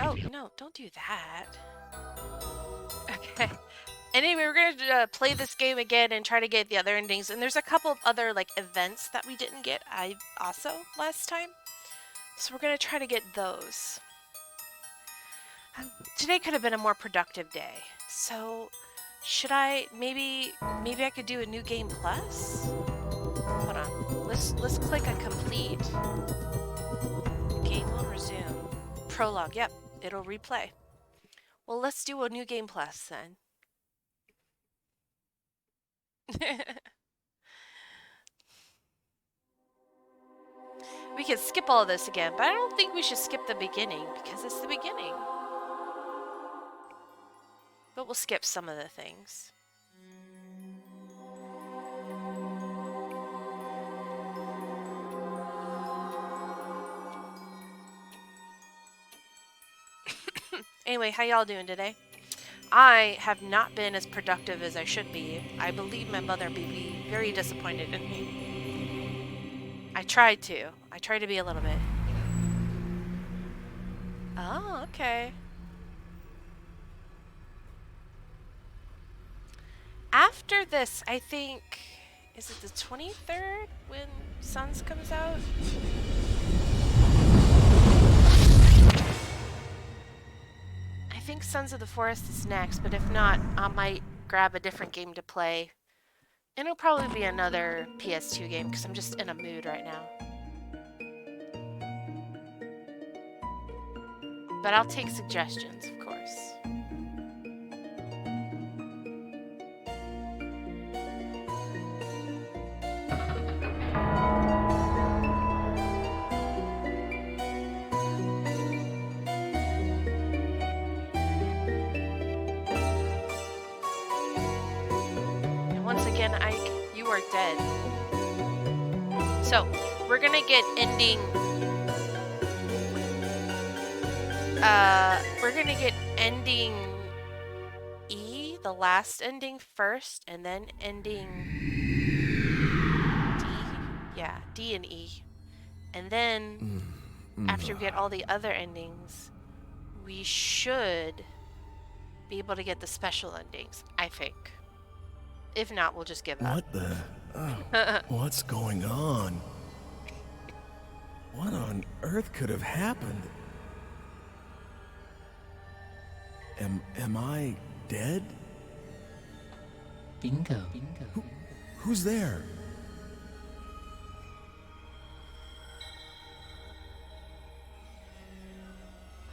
Oh, no, don't do that. Okay. Anyway, we're gonna play this game again and try to get the other endings. And there's a couple of other like events that we didn't get. I also last time, so we're gonna try to get those. Today could have been a more productive day. So, should I maybe I could do a new game plus? Hold on. Let's click on complete. The game will resume. Prologue. Yep, it'll replay. Well, let's do a new game plus then. We can skip all this again, but I don't think we should skip the beginning because it's the beginning. But we'll skip some of the things. Anyway, how y'all doing today? I have not been as productive as I should be. I believe my mother may be very disappointed in me. I tried to be a little bit. Oh, okay. After this, I think, is it the 23rd when Suns comes out? I think Sons of the Forest is next, but if not, I might grab a different game to play. And it'll probably be another PS2 game because I'm just in a mood right now. But I'll take suggestions, of course. And once again, Ike, you are dead. So, we're gonna get ending... we're gonna get ending E, the last ending first, and then ending D. Yeah, D and E. And then, after we get all the other endings, we should be able to get the special endings, I think. If not, we'll just give up. What the? Oh, what's going on? What on earth could have happened? Am I dead? Bingo. Who's there?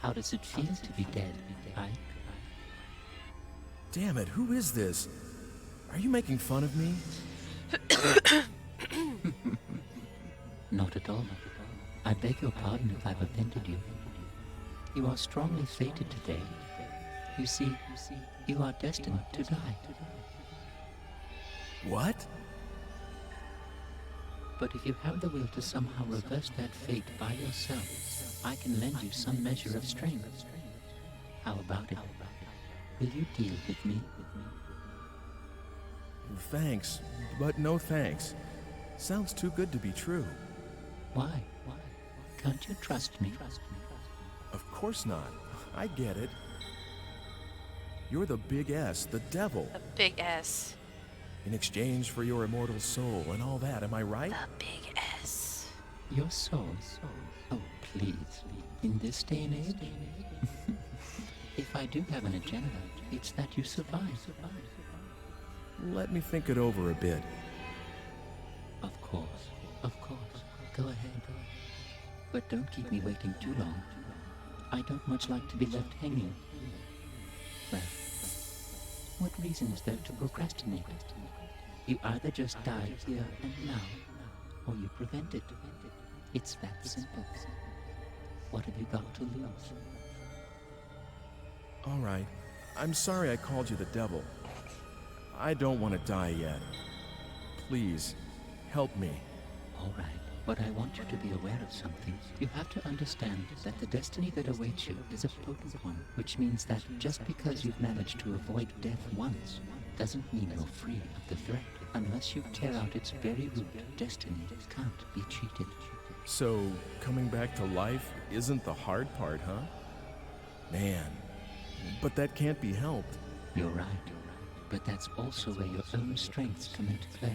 How does it feel to be dead, Ike? Damn it, who is this? Are you making fun of me? Not at all. I beg your pardon if I've offended you. You are strongly fated today. You see, you are destined to die. What? But if you have the will to somehow reverse that fate by yourself, I can lend you some measure of strength. How about it? Will you deal with me? Thanks, but no thanks. Sounds too good to be true. Why? Can't you trust me? Of course not. I get it. You're the Big S, the devil. The big S. In exchange for your immortal soul and all that, am I right? The big S. Your soul? Oh, please. In this day and age? If I do have an agenda, it's that you survive. Let me think it over a bit. Of course. Go ahead. But don't keep me waiting too long. I don't much like to be left hanging. Well, what reason is there to procrastinate? You either just die here and now, or you prevent it. It's that simple. What have you got to lose? All right. I'm sorry I called you the devil. I don't want to die yet. Please, help me. All right. But I want you to be aware of something. You have to understand that the destiny that awaits you is a potent one, which means that just because you've managed to avoid death once, doesn't mean you're free of the threat. Unless you tear out its very root, destiny can't be cheated. So, coming back to life isn't the hard part, huh? Man, but that can't be helped. You're right. But that's also where your own strengths come into play.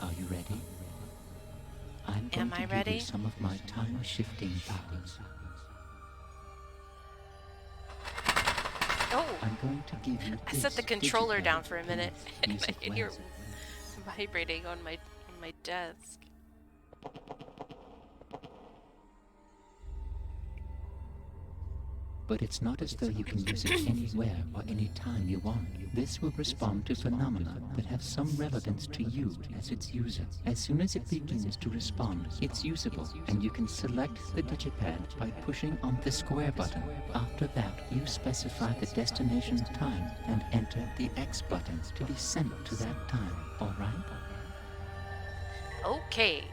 Are you ready? I'm going Am I to give ready? you some of my time-shifting powers. Oh, I'm going to give you I set the this controller digipad. down for a minute, Please and use I it can hear well. vibrating on my desk. But it's not as though you can use it anywhere or any time you want. This will respond to phenomena that have some relevance to you as its user. As soon as it begins to respond, it's usable, and you can select the digipad by pushing on the square button. After that, you specify the destination time and enter the X button to be sent to that time, alright? Okay.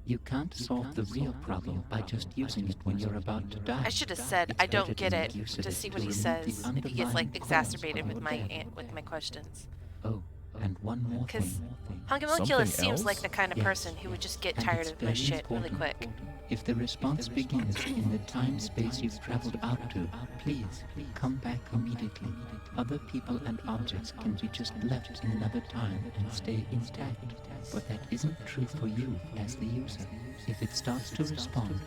You can't solve the real problem by just using it when you're about to die. I should have said It's I better don't to get make it use of to it see to what he remove says the if he gets like underlying exacerbated cause with of your death. my questions. Oh, and one more Because thing. Homunculus Something seems like else? the kind of Yes, person who would just get and tired it's of my very shit really important. quick. If the response begins in the time space you've traveled out to, please come back immediately. Other people and objects can be just left in another time and stay intact. But that isn't true for you as the user. If it starts to respond,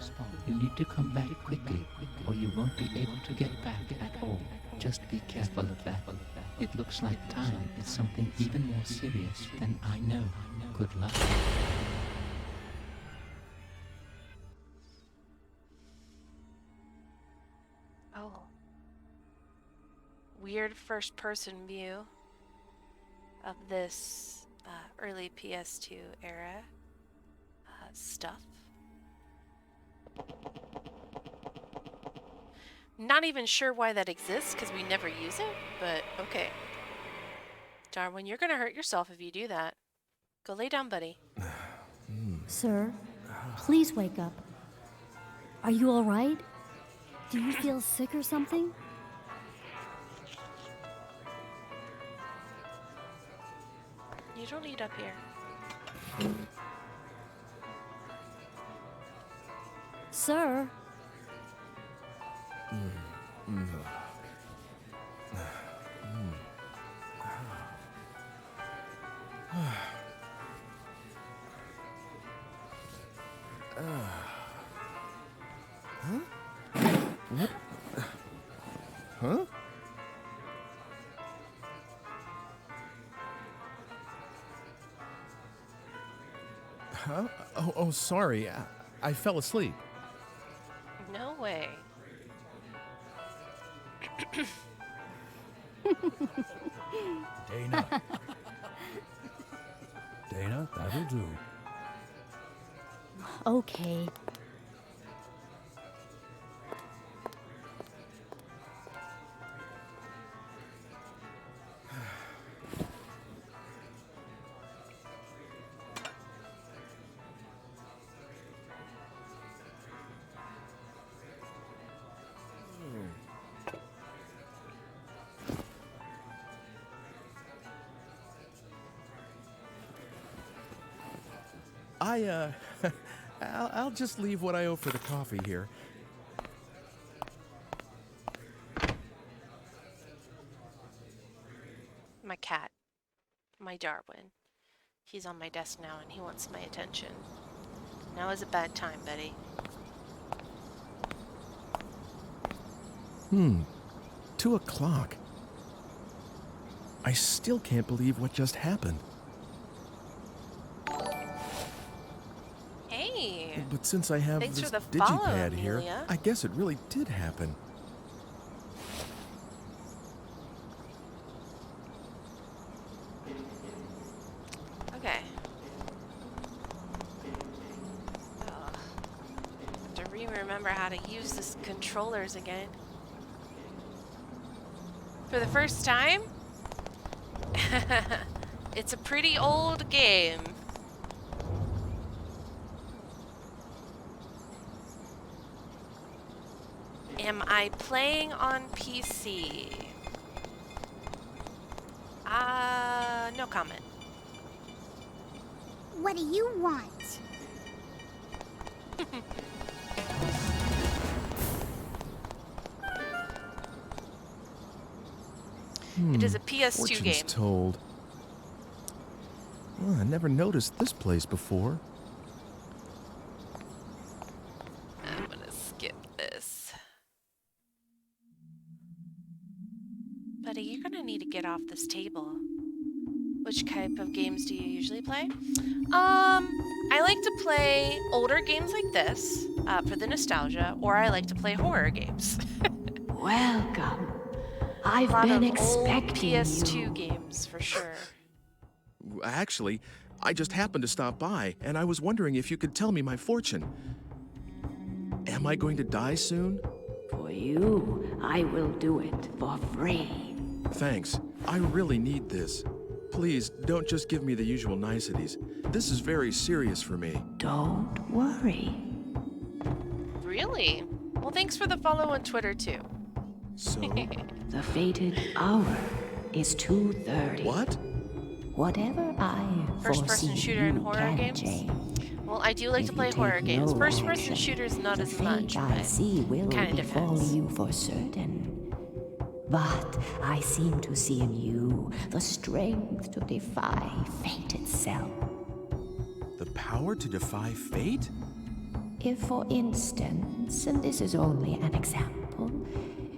you need to come back quickly, or you won't be able to get back at all. Just be careful of that. It looks like time is something even more serious than I know. Good luck. Oh. Weird first-person view of this early PS2 era stuff. Not even sure why that exists because we never use it, but okay. Darwin, you're gonna hurt yourself if you do that. Go lay down, buddy. Sir, please wake up. Are you all right? Do you feel sick or something? You don't need up here. Sir? Huh? Huh? Oh, sorry. I fell asleep. No way. Dana. Dana, that'll do. Okay. I'll just leave what I owe for the coffee here. My cat. My Darwin. He's on my desk now and he wants my attention. Now is a bad time, Betty. 2 o'clock. I still can't believe what just happened. Hey! But since I have Thanks this for the follow, digipad here, Amelia. I guess it really did happen. Okay. Ugh. Have to remember how to use this controllers again. For the first time? It's a pretty old game. Am I playing on PC? No comment. What do you want? It is a PS2 Fortune's game. told. Well, I never noticed this place before. I'm gonna skip this. Buddy, you're gonna need to get off this table. Which type of games do you usually play? I like to play older games like this for the nostalgia, or I like to play horror games. Welcome. A I've lot been of old expecting PS2 you. games for sure. Actually, I just happened to stop by, and I was wondering if you could tell me my fortune. Am I going to die soon? For you, I will do it for free. Thanks. I really need this. Please, don't just give me the usual niceties. This is very serious for me. Don't worry. Really? Well, thanks for the follow on Twitter too. So, The fated hour is 2:30. what? Whatever I First-person foresee, shooter in you horror can games? change. Well, I do like If to you play horror take games. no First-person action, shooters not the as fate much, I but see will kinda befall depends. you for certain. But I seem to see in you the strength to defy fate itself. The power to defy fate? If, for instance, and this is only an example,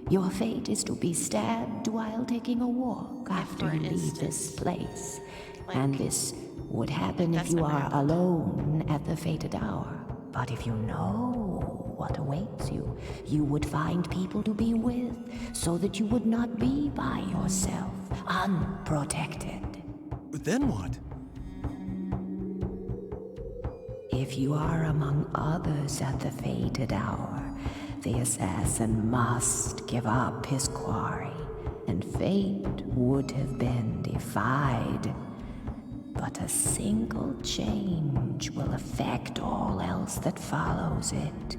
your fate is to be stabbed while taking a walk after for you leave this instance. place, Like, and this would happen if that's you never are happened. alone at the fated hour. But if you know what awaits you, you would find people to be with, so that you would not be by yourself, unprotected. Then what? If you are among others at the fated hour, the assassin must give up his quarry, and fate would have been defied. But a single change will affect all else that follows it.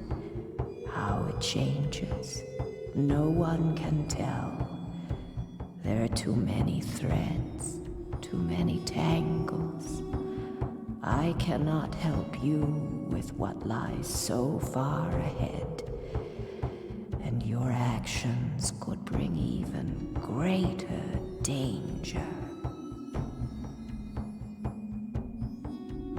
How it changes, no one can tell. There are too many threads, too many tangles. I cannot help you with what lies so far ahead, and your actions could bring even greater danger.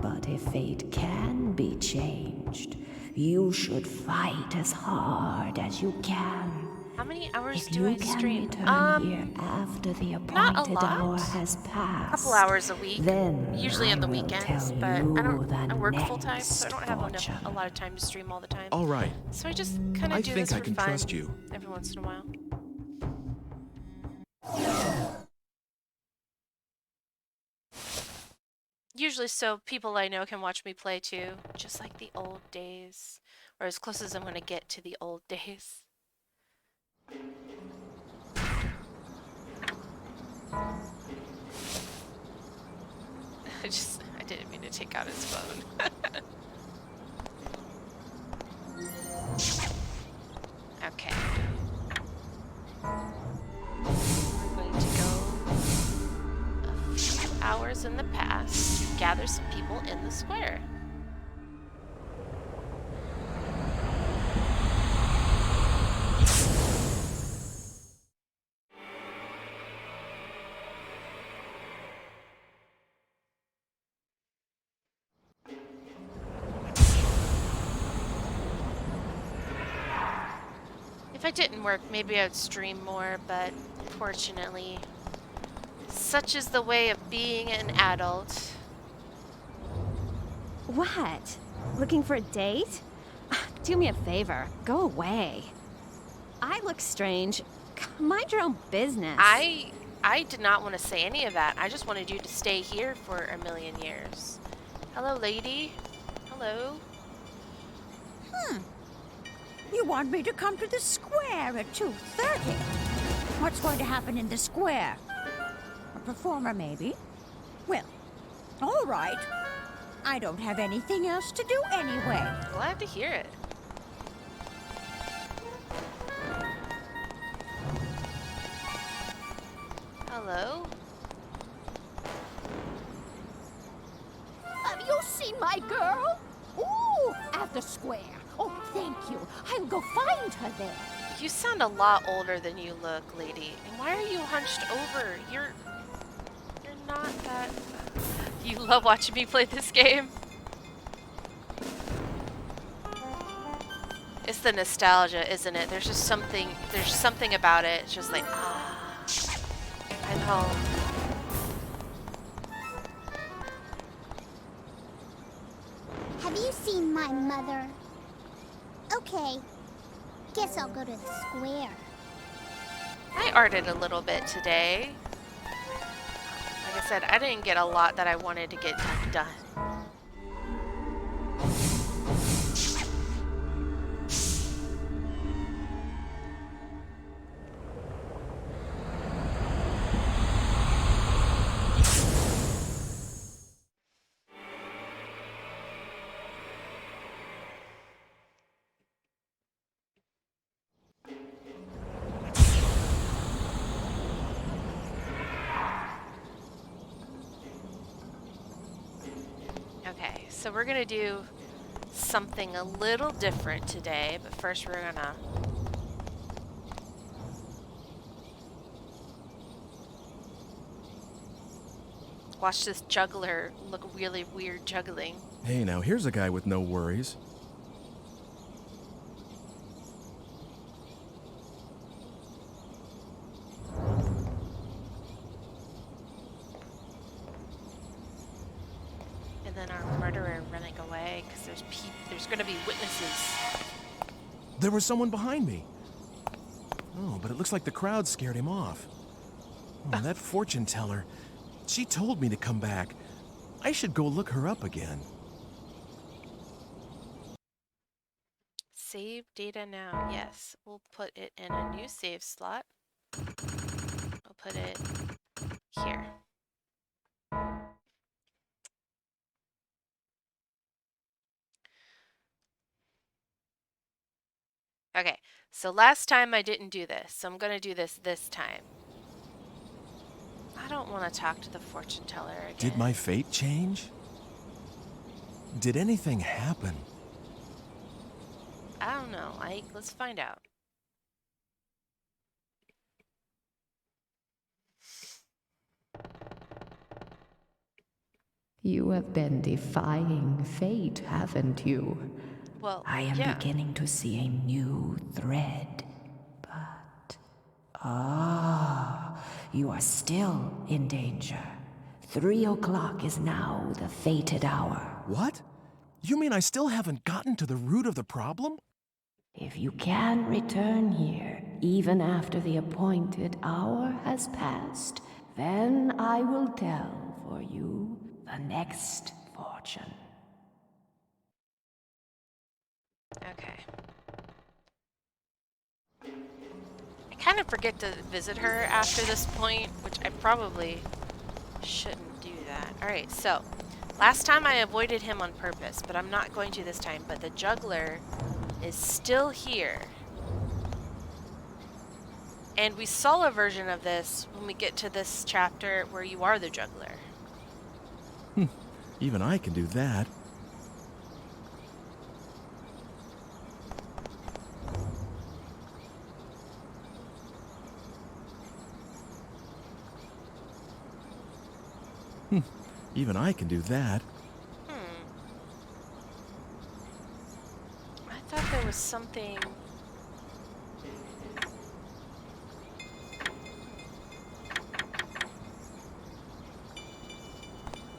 But if fate can be changed, you should fight as hard as you can. How many hours If do you I can stream? return here after the not a appointed lot. hour has A passed, couple hours a week, then usually on the I will weekends, tell but you I work the full time, so I don't have next a fortune. lot of time to stream all the time. All right. So I just kind I of do think this I for can fun trust you. every once in a while. Usually so people I know can watch me play too, just like the old days, or as close as I'm going to get to the old days. I didn't mean to take out his phone. Okay. We're going to go a few hours in the past to gather some people in the square. If it didn't work, maybe I'd stream more, but unfortunately, such is the way of being an adult. What? Looking for a date? Do me a favor. Go away. I look strange. Mind your own business. I did not want to say any of that. I just wanted you to stay here for a million years. Hello, lady. Hello. You want me to come to the square at 2:30? What's going to happen in the square? A performer, maybe? Well, all right. I don't have anything else to do anyway. Glad to hear it. Hello? Have you seen my girl? Ooh, at the square. Oh, thank you. I'll go find her there. You sound a lot older than you look, lady. And why are you hunched over? You're not that... You love watching me play this game? It's the nostalgia, isn't it? There's something about it. It's just like, ah, I'm home. Have you seen my mother? Okay, guess I'll go to the square. I arted a little bit today. Like I said, I didn't get a lot that I wanted to get done. Okay, so we're gonna do something a little different today, but first we're gonna watch this juggler look really weird juggling. Hey, now here's a guy with no worries. And then our murderer running away because there's gonna be witnesses. There was someone behind me. Oh, but it looks like the crowd scared him off. Oh, that fortune teller. She told me to come back. I should go look her up again. Save data now. Yes, we'll put it in a new save slot. I'll put it here. Okay, so last time I didn't do this, so I'm gonna do this time. I don't want to talk to the fortune teller again. Did my fate change? Did anything happen? I don't know, Ike. Let's find out. You have been defying fate, haven't you? Well, I am yeah. beginning to see a new thread. But... you are still in danger. 3 o'clock is now the fated hour. What? You mean I still haven't gotten to the root of the problem? If you can return here, even after the appointed hour has passed, then I will tell for you the next fortune. Okay. I kind of forget to visit her after this point, which I probably shouldn't do that. Alright, so last time I avoided him on purpose, but I'm not going to this time. But the juggler is still here. And we saw a version of this when we get to this chapter where you are the juggler. Even I can do that. Even I can do that. I thought there was something...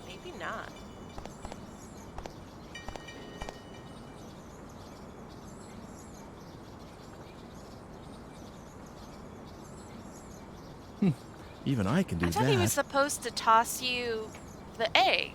Maybe not. Even I can do I that. thought he was supposed to toss you the egg.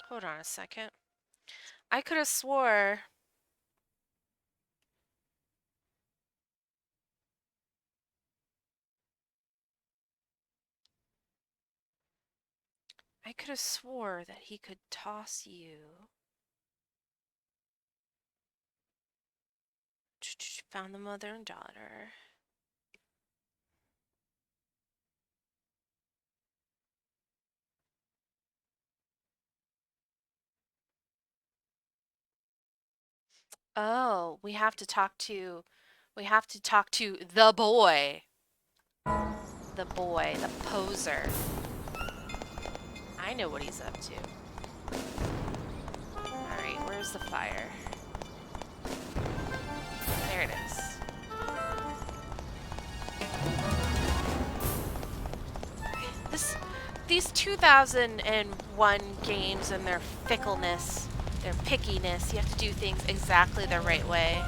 Hold on a second. I could have swore I could have swore that he could toss you. Found the mother and daughter. Oh, we have to talk to the boy. The boy, the poser. I know what he's up to. Alright, where's the fire? There it is. These 2001 games and their fickleness, their pickiness, you have to do things exactly the right way.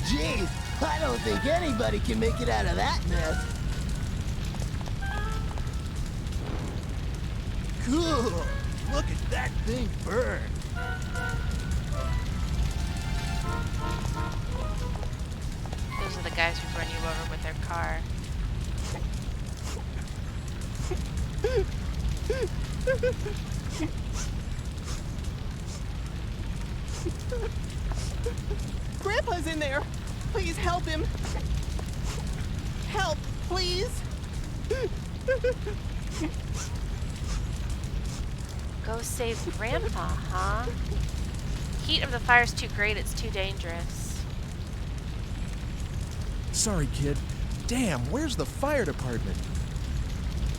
Jeez, I don't think anybody can make it out of that mess. Cool. Look at that thing burn. Those are the guys who run you over with their car. Grandpa's in there. Please help him. Help, please. Go save Grandpa, huh? Heat of the fire's too great, it's too dangerous. Sorry, kid. Damn, where's the fire department?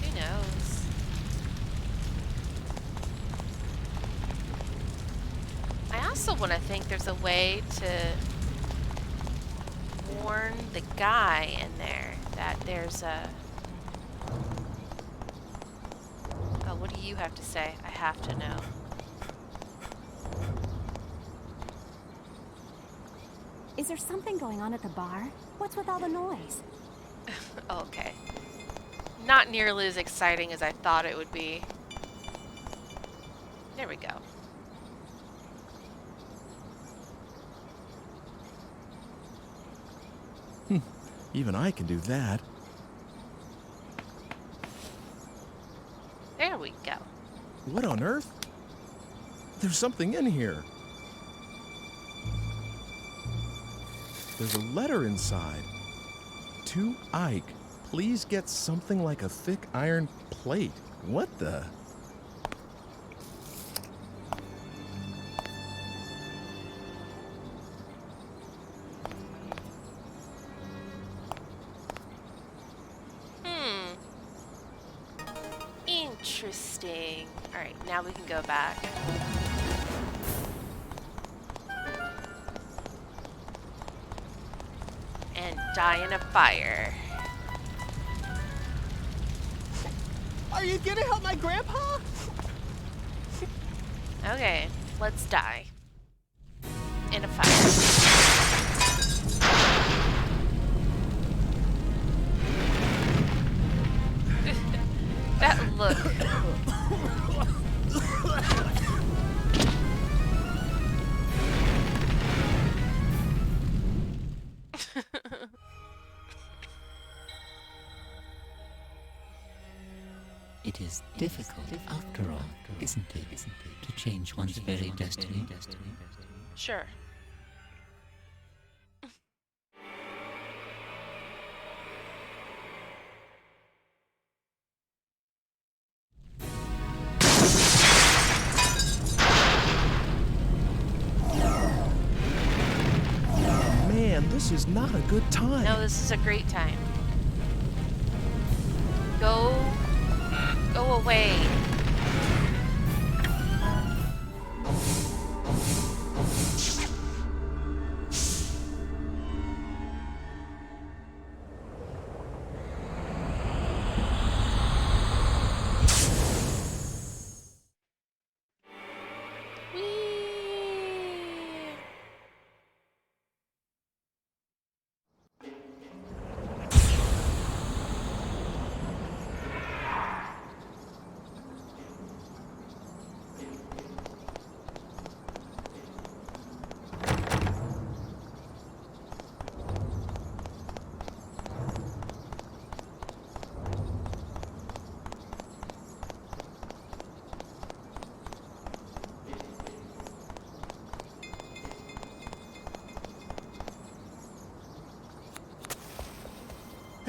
Who knows? I also want to think there's a way to warn the guy in there that there's a... Oh, what do you have to say? I have to know. Is there something going on at the bar? What's with all the noise? Okay. Not nearly as exciting as I thought it would be. There we go. Even I can do that. There we go. What on earth? There's something in here. There's a letter inside. To Ike, please get something like a thick iron plate. What the? Interesting. Alright, now we can go back. And die in a fire. Are you gonna help my grandpa? Okay, let's die. In a fire. That look. It is difficult, after all, isn't it, to change one's very destiny? Sure. Man, this is not a good time. No, this is a great time. Go away. Whee!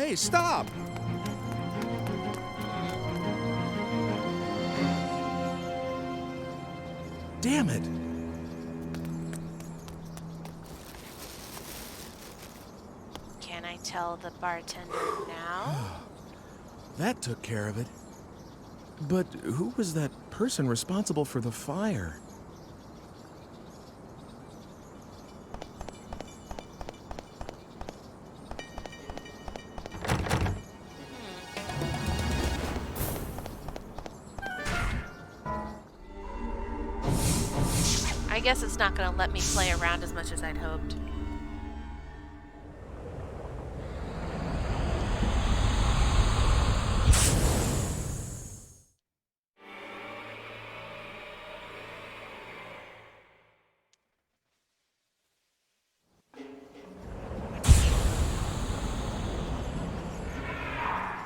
Hey, stop! Damn it! Can I tell the bartender now? That took care of it. But who was that person responsible for the fire? I guess it's not gonna let me play around as much as I'd hoped.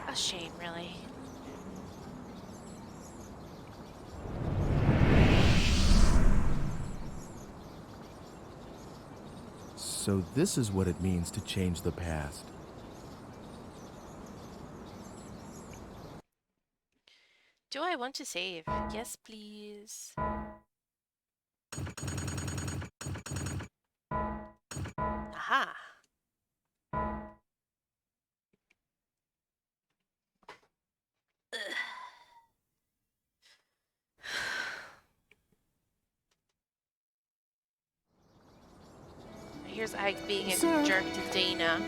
A shame, really. So this is what it means to change the past. Do I want to save? Yes, please. Aha. Here's Ike being a Sir. jerk to Dana.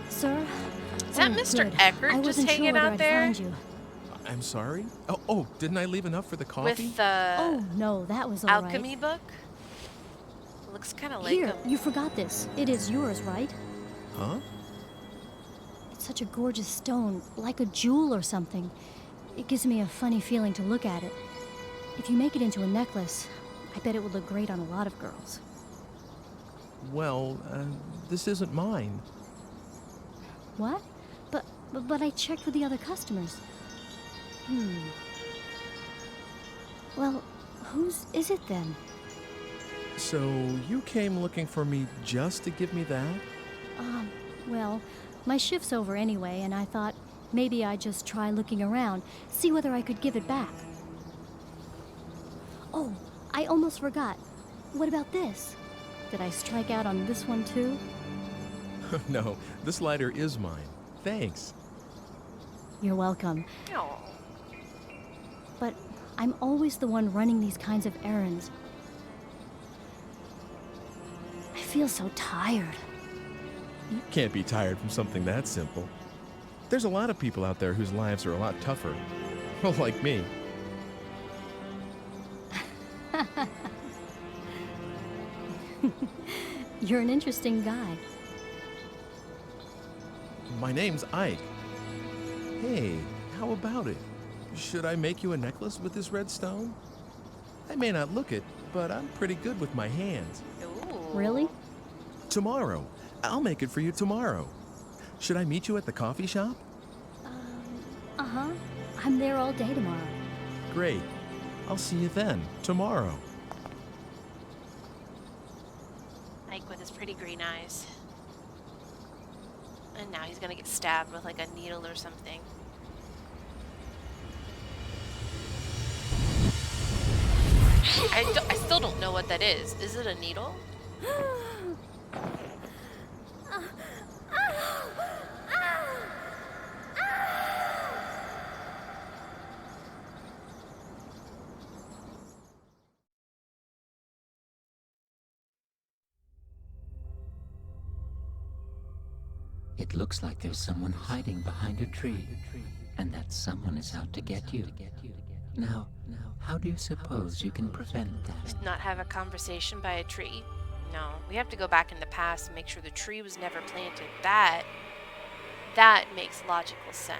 Sir? Is that Oh, Mr. good. Eckert I just wasn't hanging sure whether out I'd there? find you. I'm sorry? Oh, didn't I leave enough for the coffee? With the Oh, no, that was all right. alchemy book? Looks kind of like Here, a... you forgot this. It is yours, right? Huh? It's such a gorgeous stone, like a jewel or something. It gives me a funny feeling to look at it. If you make it into a necklace, I bet it would look great on a lot of girls. Well, this isn't mine. What? But I checked with the other customers. Well, whose is it then? So you came looking for me just to give me that? Well, my shift's over anyway, and I thought maybe I'd just try looking around, see whether I could give it back. Oh, I almost forgot. What about this? Did I strike out on this one too? No, this lighter is mine. Thanks. You're welcome. Oh. But I'm always the one running these kinds of errands. I feel so tired. You can't be tired from something that simple. There's a lot of people out there whose lives are a lot tougher. Well, like me. You're an interesting guy. My name's Ike. Hey, how about it? Should I make you a necklace with this red stone? I may not look it, but I'm pretty good with my hands. Ooh. Really? Tomorrow. I'll make it for you tomorrow. Should I meet you at the coffee shop? Uh-huh. I'm there all day tomorrow. Great. I'll see you then, tomorrow. Ike with his pretty green eyes. And now he's gonna get stabbed with like a needle or something. I still don't know what that is. Is it a needle? It looks like there's someone hiding behind a tree, and that someone is out to get you. Now, how do you suppose you can prevent that? Not have a conversation by a tree? No, we have to go back in the past and make sure the tree was never planted. That makes logical sense.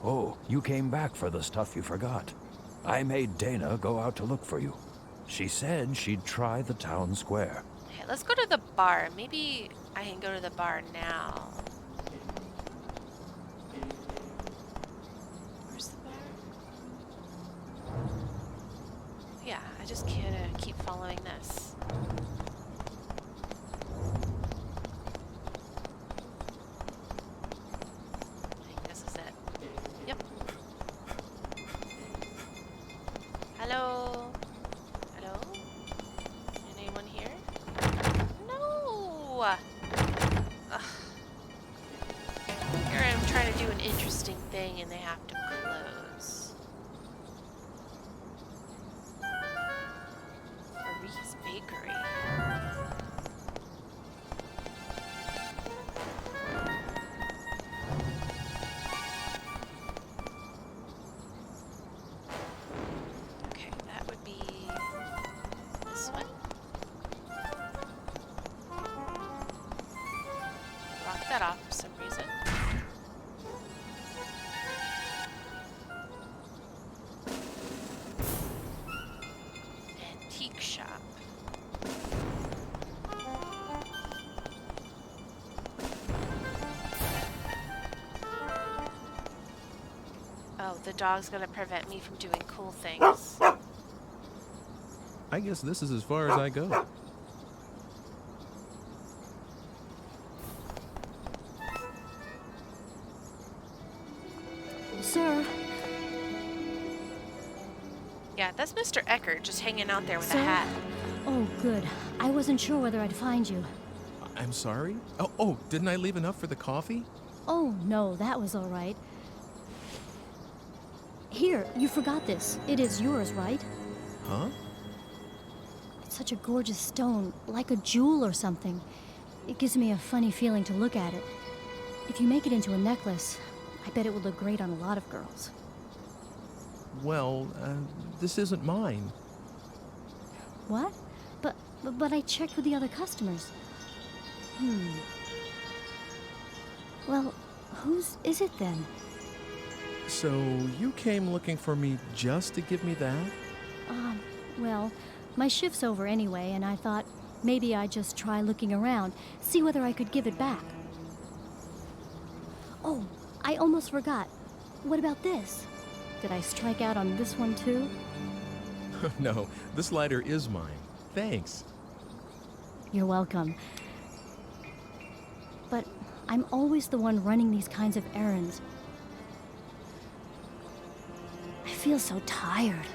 Oh, you came back for the stuff you forgot. I made Dana go out to look for you. She said she'd try the town square. Okay, let's go to the bar. Maybe I can go to the bar now. Where's the bar? I just can't keep following this. I think this is it. Yep. Hello? Hello? Anyone here? No! Ugh. Here I'm trying to do an interesting thing and they have to close. Marie's Bakery. Okay, that would be this one. Lock that off for some reason. Antique shop. Oh, the dog's gonna prevent me from doing cool things. I guess this is as far as I go. Sir, Yeah, that's Mr. Eckert just hanging out there with a Sir? hat. oh good. I wasn't sure whether I'd find you. I'm sorry? Oh, didn't I leave enough for the coffee? Oh no, that was all right. Here, you forgot this. It is yours, right? Huh? It's such a gorgeous stone, like a jewel or something. It gives me a funny feeling to look at it. If you make it into a necklace, I bet it would look great on a lot of girls. Well, this isn't mine. What? But I checked with the other customers. Well, whose is it then? So you came looking for me just to give me that? Well, my shift's over anyway, and I thought maybe I'd just try looking around, see whether I could give it back. Oh, I almost forgot. What about this? Did I strike out on this one too? No, this lighter is mine. Thanks. You're welcome. But I'm always the one running these kinds of errands. I feel so tired.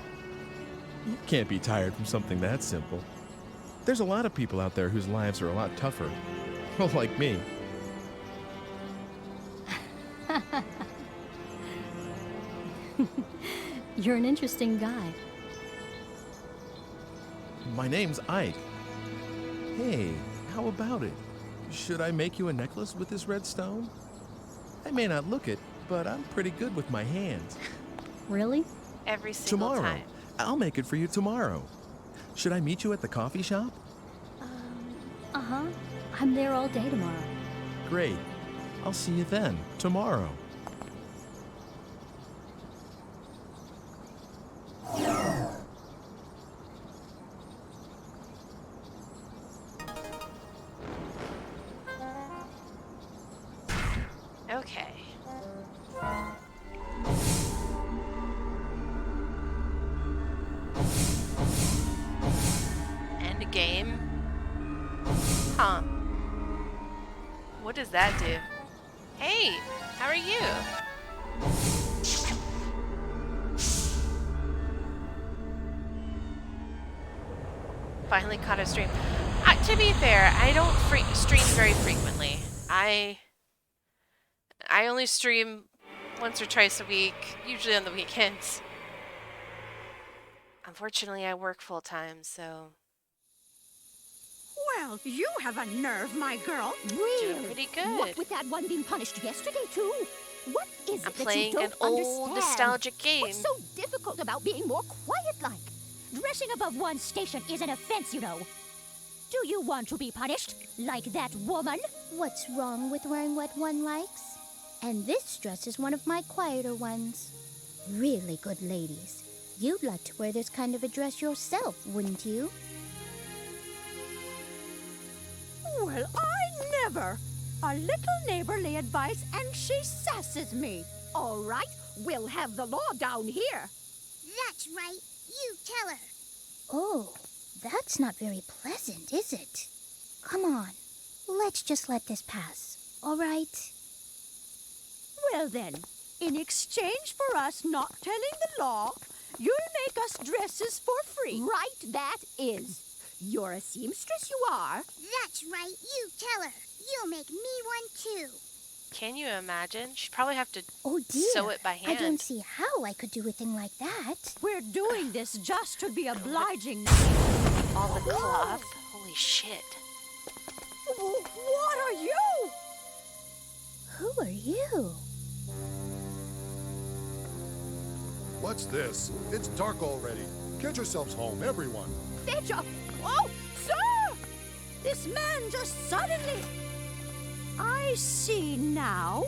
You can't be tired from something that simple. There's a lot of people out there whose lives are a lot tougher. Well, like me. You're an interesting guy. My name's Ike. Hey, how about it? Should I make you a necklace with this red stone? I may not look it, but I'm pretty good with my hands. Really? Every single Tomorrow. time. I'll make it for you tomorrow. Should I meet you at the coffee shop? Uh-huh. I'm there all day tomorrow. Great. I'll see you then, tomorrow. Okay. End of game. Huh. What does that do? Hey, how are you? Finally caught a stream. To be fair, I don't stream very frequently. I only stream once or twice a week, usually on the weekends. Unfortunately, I work full time, so Well, you have a nerve, my girl. doing Really? pretty good. What with that one being punished yesterday, too? What is I'm it that you playing an don't old understand? nostalgic game. What's so difficult about being more quiet-like? Dressing above one's station is an offense, you know. Do you want to be punished, like that woman? What's wrong with wearing what one likes? And this dress is one of my quieter ones. Really good ladies. You'd like to wear this kind of a dress yourself, wouldn't you? Well, I never. A little neighborly advice, and she sasses me. All right, we'll have the law down here. That's right. You tell her. Oh, that's not very pleasant, is it? Come on, let's just let this pass, all right? Well then, in exchange for us not telling the law, you'll make us dresses for free. Right, that is. You're a seamstress, you are. That's right, you tell her. You'll make me one too. Can you imagine? She'd probably have to Oh dear, sew it by hand. I don't see how I could do a thing like that. We're doing this just to be obliging. All the cloth. Holy shit. What are you? Who are you? What's this? It's dark already. Get yourselves home, everyone. Fetcher! Oh, sir! This man just suddenly... I see now.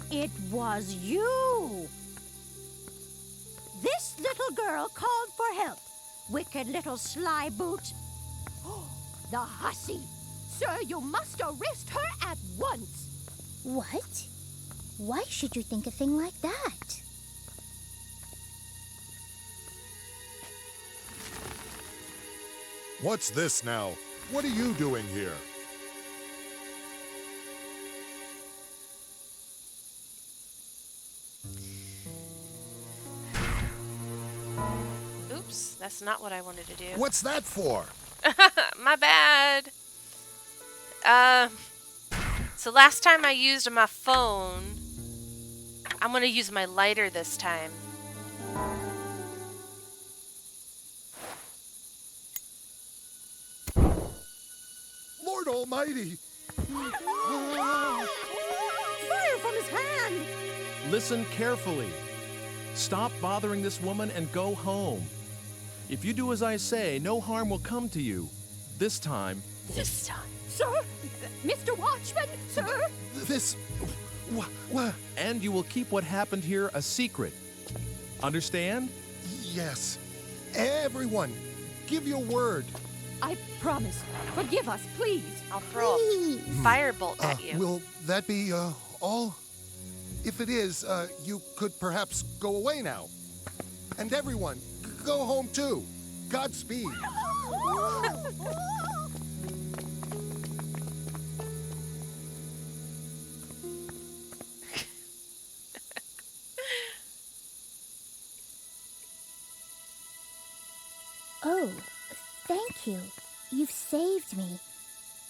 It was you. This little girl called for help. Wicked little sly boot. The hussy. Sir, you must arrest her at once. What? Why should you think a thing like that? What's this now? What are you doing here? Oops, that's not what I wanted to do. What's that for? My bad. So last time I used my phone, I'm gonna use my lighter this time. Lord Almighty! Fire from his hand! Listen carefully. Stop bothering this woman and go home. If you do as I say, no harm will come to you. This time. This time. Sir! Mr. Watchman! Sir! This... What? And you will keep what happened here a secret. Understand? Yes. Everyone, give your word. I promise. Forgive us, please. I'll throw a firebolt at you. Will that be, all? If it is, you could perhaps go away now. And everyone, go home too. Godspeed. Oh, thank you. You've saved me.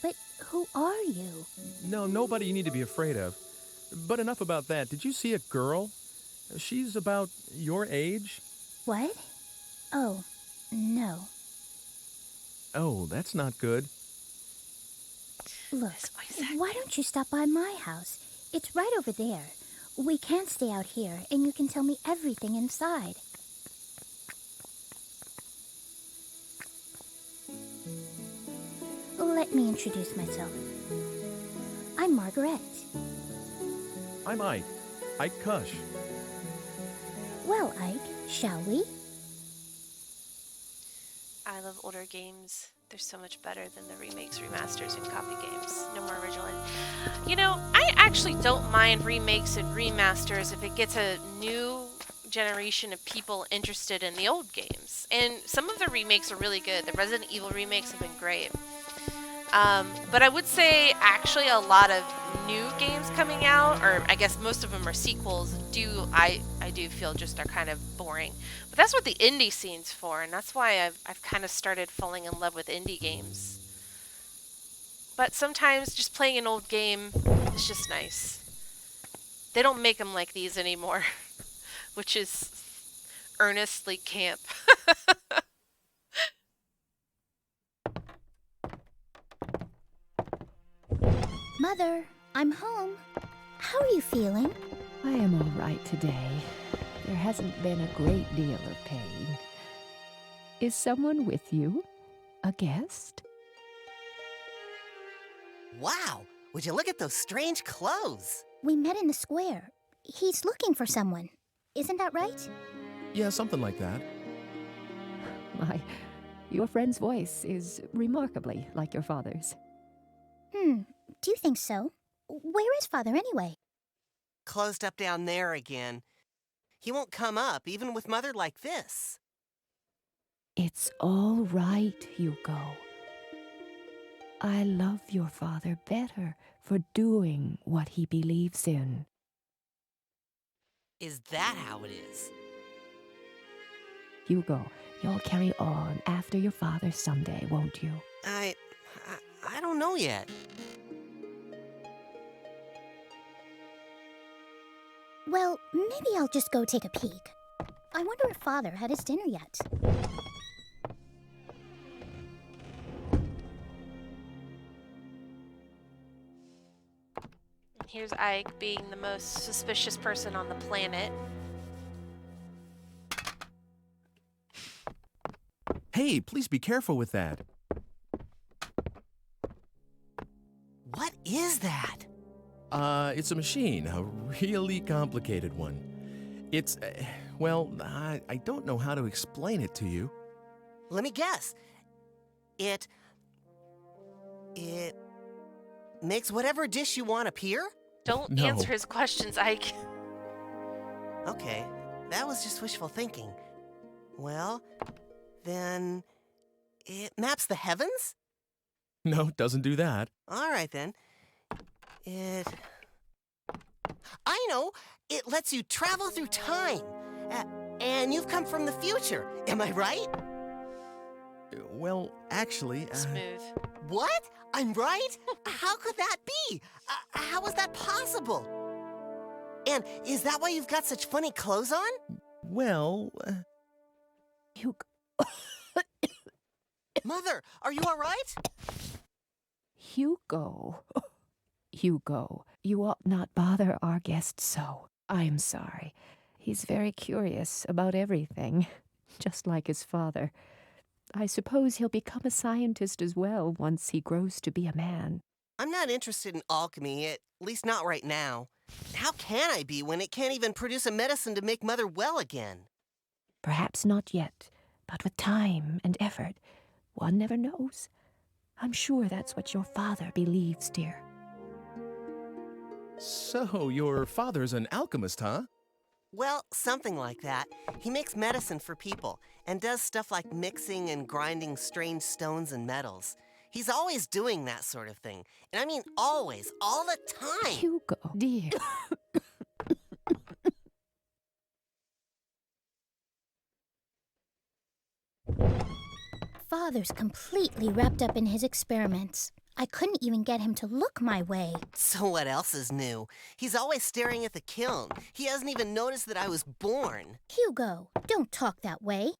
But who are you? No, nobody you need to be afraid of. But enough about that. Did you see a girl? She's about your age. What? Oh, no. Oh, that's not good. Look, why don't you stop by my house? It's right over there. We can stay out here, and you can tell me everything inside. Let me introduce myself. I'm Margaret. I'm Ike. Ike Kush. Well, Ike, shall we? I love older games. They're so much better than the remakes, remasters, and copy games. No more original. You know, I actually don't mind remakes and remasters if it gets a new generation of people interested in the old games. And some of the remakes are really good. The Resident Evil remakes have been great. But I would say actually a lot of new games coming out, or I guess most of them are sequels, I do feel just are kind of boring. But that's what the indie scene's for, and that's why I've kind of started falling in love with indie games. But sometimes just playing an old game is just nice. They don't make them like these anymore, which is earnestly camp. Mother, I'm home. How are you feeling? I am all right today. There hasn't been a great deal of pain. Is someone with you? A guest? Wow! Would you look at those strange clothes? We met in the square. He's looking for someone. Isn't that right? Yeah, something like that. Your friend's voice is remarkably like your father's. Do you think so? Where is Father anyway? Closed up down there again. He won't come up, even with Mother like this. It's all right, Hugo. I love your father better for doing what he believes in. Is that how it is? Hugo, you'll carry on after your father someday, won't you? I don't know yet. Well, maybe I'll just go take a peek. I wonder if Father had his dinner yet. Here's Ike being the most suspicious person on the planet. Hey, please be careful with that. What is that? It's a machine, a really complicated one. It's, well, I don't know how to explain it to you. Let me guess. It makes whatever dish you want appear? Don't No. answer his questions, Ike. Okay, that was just wishful thinking. Well, then it maps the heavens? No, it doesn't do that. All right, then. I know! It lets you travel through time. And you've come from the future, am I right? Well, actually, Smooth. What? I'm right? How could that be? How is that possible? And is that why you've got such funny clothes on? well, Hugo. Mother, are you all right? Hugo. Hugo, you ought not bother our guest so. I'm sorry. He's very curious about everything, just like his father. I suppose he'll become a scientist as well once he grows to be a man. I'm not interested in alchemy, at least not right now. How can I be when it can't even produce a medicine to make Mother well again? Perhaps not yet, but with time and effort, one never knows. I'm sure that's what your father believes, dear. so your father's an alchemist, huh? Well, something like that. He makes medicine for people and does stuff like mixing and grinding strange stones and metals. He's always doing that sort of thing. And I mean always, all the time. Hugo, dear. Father's completely wrapped up in his experiments. I couldn't even get him to look my way. So what else is new? He's always staring at the kiln. He hasn't even noticed that I was born. Hugo, don't talk that way.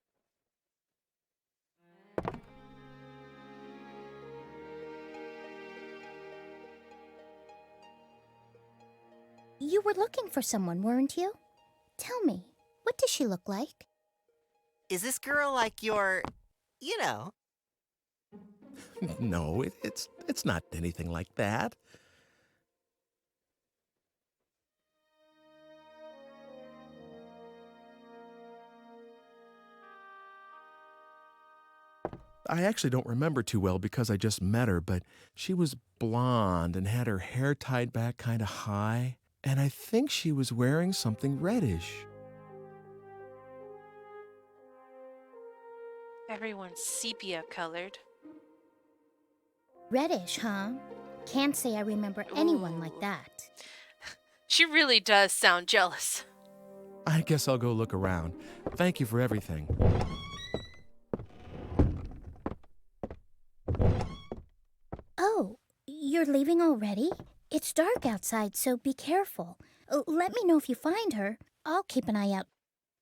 You were looking for someone, weren't you? Tell me, what does she look like? Is this girl like your, you know? No, it's not anything like that. I actually don't remember too well because I just met her, but she was blonde and had her hair tied back kind of high, and I think she was wearing something reddish. Everyone's sepia colored. Reddish, huh? Can't say I remember anyone like that. She really does sound jealous. I guess I'll go look around. Thank you for everything. Oh, you're leaving already? It's dark outside, so be careful. Let me know if you find her. I'll keep an eye out.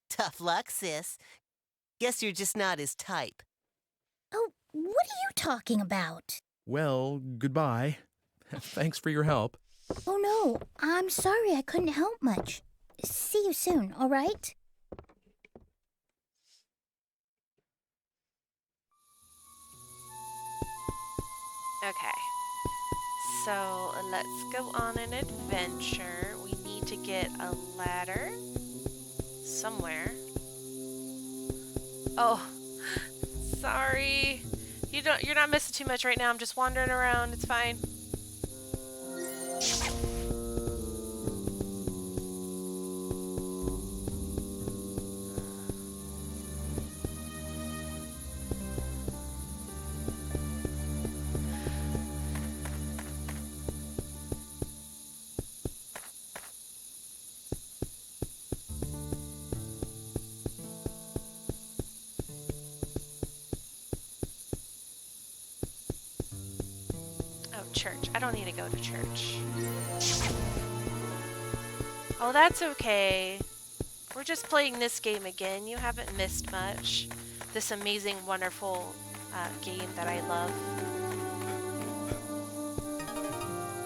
Tough luck, sis. Guess you're just not his type. Oh, what are you talking about? Well, goodbye. Thanks for your help. Oh no, I'm sorry I couldn't help much. See you soon, all right? Okay. So let's go on an adventure. We need to get a ladder somewhere. Oh, sorry. You're not missing too much right now. I'm just wandering around. It's fine. church. I don't need to go to church. Oh, that's okay. We're just playing this game again. You haven't missed much. This amazing, wonderful game that I love.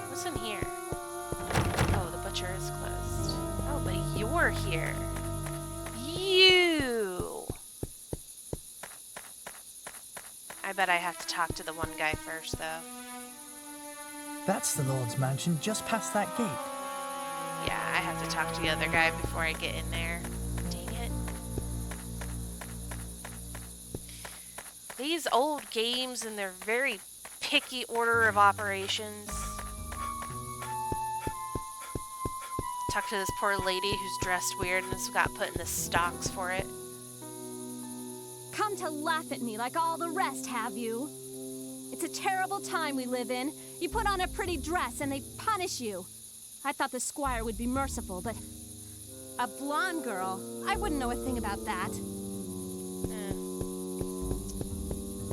What's in here? Oh, the butcher is closed. Oh, but you're here. You! I bet I have to talk to the one guy first, though. That's the Lord's mansion just past that gate. Yeah, I have to talk to the other guy before I get in there. Dang it. These old games and their very picky order of operations. Talk to this poor lady who's dressed weird and has got put in the stocks for it. Come to laugh at me like all the rest, have you? It's a terrible time we live in. You put on a pretty dress and they punish you. I thought the squire would be merciful, but a blonde girl, I wouldn't know a thing about that.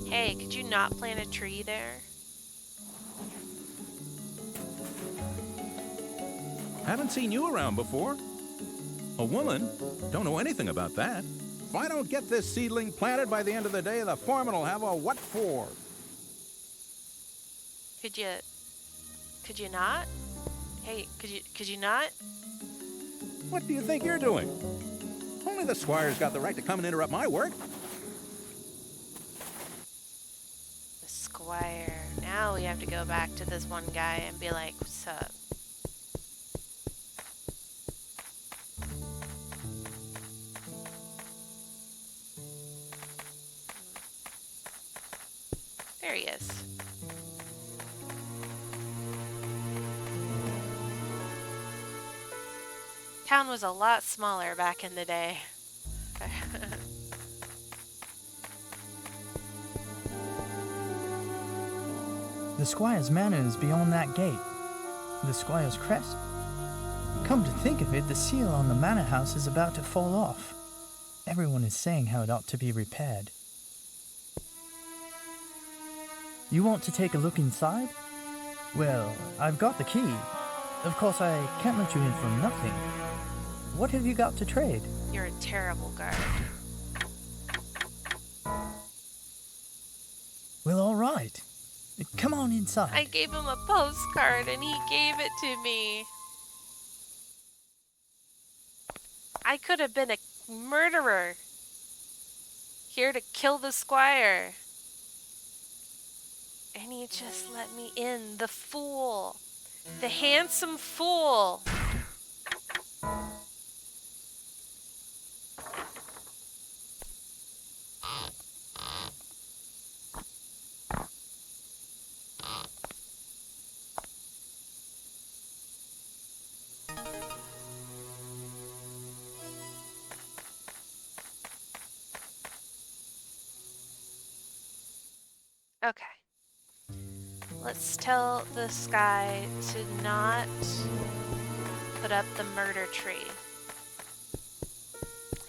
Hey, could you not plant a tree there? Haven't seen you around before. A woman? Don't know anything about that. If I don't get this seedling planted by the end of the day, the foreman will have a what for. Could you not? Hey, could you not? What do you think you're doing? Only the squire's got the right to come and interrupt my work. The squire. Now we have to go back to this one guy and be like, what's up? There he is. Town was a lot smaller back in the day. The squire's manor is beyond that gate. The squire's crest. Come to think of it, the seal on the manor house is about to fall off. Everyone is saying how it ought to be repaired. You want to take a look inside? Well, I've got the key. Of course, I can't let you in for nothing. What have you got to trade? You're a terrible guard. Well, all right. Come on inside. I gave him a postcard and he gave it to me. I could have been a murderer. Here to kill the squire. And he just let me in. The fool. The handsome fool. Okay. Let's tell this guy to not put up the murder tree.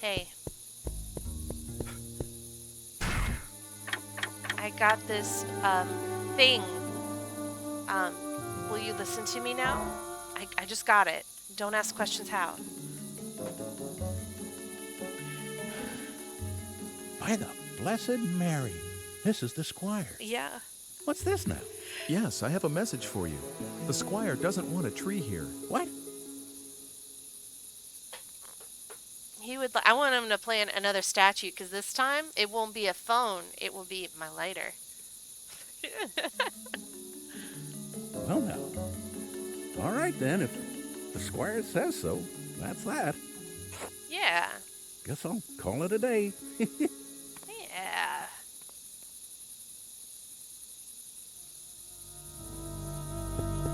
Hey. I got this, thing. Will you listen to me now? I just got it. Don't ask questions how. By the Blessed Mary, this is the squire. Yeah. What's this now? Yes, I have a message for you. The squire doesn't want a tree here. What? He would. I want him to plant another statue because this time it won't be a phone. It will be my lighter. Well, now. All right, then. If the squire says so, that's that. Yeah. Guess I'll call it a day. Yeah.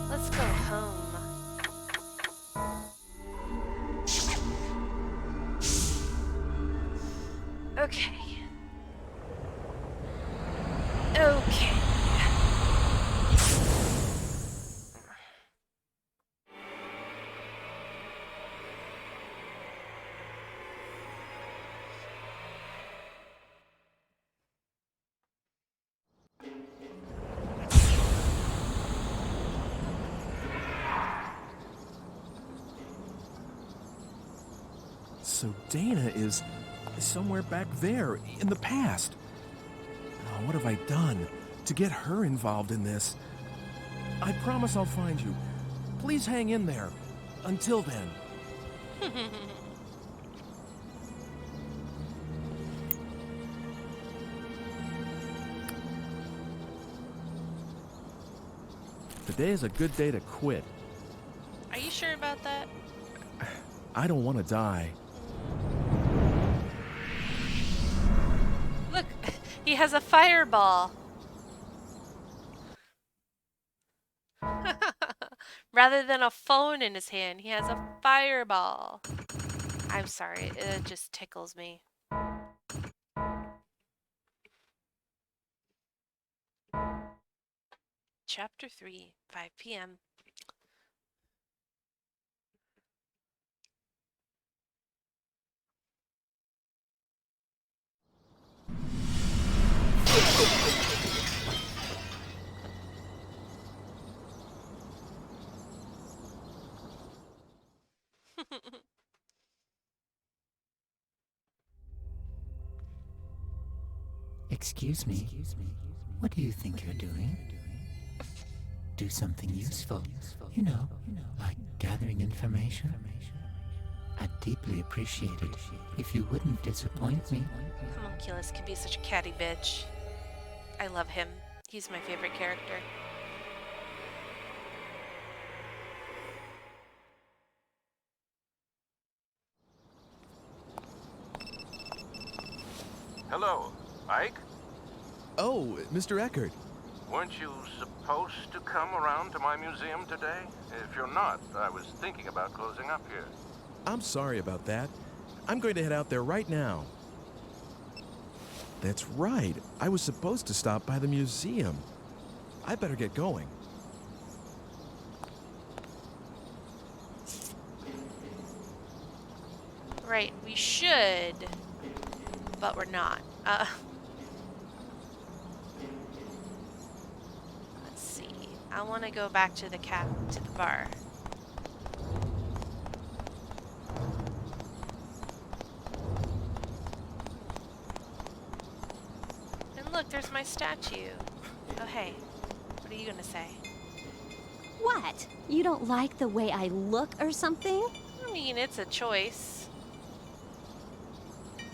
Let's go home. Okay. Okay. So Dana is somewhere back there in the past. Oh, what have I done to get her involved in this? I promise I'll find you. Please hang in there. Until then. Today is a good day to quit. Are you sure about that? I don't want to die. Look, he has a fireball. Rather than a phone in his hand, he has a fireball. I'm sorry, it just tickles me. Chapter 3, 5 p.m. Excuse me. What do you think you're doing? Do something useful. You know, like gathering information. I'd deeply appreciate it if you wouldn't disappoint me. Homunculus can be such a catty bitch. I love him. He's my favorite character. Hello, Ike? Oh, Mr. Eckert. Weren't you supposed to come around to my museum today? If you're not, I was thinking about closing up here. I'm sorry about that. I'm going to head out there right now. That's right. I was supposed to stop by the museum. I better get going. Right, we should, but we're not. Let's see. I want to go back to the bar. And look, there's my statue. Oh, hey. What are you gonna say? What? You don't like the way I look or something? I mean, it's a choice.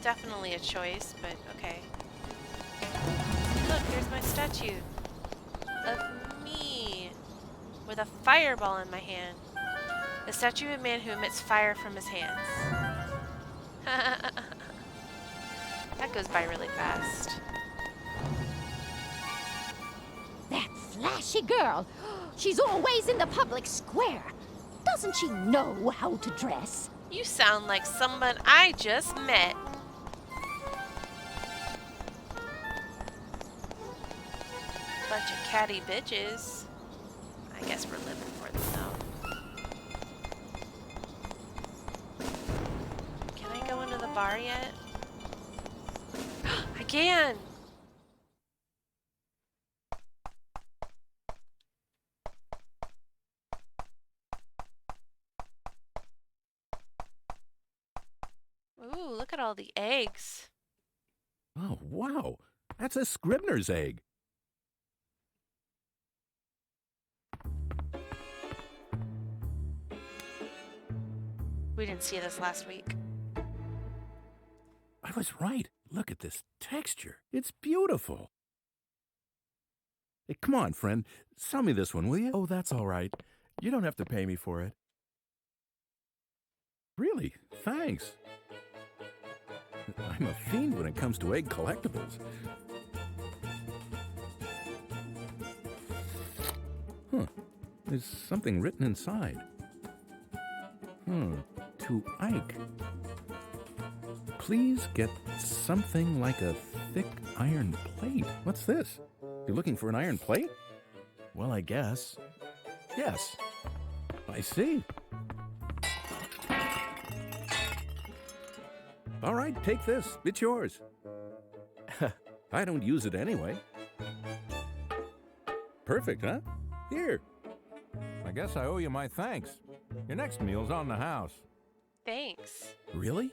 Definitely a choice, but okay. Look, here's my statue of me with a fireball in my hand. A statue of a man who emits fire from his hands. That goes by really fast. That flashy girl. She's always in the public square. Doesn't she know how to dress? You sound like someone I just met. Bunch of catty bitches. I guess we're living for them though. Can I go into the bar yet? I can! Ooh, look at all the eggs. Oh, wow. That's a Scribner's egg. We didn't see this last week. I was right. Look at this texture. It's beautiful. Hey, come on, friend. Sell me this one, will you? Oh, that's all right. You don't have to pay me for it. Really? Thanks. I'm a fiend when it comes to egg collectibles. Huh. There's something written inside. To Ike. Please get something like a thick iron plate. What's this? You're looking for an iron plate? Well, I guess. Yes. I see. All right, take this. It's yours. I don't use it anyway. Perfect, huh? Here. I guess I owe you my thanks. Your next meal's on the house. Thanks. Really?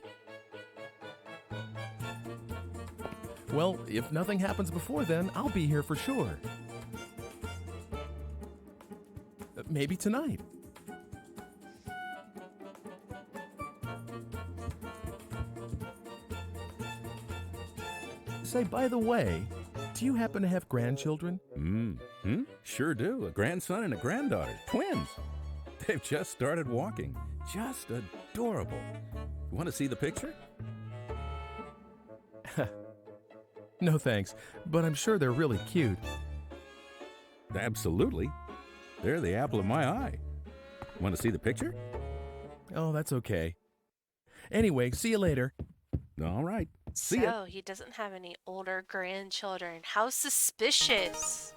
Well, if nothing happens before then, I'll be here for sure. Maybe tonight. Say, by the way, do you happen to have grandchildren? Sure do. A grandson and a granddaughter. Twins. They've just started walking. Just adorable. You want to see the picture? No thanks, but I'm sure they're really cute. Absolutely. They're the apple of my eye. Want to see the picture? Oh, that's okay. Anyway, see you later. All right. See ya. So, he doesn't have any older grandchildren. How suspicious.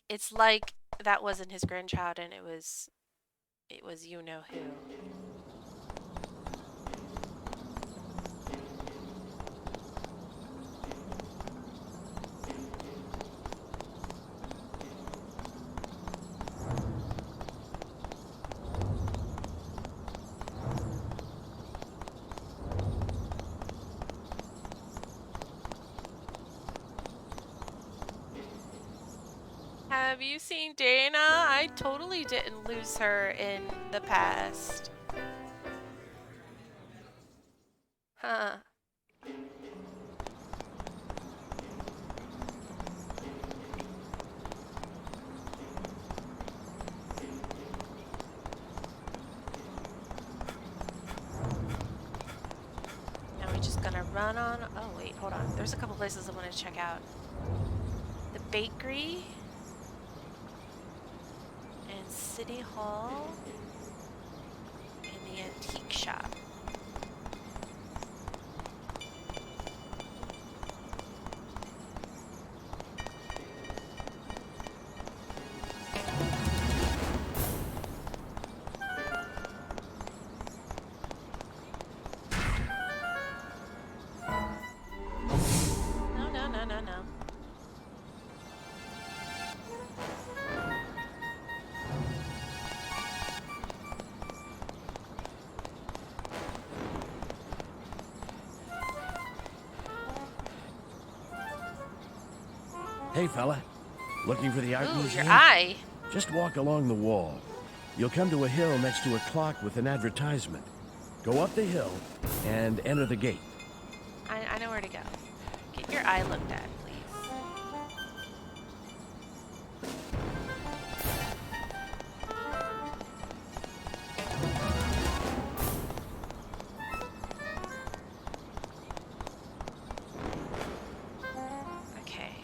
It's like that wasn't his grandchild and it was you know who. Have you seen Dana? I totally didn't lose her in the past. Huh. Now we're just gonna run on. Oh, wait, hold on. There's a couple places I want to check out. The bakery. And City Hall. And the antique shop. No. Hey, fella. Looking for the art Ooh, museum? your eye. Just walk along the wall. You'll come to a hill next to a clock with an advertisement. Go up the hill and enter the gate. I know where to go. Get your eye looked at, please. Okay.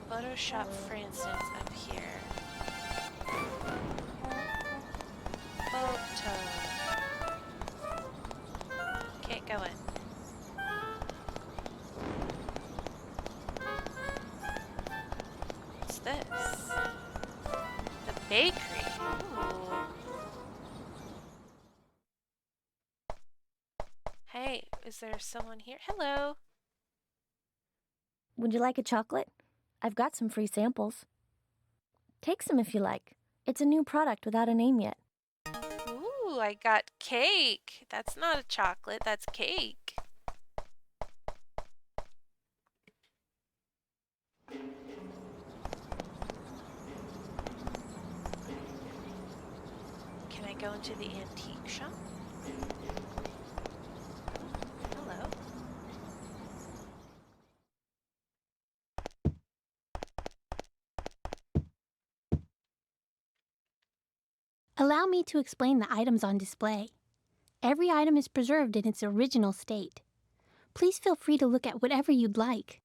Photoshop Francis up here. Photo. Can't go in. What's this? The bakery. Ooh. Hey, is there someone here? Hello. Would you like a chocolate? I've got some free samples. Take some if you like. It's a new product without a name yet. Ooh, I got cake. That's not a chocolate, that's cake. Can I go into the antique shop? Hello. Allow me to explain the items on display. Every item is preserved in its original state. Please feel free to look at whatever you'd like.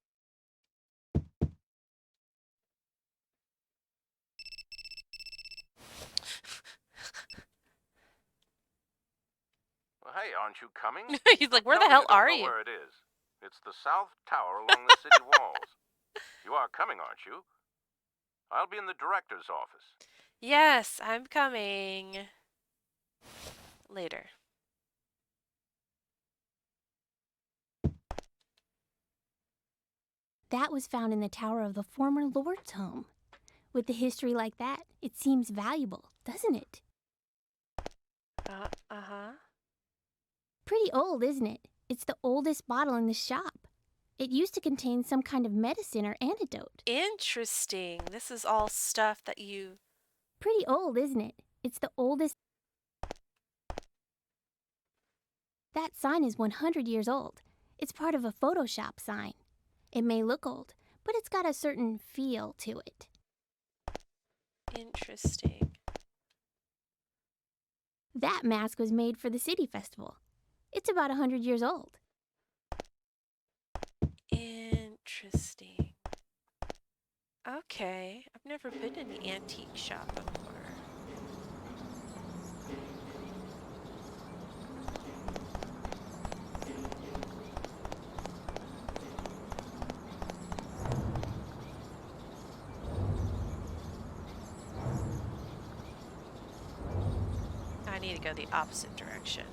Well, hey, aren't you coming? He's like, where Tell the me hell you don't are know you? Where it is. It's the south tower along the city walls. You are coming, aren't you? I'll be in the director's office. Yes, I'm coming. Later. That was found in the tower of the former lord's home. With a history like that, it seems valuable, doesn't it? Uh-huh. Pretty old, isn't it? It's the oldest bottle in the shop. It used to contain some kind of medicine or antidote. Interesting. This is all stuff that you... Pretty old, isn't it? It's the oldest... That sign is 100 years old. It's part of a Photoshop sign. It may look old, but it's got a certain feel to it. Interesting. That mask was made for the city festival. It's about 100 years old. Interesting. Okay, I've never been in the antique shop before. I need to go the opposite direction.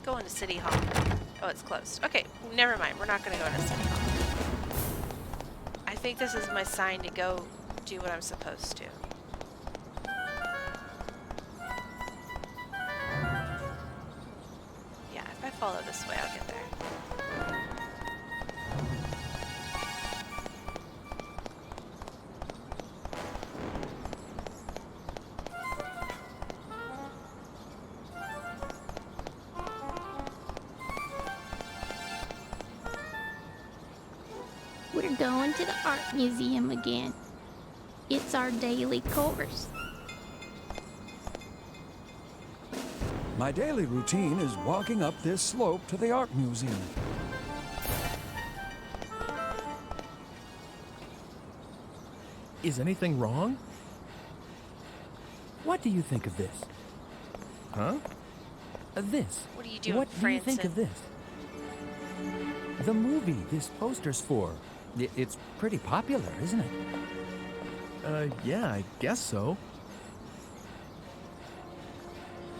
Go into City Hall. Oh, it's closed. Okay, never mind. We're not going to go into City Hall. I think this is my sign to go do what I'm supposed to. Yeah, if I follow this way, I'll get there. We're going to the art museum again. It's our daily course. My daily routine is walking up this slope to the art museum. Is anything wrong? What do you think of this? Huh? This. What are you doing, What do you think Franson? of this? The movie this poster's for. It's pretty popular, isn't it? Yeah, I guess so.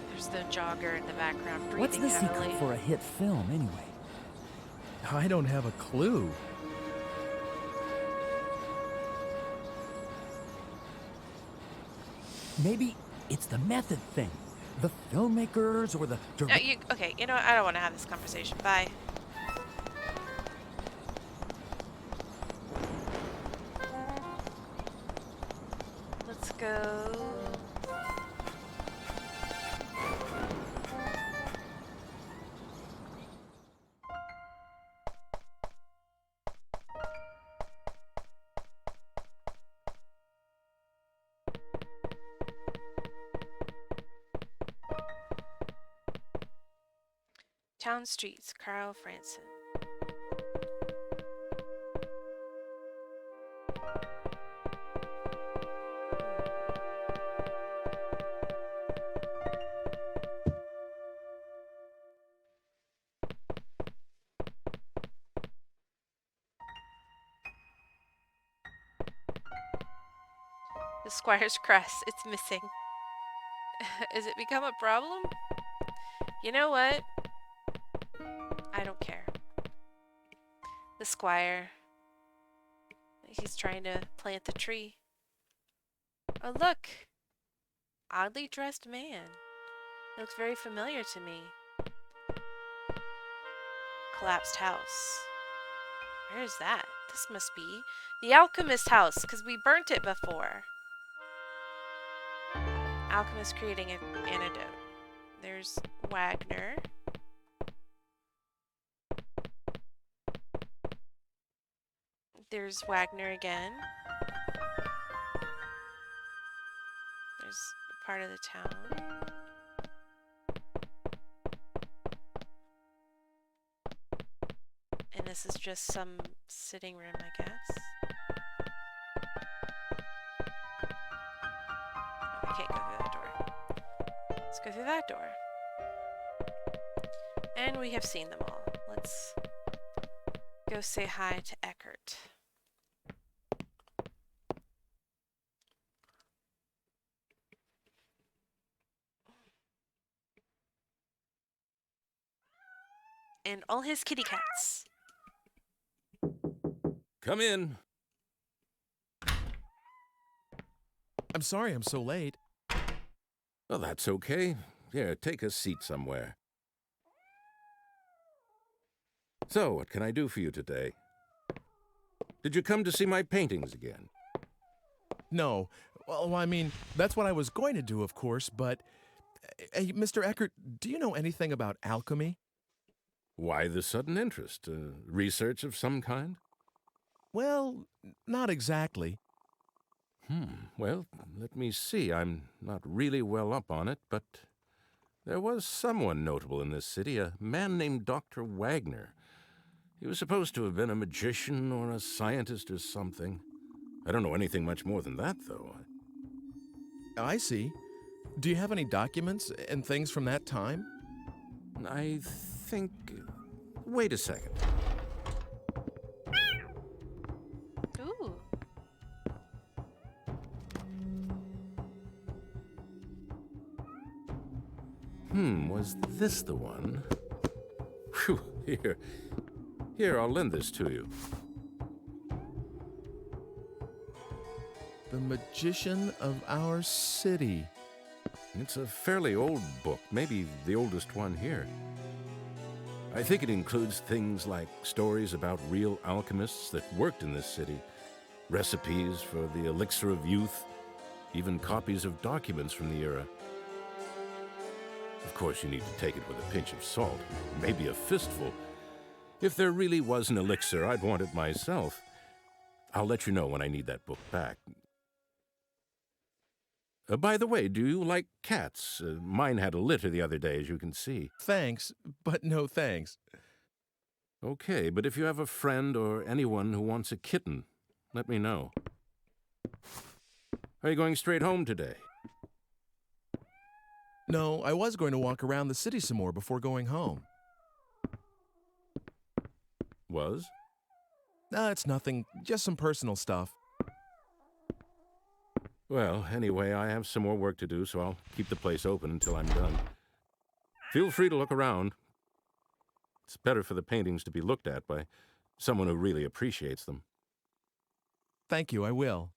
There's the jogger in the background What's breathing the heavily. secret for a hit film, anyway? I don't have a clue. Maybe it's the method thing. The filmmakers or the Okay, you know what? I don't want to have this conversation. Bye. Let's go. Town streets, Carl Franson. The Squire's crest, it's missing. Has it become a problem? You know what? I don't care. The Squire. He's trying to plant the tree. Oh, look! Oddly dressed man. It looks very familiar to me. Collapsed house. Where is that? This must be the alchemist house, because we burnt it before. Alchemist creating an antidote. There's Wagner. There's Wagner again. There's a part of the town. And this is just some sitting room, I guess. Oh, I can't go through that door. Let's go through that door. And we have seen them all. Let's go say hi to Eckert. And all his kitty cats. Come in. I'm sorry I'm so late. Well, that's okay. Here, take a seat somewhere. So, what can I do for you today? Did you come to see my paintings again? No. Well, I mean, that's what I was going to do, of course, but... Hey, Mr. Eckert, do you know anything about alchemy? Why the sudden interest? Research of some kind? Well, not exactly. Well, let me see. I'm not really well up on it, but there was someone notable in this city, a man named Dr. Wagner. He was supposed to have been a magician or a scientist or something. I don't know anything much more than that, though. I see. Do you have any documents and things from that time? I think... Wait a second. Ooh. Was this the one? Whew, Here, I'll lend this to you. The Magician of Our City. It's a fairly old book, maybe the oldest one here. I think it includes things like stories about real alchemists that worked in this city, recipes for the elixir of youth, even copies of documents from the era. Of course, you need to take it with a pinch of salt, maybe a fistful. If there really was an elixir, I'd want it myself. I'll let you know when I need that book back. By the way, do you like cats? Mine had a litter the other day, as you can see. Thanks, but no thanks. Okay, but if you have a friend or anyone who wants a kitten, let me know. Are you going straight home today? No, I was going to walk around the city some more before going home. Was? It's nothing, just some personal stuff. Well, anyway, I have some more work to do, so I'll keep the place open until I'm done. Feel free to look around. It's better for the paintings to be looked at by someone who really appreciates them. Thank you, I will.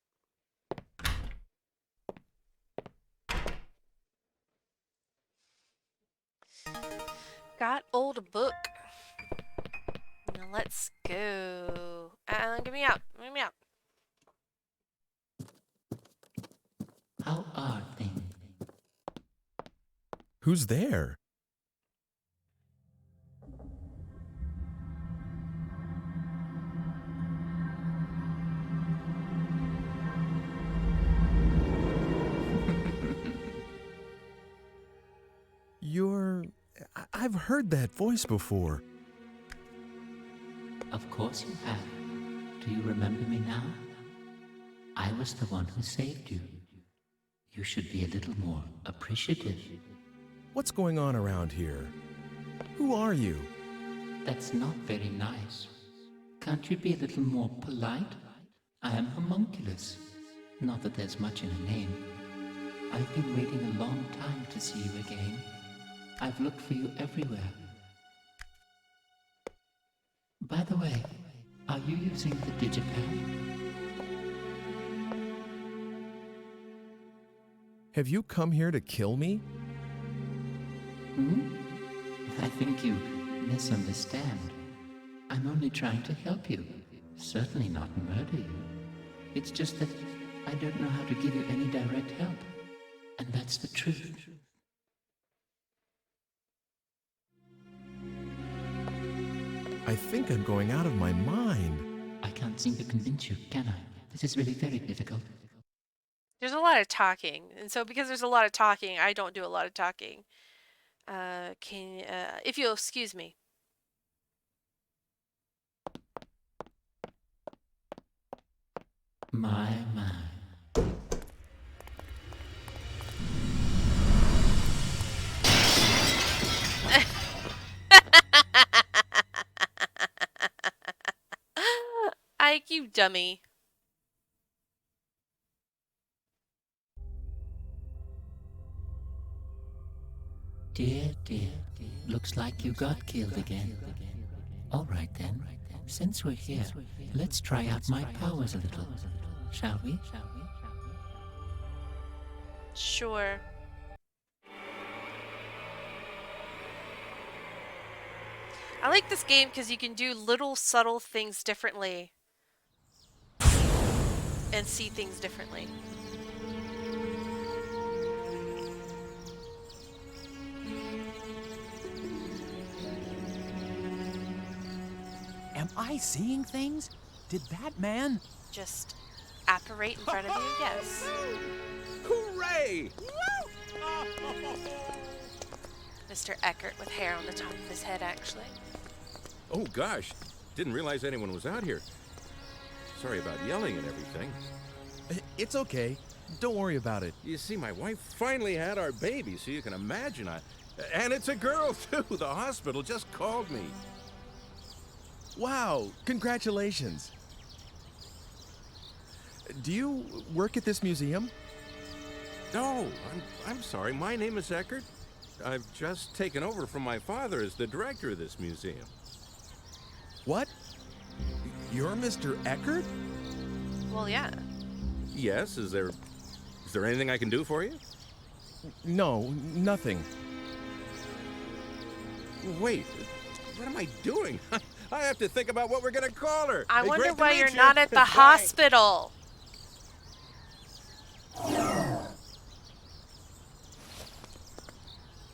Got old book. Now let's go. Get me out. Get me out. How are things? Who's there? I've heard that voice before. Of course you have. Do you remember me now? I was the one who saved you. You should be a little more appreciative. What's going on around here? Who are you? That's not very nice. Can't you be a little more polite? I am homunculus. Not that there's much in a name. I've been waiting a long time to see you again. I've looked for you everywhere. By the way, are you using the digipad? Have you come here to kill me? I think you misunderstand. I'm only trying to help you. Certainly not murder you. It's just that I don't know how to give you any direct help. And that's the truth. I think I'm going out of my mind. I can't seem to convince you, can I? This is really very difficult. There's a lot of talking, and so because there's a lot of talking, I don't do a lot of talking. If you'll excuse me. My. Ike, you dummy. Dear, looks like you got killed again. All right then, Since we're here, let's try out my powers a little, shall we? Sure. I like this game because you can do little subtle things differently and see things differently. Am I seeing things? Did that man? Just apparate in front of you, yes. Hooray! Mr. Eckert with hair on the top of his head, actually. Oh gosh, didn't realize anyone was out here. Sorry about yelling and everything. It's okay. Don't worry about it. You see, my wife finally had our baby, so you can imagine and it's a girl, too. The hospital just called me. Wow, congratulations. Do you work at this museum? No, I'm sorry. My name is Eckert. I've just taken over from my father as the director of this museum. What? You're Mr. Eckert? Well, yeah. Yes, is there anything I can do for you? No, nothing. Wait, what am I doing? I have to think about what we're gonna call her. I Hey, wonder great to why meet you're you. not at the Bye. hospital.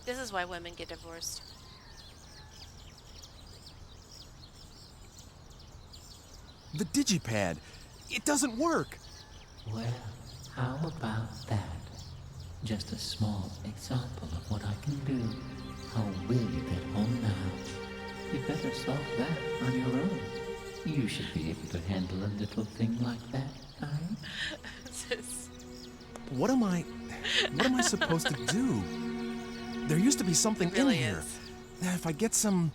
This is why women get divorced. The digipad. It doesn't work. Well, how about that? Just a small example of what I can do. How will you get home now? You better solve that on your own. You should be able to handle a little thing like that, eh? What am I supposed to do? There used to be something It really in here. is. If I get some...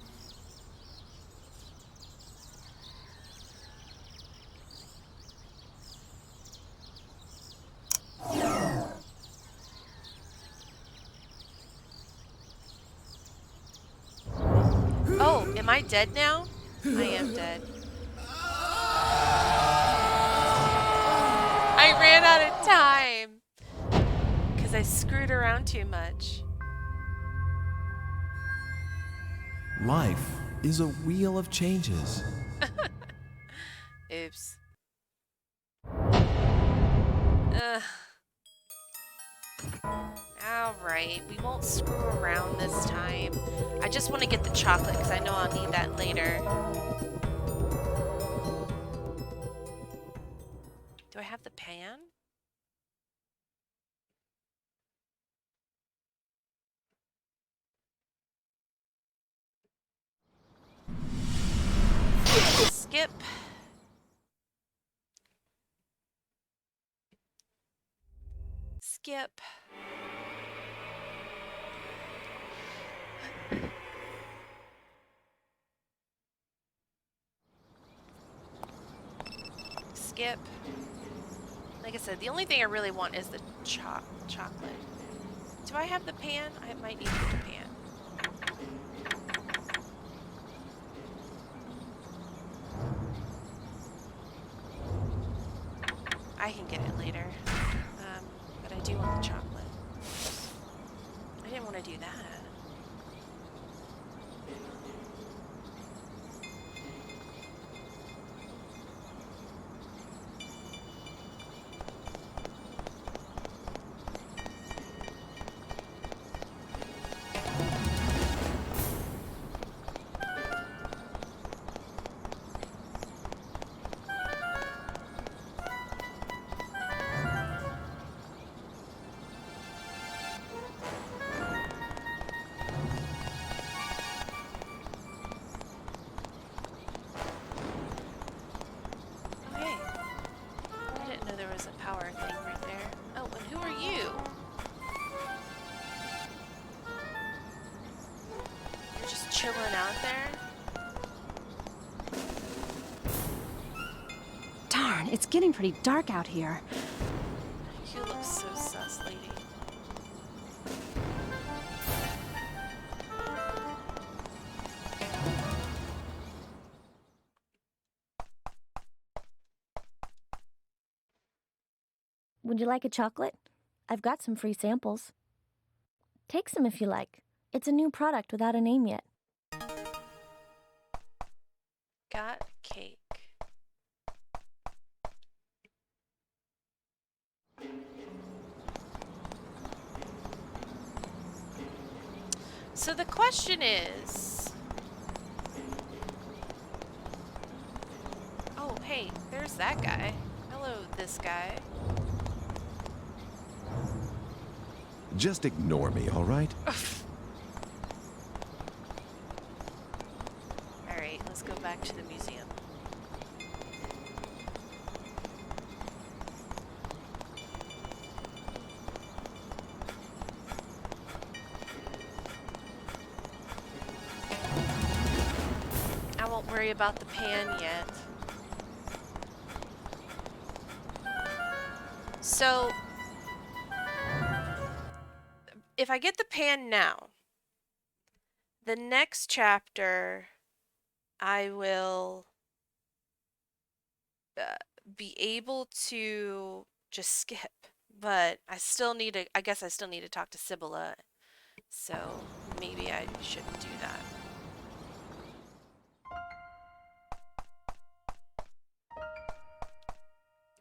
Oh, am I dead now? I am dead. I ran out of time because I screwed around too much. Life is a wheel of changes. Oops. Ugh. Alright, we won't screw around this time. I just want to get the chocolate because I know I'll need that later. Do I have the pan? Skip. Skip. Skip. Like I said, the only thing I really want is the chocolate. Do I have the pan? I might need the pan. I can get it later. But I do want the chocolate. I didn't want to do that. Chilling out there? Darn, it's getting pretty dark out here. You look so sus, lady. Would you like a chocolate? I've got some free samples. Take some if you like. It's a new product without a name yet. Got cake. So the question is... Oh, hey, there's that guy. Hello, this guy. Just ignore me, all right? Alright, let's go back to the museum. I won't worry about the pan yet. So, if I get the pan now, the next chapter I will be able to just skip, but I still need to, I guess I still need to talk to Sibylla, so maybe I shouldn't do that.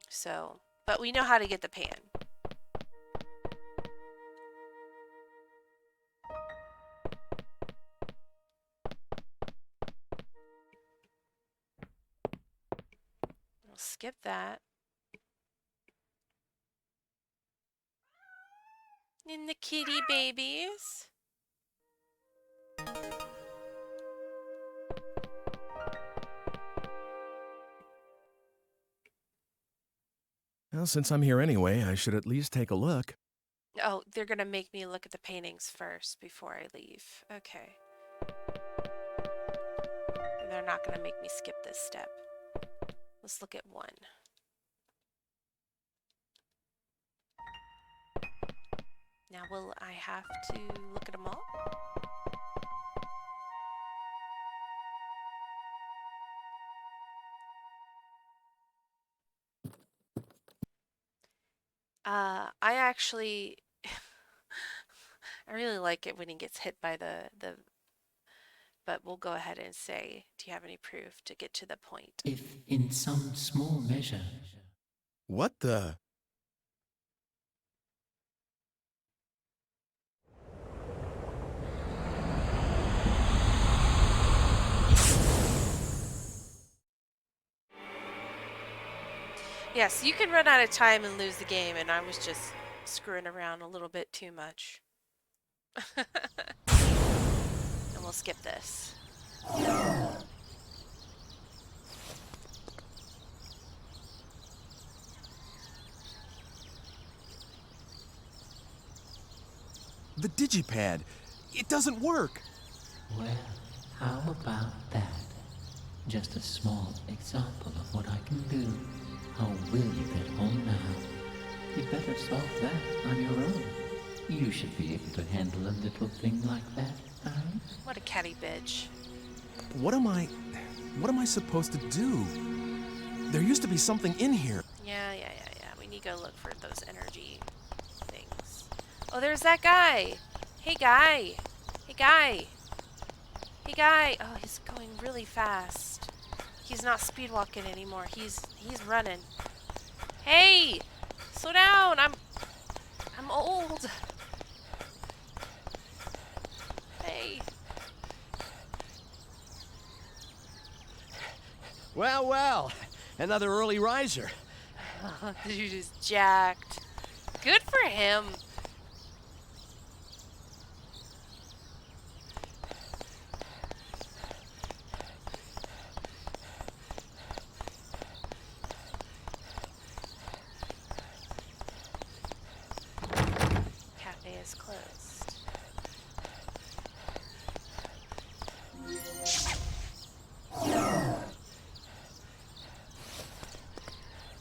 So, but we know how to get the pan. We'll skip that. And the kitty babies. Well, since I'm here anyway, I should at least take a look. Oh, they're gonna make me look at the paintings first before I leave. Okay. They're not gonna make me skip this step. Let's look at one. Now, will I have to look at them all? I actually, I really like it when he gets hit by but we'll go ahead and say, do you have any proof to get to the point? If in some small measure. What the? Yes, you can run out of time and lose the game, and I was just screwing around a little bit too much. And we'll skip this. The digipad. It doesn't work. Well, how about that? Just a small example of what I can do. How will you get home now? You'd better solve that on your own. You should be able to handle a little thing like that, right? What a catty bitch. What am I supposed to do? There used to be something in here. Yeah. We need to go look for those energy things. Oh, there's that guy. Hey, guy. Hey, guy. Hey, guy. Oh, he's going really fast. He's not speed walking anymore. He's running. Hey, slow down. I'm old. Hey. Well, another early riser. Oh, dude is jacked. Good for him. Cafe is closed.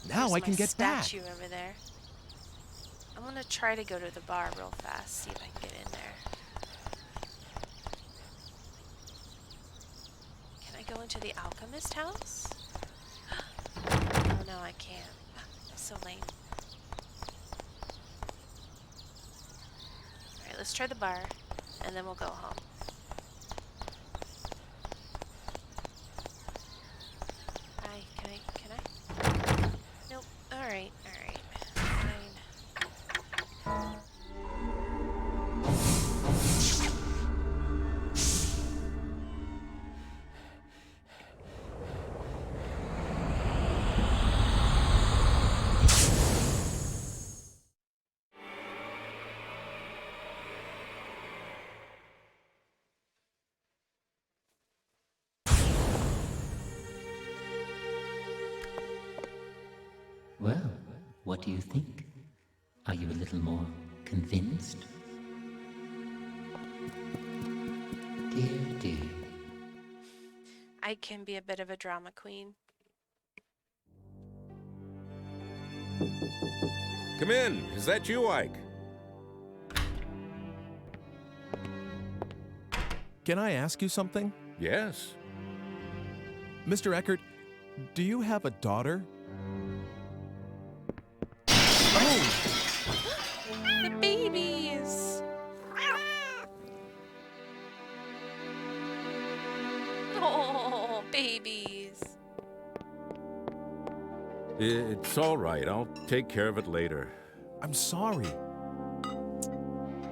Now I can get back. Statue over there. I'm gonna try to go to the bar real fast, see if I can get in there. Can I go into the alchemist house? Oh no, I can't. So lame. Let's try the bar, and then we'll go home. Can I? Nope. Alright. Fine. Well, what do you think? Are you a little more convinced? Dear. I can be a bit of a drama queen. Come in. Is that you, Ike? Can I ask you something? Yes. Mr. Eckert, do you have a daughter? The babies! Oh, babies. It's all right. I'll take care of it later. I'm sorry.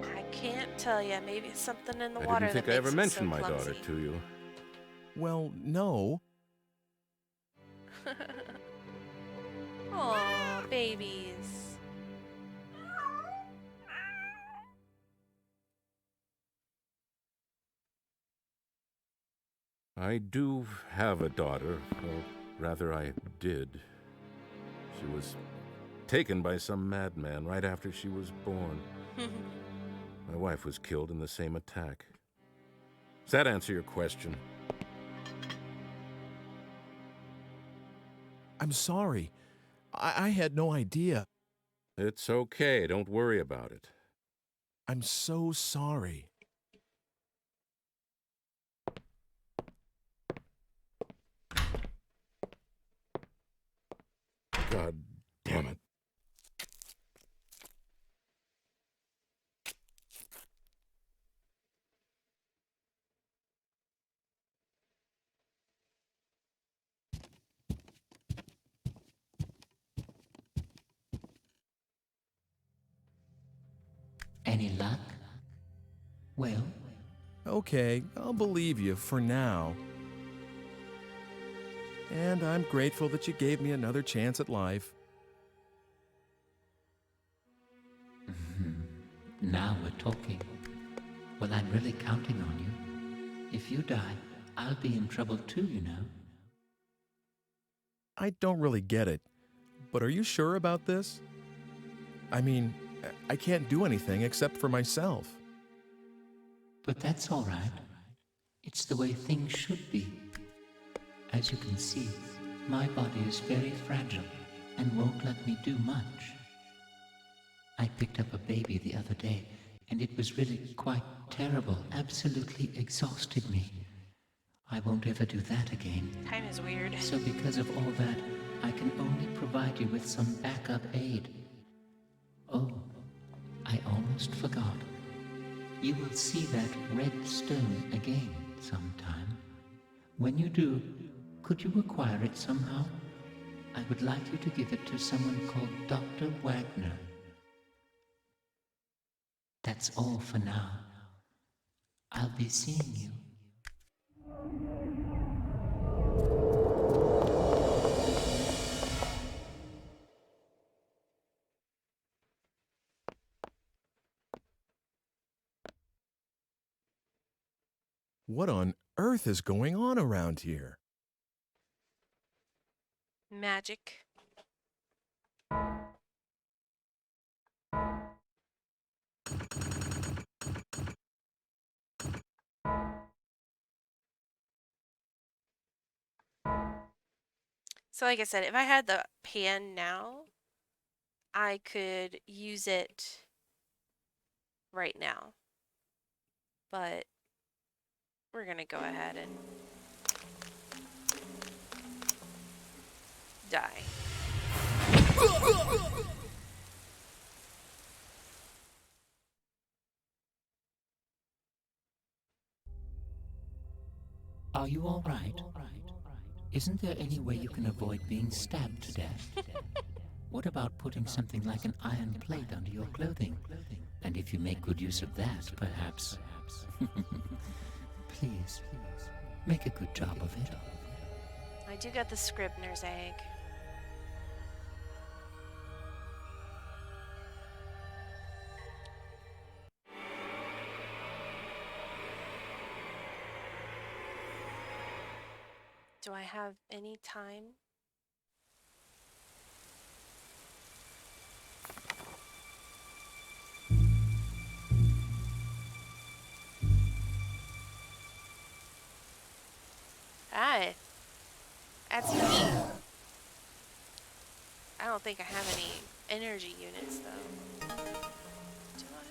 I can't tell you. Maybe it's something in the I water didn't think that I makes ever it mentioned so my clumsy. daughter to you. Well, no. Oh, babies. I do have a daughter. Or rather, I did. She was taken by some madman right after she was born. My wife was killed in the same attack. Does that answer your question? I'm sorry. I had no idea. It's okay. Don't worry about it. I'm so sorry. God damn it. Any luck? Well? Okay, I'll believe you for now. And I'm grateful that you gave me another chance at life. Now we're talking. Well, I'm really counting on you. If you die, I'll be in trouble too, you know. I don't really get it, but are you sure about this? I mean, I can't do anything except for myself. But that's all right. It's the way things should be. As you can see, my body is very fragile and won't let me do much. I picked up a baby the other day, and it was really quite terrible, absolutely exhausted me. I won't ever do that again. Time is weird. So because of all that, I can only provide you with some backup aid. Oh, I almost forgot. You will see that red stone again sometime. When you do, could you acquire it somehow? I would like you to give it to someone called Dr. Wagner. That's all for now. I'll be seeing you. What on earth is going on around here? Magic. So like I said, if I had the pan now, I could use it right now. But we're gonna go ahead and die. Are you all right? Isn't there any way you can avoid being stabbed to death? What about putting something like an iron plate under your clothing? And if you make good use of that, perhaps... Please, make a good job of it. I do get the Scribner's egg. Do I have any time? Ah, that's neat. I don't think I have any energy units though. Do I?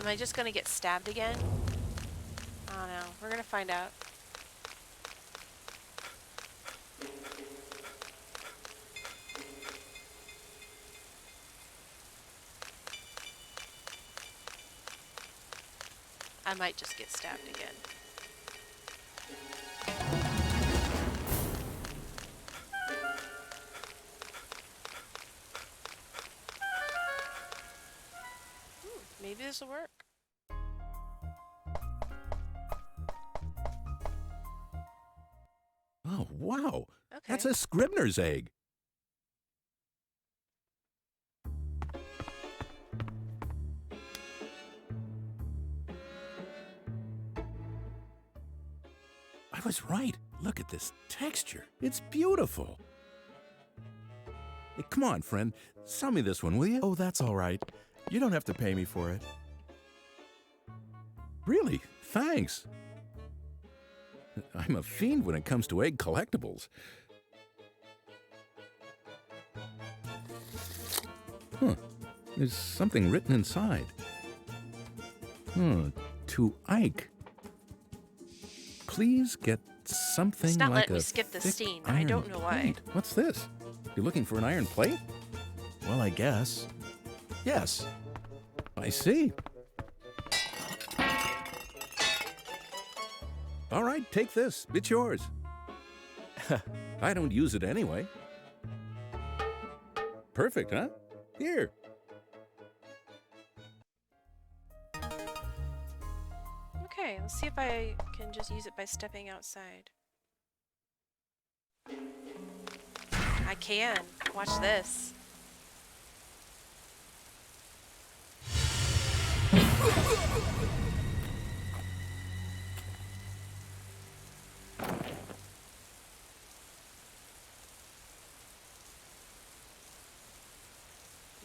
Am I just gonna get stabbed again? I don't know. We're gonna find out. I might just get stabbed again. Maybe this will work. Oh, wow. Okay. That's a Scribner's egg. I was right. Look at this texture. It's beautiful. Hey, come on, friend. Sell me this one, will you? Oh, that's all right. You don't have to pay me for it. Really? Thanks. I'm a fiend when it comes to egg collectibles. Huh. There's something written inside. To Ike. Please get something It's not like letting a me skip the thick scene. I iron don't know why. plate. What's this? You looking for an iron plate? Well, I guess. Yes. I see. All right, take this. It's yours. I don't use it anyway. Perfect, huh? Here. Okay, let's see if I can just use it by stepping outside. I can. Watch this.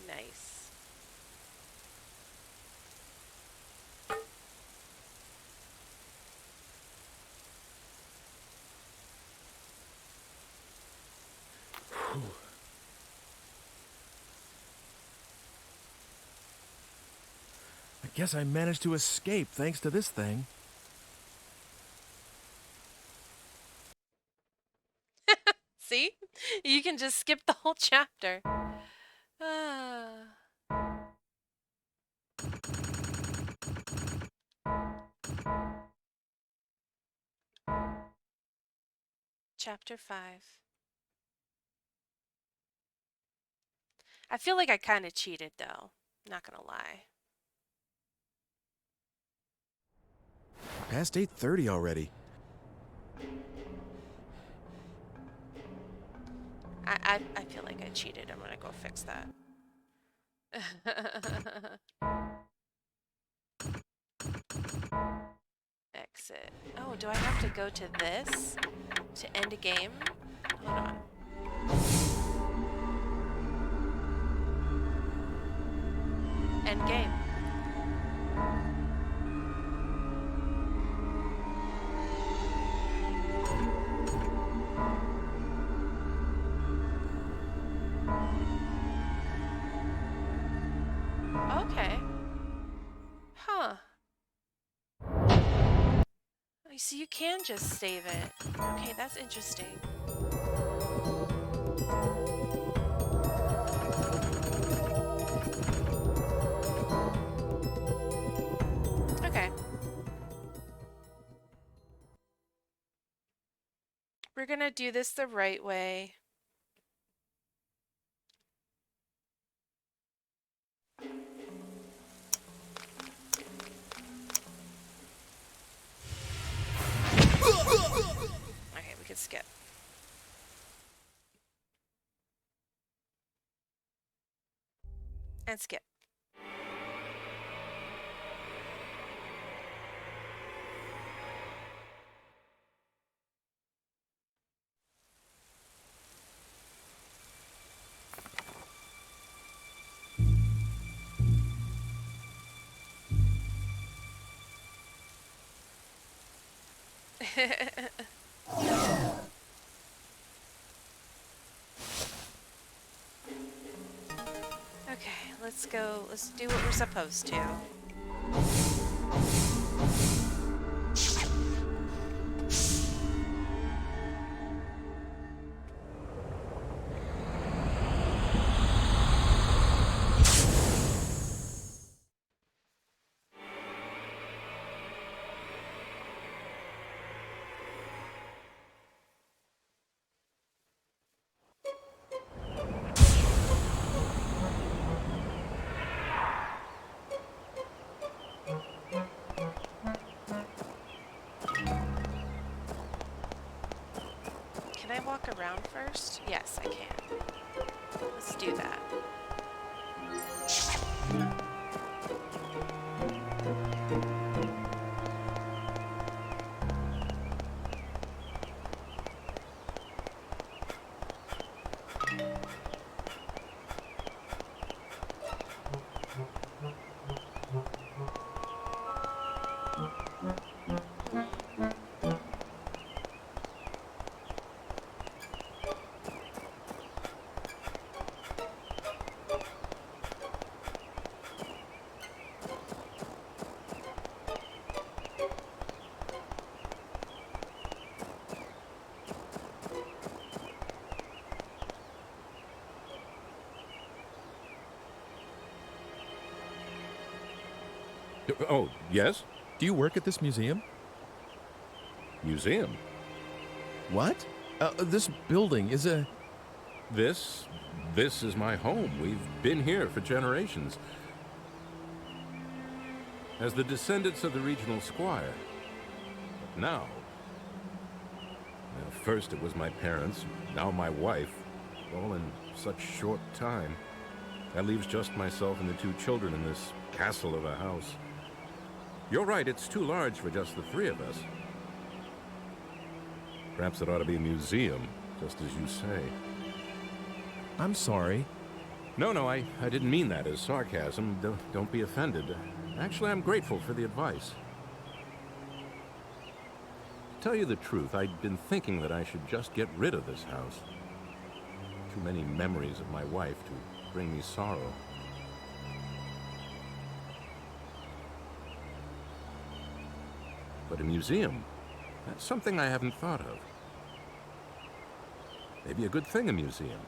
Nice. I guess I managed to escape thanks to this thing. See? You can just skip the whole chapter. Ah. Chapter 5. I feel like I kind of cheated though. Not gonna lie. Past 8:30 already. I feel like I cheated. I'm gonna go fix that. Exit. Oh, do I have to go to this to end a game? Hold on. End game. Okay. Huh. So you can just save it. Okay, that's interesting. Okay. We're gonna do this the right way. Okay, we can skip. And skip. Okay, let's go. Let's do what we're supposed to. Can I walk around first? Yes, I can. Let's do that. Oh, yes? Do you work at this museum? Museum? What? This building is a... This is my home. We've been here for generations. As the descendants of the regional squire. But now... Well, first it was my parents, now my wife. All in such short time. That leaves just myself and the two children in this castle of a house. You're right, it's too large for just the three of us. Perhaps it ought to be a museum, just as you say. I'm sorry. No, I didn't mean that as sarcasm. Don't be offended. Actually, I'm grateful for the advice. To tell you the truth, I'd been thinking that I should just get rid of this house. Too many memories of my wife to bring me sorrow. But a museum, that's something I haven't thought of. Maybe a good thing, a museum.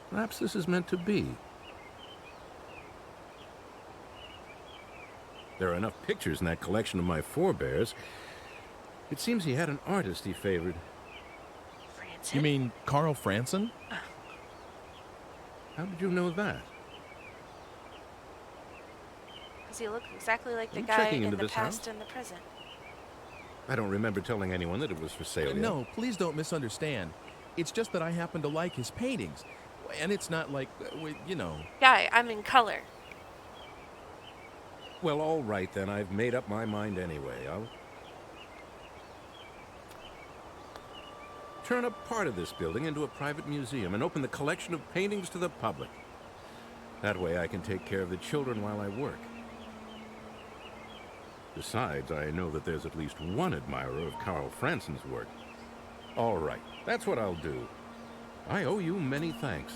Perhaps this is meant to be. There are enough pictures in that collection of my forebears. It seems he had an artist he favored. Franson? You mean Carl Franson? How did you know that? Does he look exactly like the You guy checking in into the this past house? and the present? I don't remember telling anyone that it was for sale yet. No, please don't misunderstand. It's just that I happen to like his paintings. And it's not like, you know... Yeah, I'm in color. Well, all right then. I've made up my mind anyway. I'll turn a part of this building into a private museum and open the collection of paintings to the public. That way I can take care of the children while I work. Besides, I know that there's at least one admirer of Carl Franson's work. All right, that's what I'll do. I owe you many thanks.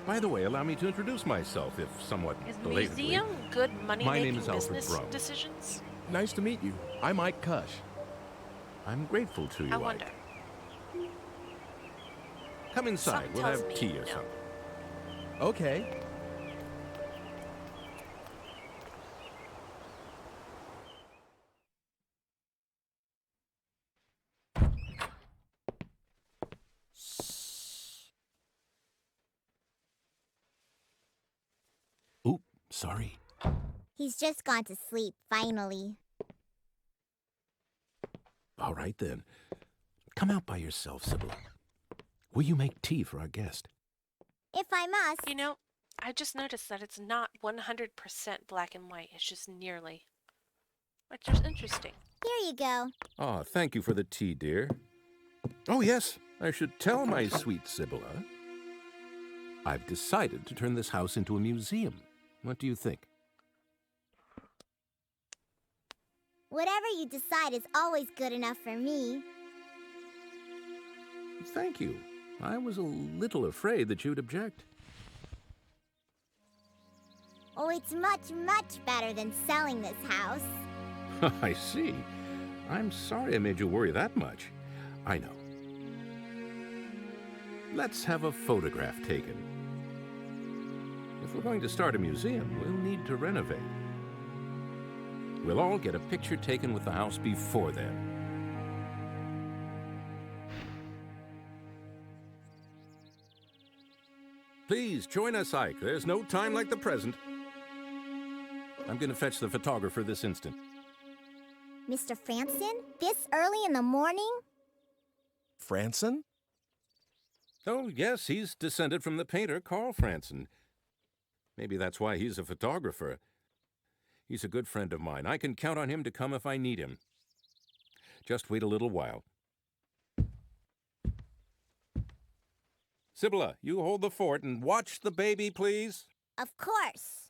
By the way, allow me to introduce myself, if somewhat Is belatedly. museum good My name money-making is Alfred business Brown. decisions? Nice to meet you. I'm Ike Kush. I'm grateful to you, I wonder. Ike. Come inside. Something We'll tells have me tea or no. something. Okay. Oop, sorry. He's just gone to sleep, finally. All right, then. Come out by yourself, Sybil. Will you make tea for our guest? If I must. You know, I just noticed that it's not 100% black and white. It's just nearly. Which is interesting. Here you go. Ah, thank you for the tea, dear. Oh, yes, I should tell my sweet Sibylla. I've decided to turn this house into a museum. What do you think? Whatever you decide is always good enough for me. Thank you. I was a little afraid that you'd object. Oh, it's much, much better than selling this house. I see. I'm sorry I made you worry that much. I know. Let's have a photograph taken. If we're going to start a museum, we'll need to renovate. We'll all get a picture taken with the house before then. Please join us, Ike. There's no time like the present. I'm going to fetch the photographer this instant. Mr. Franson? This early in the morning? Franson? Oh, yes, he's descended from the painter Carl Franson. Maybe that's why he's a photographer. He's a good friend of mine. I can count on him to come if I need him. Just wait a little while. Sibylla, you hold the fort and watch the baby, please. Of course.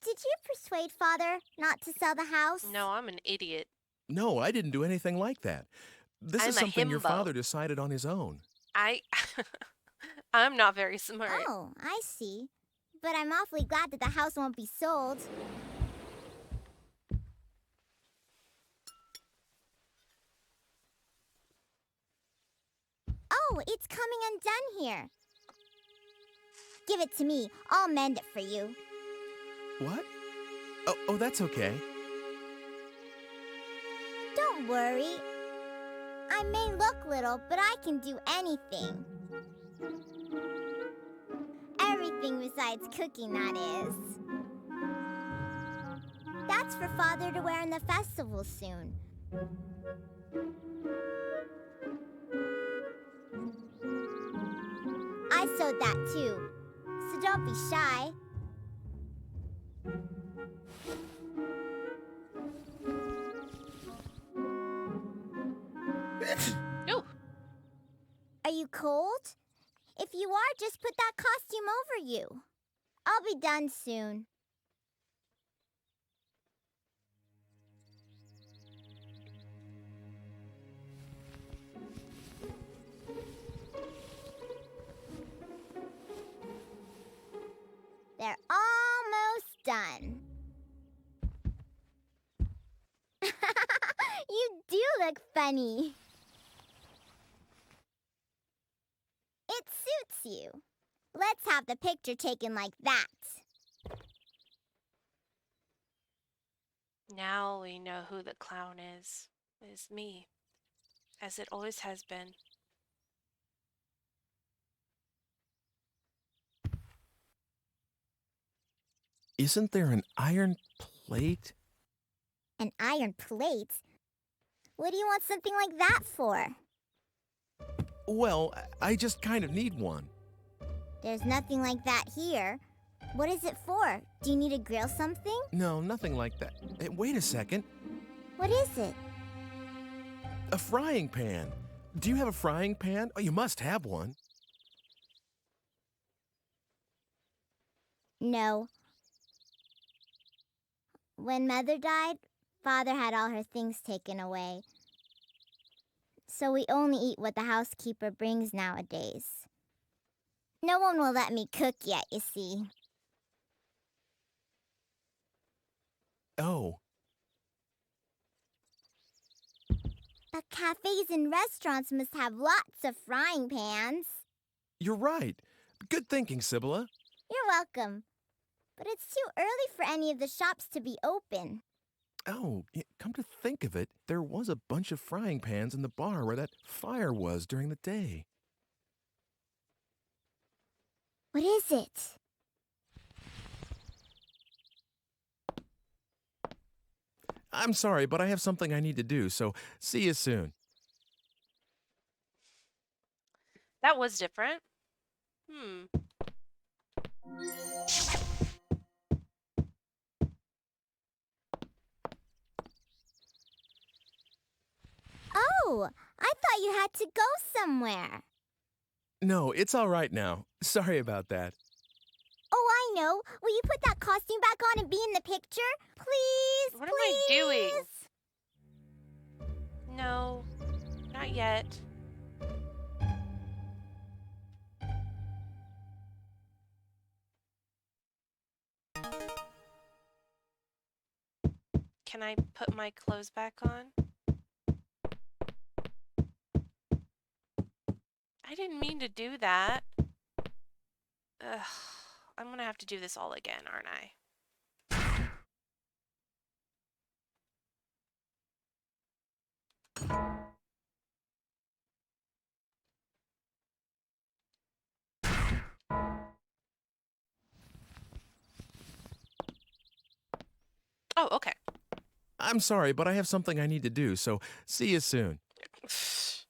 Did you persuade Father not to sell the house? No, I'm an idiot. No, I didn't do anything like that. This I'm is a something your himbo. father decided on his own. I'm not very smart. Oh, I see. But I'm awfully glad that the house won't be sold. Oh, it's coming undone here. Give it to me. I'll mend it for you. What? Oh, that's okay. Don't worry. I may look little, but I can do anything. Everything besides cooking, that is. That's for Father to wear in the festival soon. I sewed that too, so don't be shy. Ooh. Are you cold? If you are, just put that costume over you. I'll be done soon. They're almost done. You do look funny. It suits you. Let's have the picture taken like that. Now we know who the clown is. It's me. As it always has been. Isn't there an iron plate? An iron plate? What do you want something like that for? Well, I just kind of need one. There's nothing like that here. What is it for? Do you need to grill something? No, nothing like that. Hey, wait a second. What is it? A frying pan. Do you have a frying pan? Oh, you must have one. No, When Mother died, Father had all her things taken away. So we only eat what the housekeeper brings nowadays. No one will let me cook yet, you see. Oh, But cafes and restaurants must have lots of frying pans. you're right. Good thinking, Sibylla. You're welcome. But it's too early for any of the shops to be open. Oh, come to think of it, there was a bunch of frying pans in the bar where that fire was during the day. What is it? I'm sorry, but I have something I need to do, so see you soon. That was different. Oh, I thought you had to go somewhere. No, it's all right now. Sorry about that. Oh, I know. Will you put that costume back on and be in the picture? Please, What am I doing? No, not yet. Can I put my clothes back on? I didn't mean to do that. Ugh, I'm gonna have to do this all again, aren't I? Oh, okay. I'm sorry, but I have something I need to do, so see you soon. This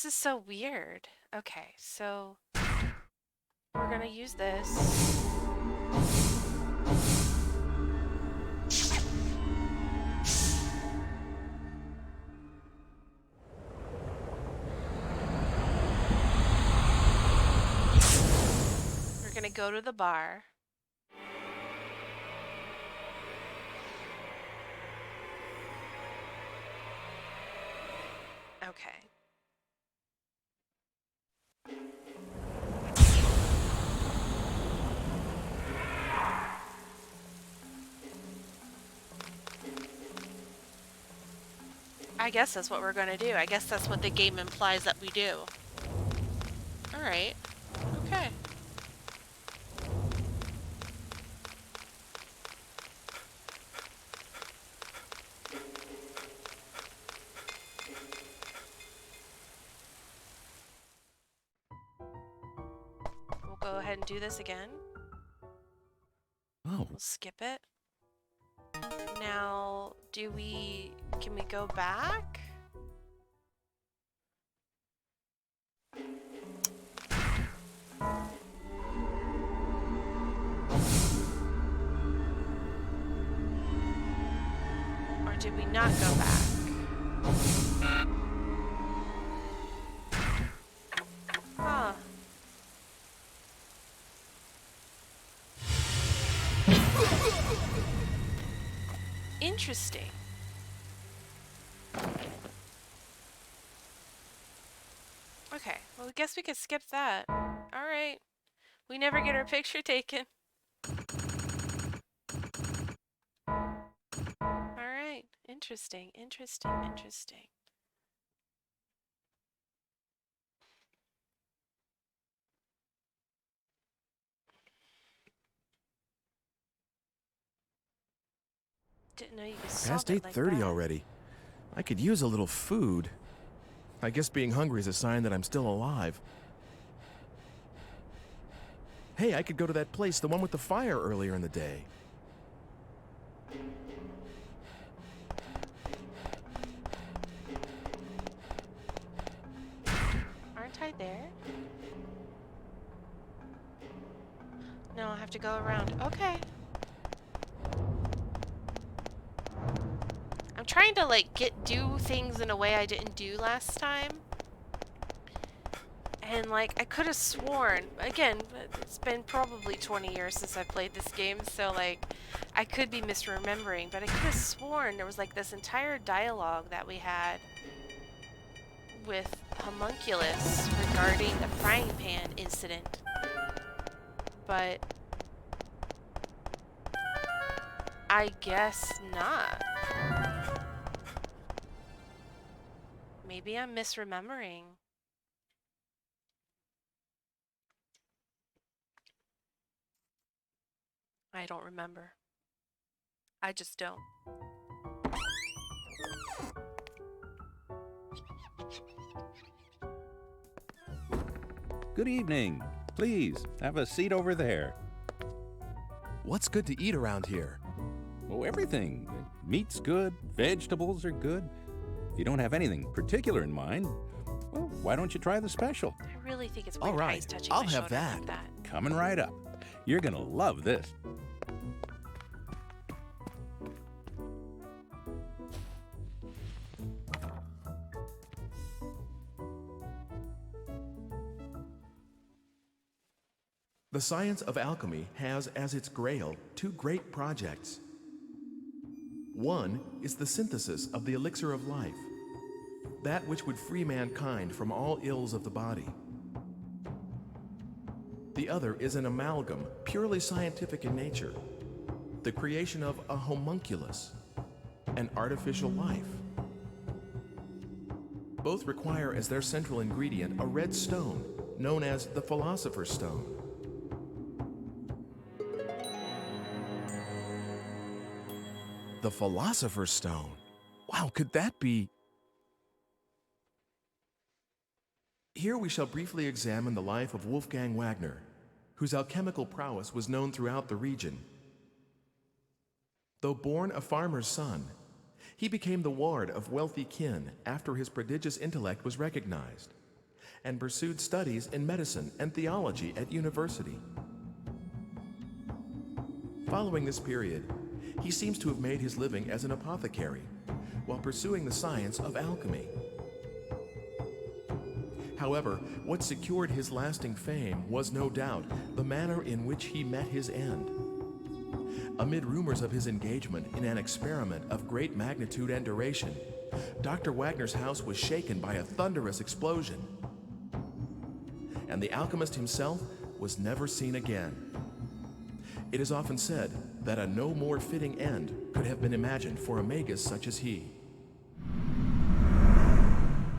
is so weird. Okay, so we're gonna use this. We're gonna go to the bar. Okay. I guess that's what we're gonna do. I guess that's what the game implies that we do. Alright. Okay. We'll go ahead and do this again. Oh. We'll skip it. Now, can we go back? Or did we not go back? Huh. Interesting. Okay, well, I guess we could skip that. Alright. We never get our picture taken. Alright. Interesting, interesting, interesting. Didn't know you could solve Past it like 8:30 that. already. I could use a little food. I guess being hungry is a sign that I'm still alive. Hey, I could go to that place, the one with the fire earlier in the day. Aren't I there? No, I have to go around. Okay. I'm trying to like do things in a way I didn't do last time. And like, I could have sworn, again, it's been probably 20 years since I played this game, so like, I could be misremembering, but I could have sworn there was like this entire dialogue that we had with Homunculus regarding the frying pan incident. But I guess not. Maybe I'm misremembering. I don't remember. I just don't. Good evening. Please, have a seat over there. What's good to eat around here? Oh, everything. Meat's good, vegetables are good. If you don't have anything particular in mind, well, why don't you try the special? I really think it's All weird right, eyes touching I'll my have shoulder that. like that. Coming right up. You're gonna love this. The science of alchemy has as its grail two great projects. One is the synthesis of the elixir of life, that which would free mankind from all ills of the body. The other is an amalgam, purely scientific in nature, the creation of a homunculus, an artificial life. Both require as their central ingredient a red stone, known as the Philosopher's Stone. The Philosopher's Stone? Wow, could that be? Here we shall briefly examine the life of Wolfgang Wagner, whose alchemical prowess was known throughout the region. Though born a farmer's son, he became the ward of wealthy kin after his prodigious intellect was recognized, and pursued studies in medicine and theology at university. Following this period, he seems to have made his living as an apothecary while pursuing the science of alchemy. However, what secured his lasting fame was no doubt the manner in which he met his end. Amid rumors of his engagement in an experiment of great magnitude and duration, Dr. Wagner's house was shaken by a thunderous explosion, and the alchemist himself was never seen again. It is often said that a no more fitting end could have been imagined for a magus such as he.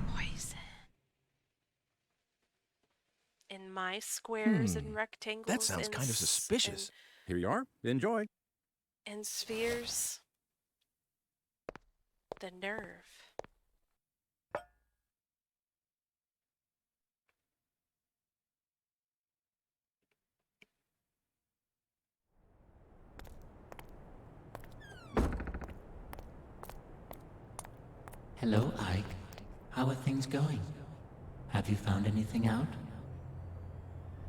Poison. In my squares and rectangles. That sounds and kind of suspicious. Here you are. Enjoy. And spheres. The nerve. Hello, Ike. How are things going? Have you found anything out?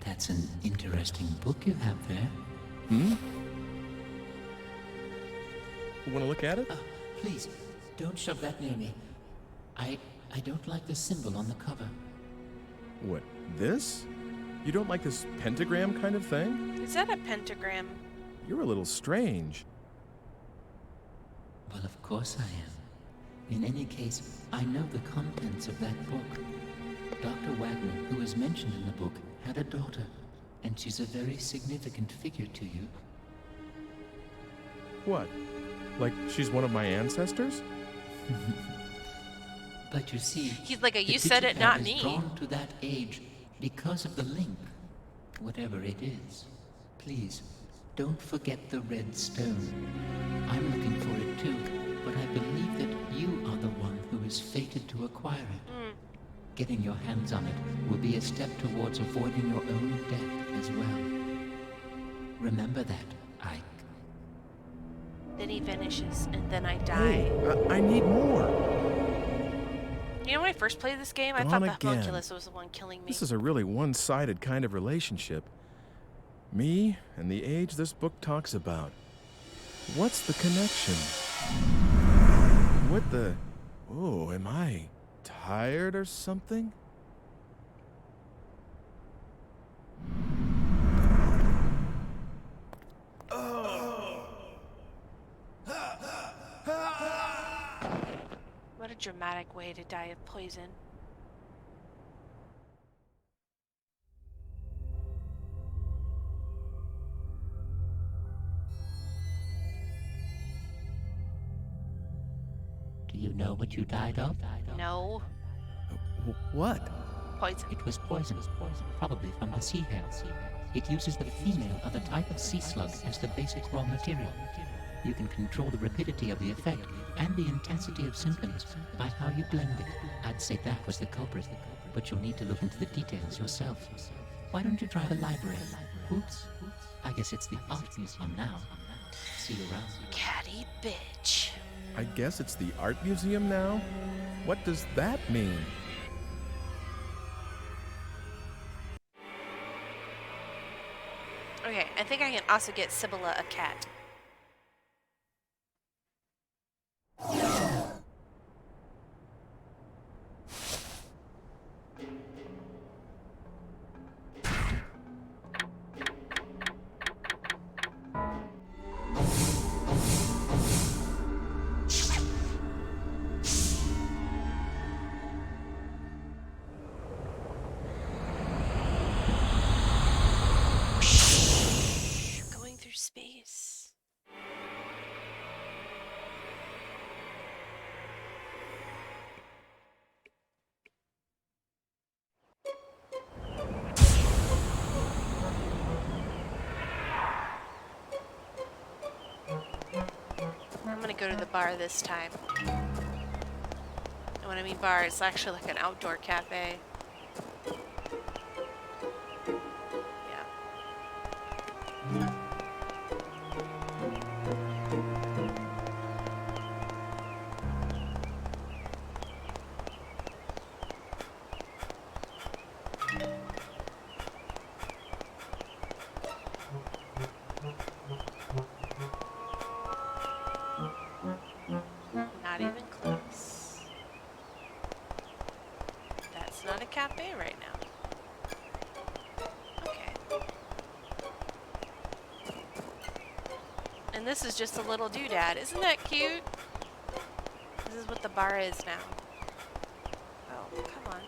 That's an interesting book you have there. Want to look at it? Please, don't shove that near me. I don't like the symbol on the cover. What, this? You don't like this pentagram kind of thing? Is that a pentagram? You're a little strange. Well, of course I am. In any case, I know the contents of that book. Dr. Wagner, who is mentioned in the book, had a daughter, and she's a very significant figure to you. What? Like she's one of my ancestors? But you see, He's like, you the said it, picture not is me. drawn to that age because of the link, whatever it is. Please, don't forget the red stone. I'm looking for it too, but I believe that you are the one who is fated to acquire it. Getting your hands on it will be a step towards avoiding your own death as well. Remember that, Ike. Then he vanishes, and then I die. Hey, I need more. You know, when I first played this game, I Gone thought the again. homunculus was the one killing me. This is a really one-sided kind of relationship. Me and the age this book talks about. What's the connection? What the... Oh, am I tired or something? dramatic way to die of poison. Do you know what you died of? No. What? Poison. It was poison, probably from the sea hare. It uses the female of a type of sea slug as the basic raw material. You can control the rapidity of the effect and the intensity of symptoms by how you blend it. I'd say that was the culprit, but you'll need to look into the details yourself. Why don't you try the library? Oops. I guess it's the art museum now. See you around. Catty bitch. I guess it's the art museum now? What does that mean? Okay, I think I can also get Sibylla a cat. Going through space. I'm gonna go to the bar this time. And when I mean bar, it's actually like an outdoor cafe. Not even close. That's not a cafe right now. Okay. And this is just a little doodad. Isn't that cute? This is what the bar is now. Oh, come on.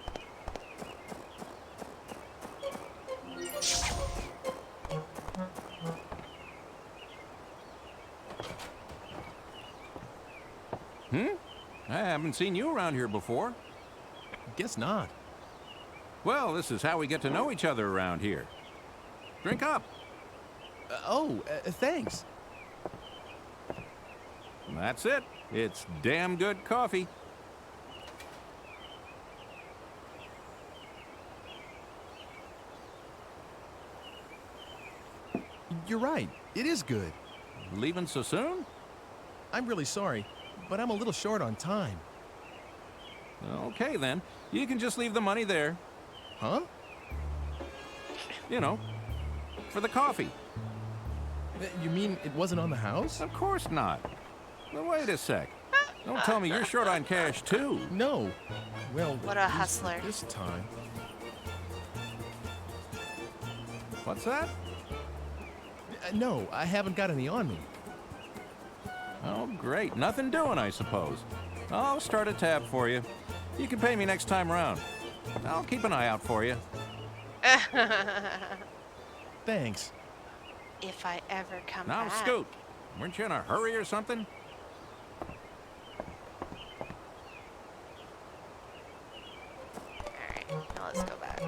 I haven't seen you around here before. Guess not. Well, this is how we get to know each other around here. Drink up. Thanks. That's it. It's damn good coffee. You're right. It is good. Leaving so soon? I'm really sorry, but I'm a little short on time. Okay, then. You can just leave the money there. Huh? You know, for the coffee. You mean it wasn't on the house? Of course not. Now, wait a sec. Don't tell me you're short on cash, too. No. Well, What a hustler. This time. What's that? No, I haven't got any on me. Oh, great. Nothing doing, I suppose. I'll start a tab for you. You can pay me next time around. I'll keep an eye out for you. Thanks. If I ever come Now, back. Scoot. Weren't you in a hurry or something? Alright, now let's go back.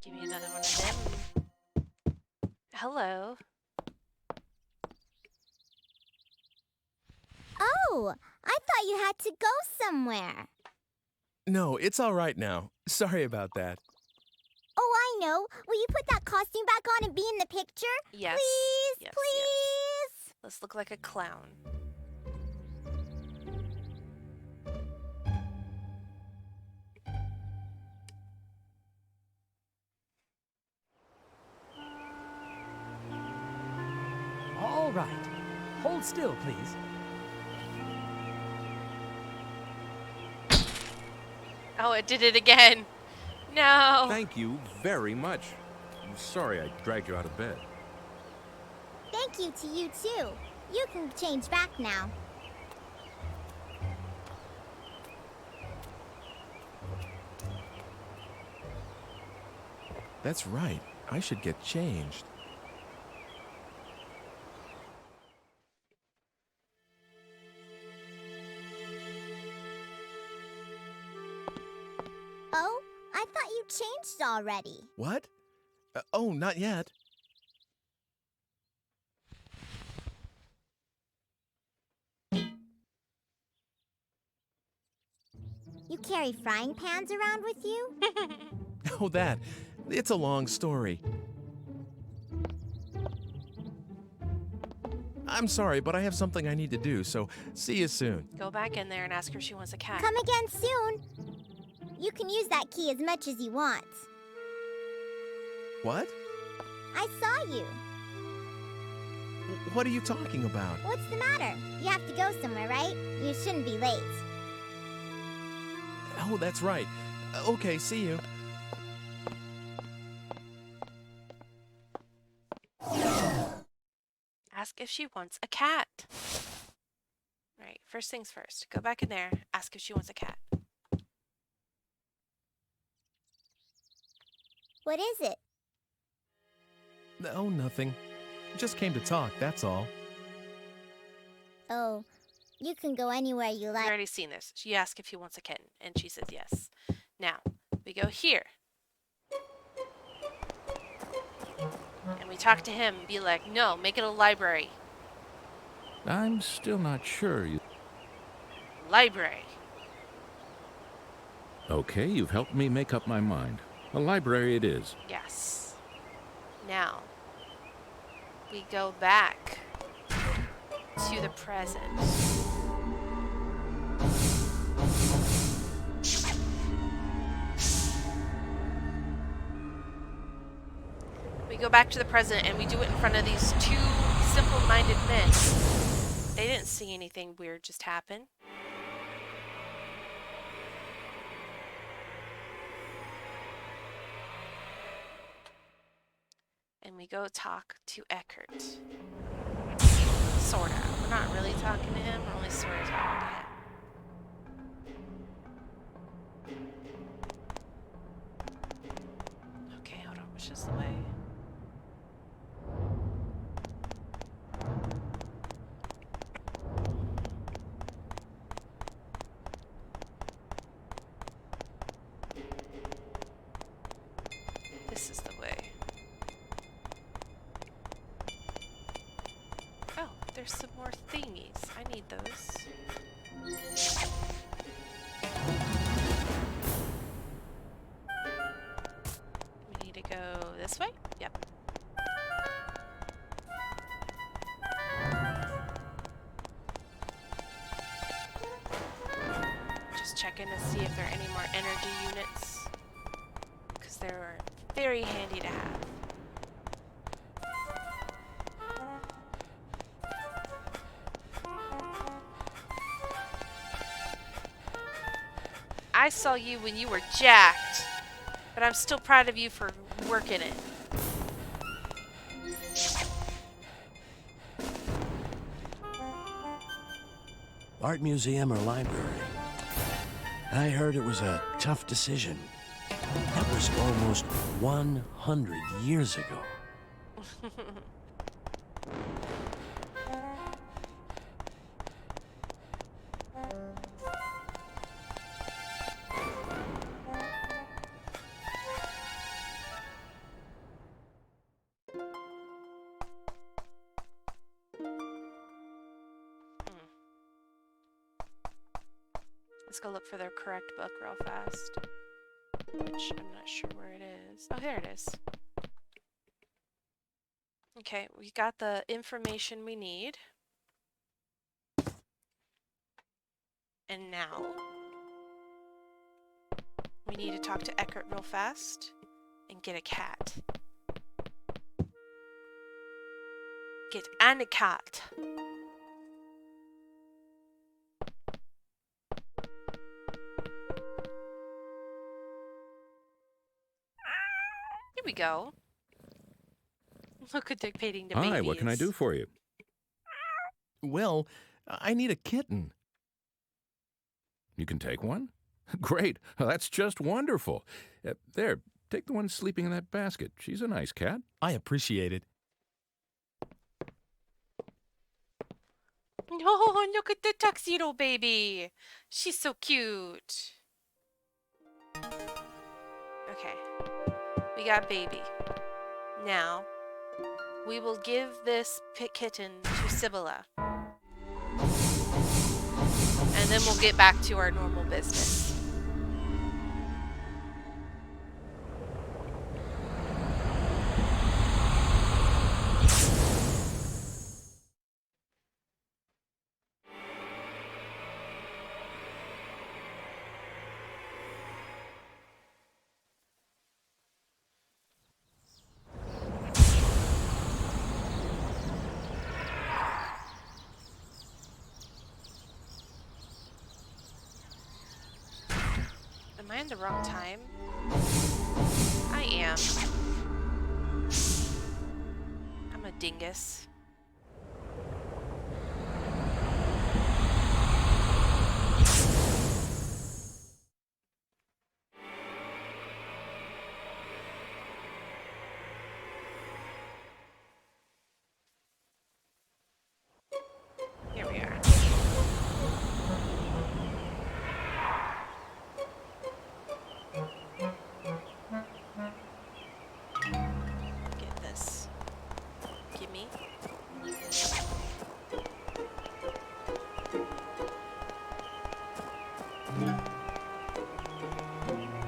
Give me another one of them. Hello. Oh, I thought you had to go somewhere. No, it's all right now. Sorry about that. Oh, I know. Will you put that costume back on and be in the picture? Yes. Please, Yes, please. yes. Let's look like a clown. All right. Hold still, please. Oh, it did it again. No. Thank you very much. I'm sorry I dragged you out of bed. Thank you to you, too. You can change back now. That's right. I should get changed. Oh, I thought you changed already. What? Oh, not yet. You carry frying pans around with you? Oh, that. It's a long story. I'm sorry, but I have something I need to do, so see you soon. Go back in there and ask her if she wants a cat. Come again soon. You can use that key as much as you want. What? I saw you. What are you talking about? What's the matter? You have to go somewhere, right? You shouldn't be late. Oh, that's right. Okay, see you. Ask if she wants a cat. Right, first things first. Go back in there. Ask if she wants a cat. What is it? Oh, nothing. Just came to talk, that's all. Oh, you can go anywhere you We've like. already seen this. She asked if he wants a kitten, and she says yes. Now, we go here. And we talk to him and be like, no, make it a library. I'm still not sure you... Library. Okay, you've helped me make up my mind. A library it is. Yes. Now, we go back to the present. We go back to the present and we do it in front of these two simple-minded men. They didn't see anything weird just happen. And we go talk to Eckert. Sorta. We're not really talking to him, we're only sorta talking to him. Okay, hold on, which is the way? This is the way. Oh, there's some more thingies. I need those. We need to go this way? Yep. Just checking to see if there are any more energy units. Because they're very handy to have. I saw you when you were jacked, but I'm still proud of you for working it. Art museum or library? I heard it was a tough decision. That was almost 100 years ago. Let's go look for their correct book real fast. Which I'm not sure where it is. Oh, there it is. Okay, we got the information we need. And now we need to talk to Eckert real fast and get a cat. Get a cat. Here we go. Look at dictating to babies. Hi, what can I do for you? Well, I need a kitten. You can take one? Great. That's just wonderful. There, take the one sleeping in that basket. She's a nice cat. I appreciate it. Oh, look at the tuxedo baby. She's so cute. Okay. We got baby. Now, we will give this kitten to Sibylla. And then we'll get back to our normal business. Am I in the wrong time? I am. I'm a dingus. Here we are. Get this. Gimme.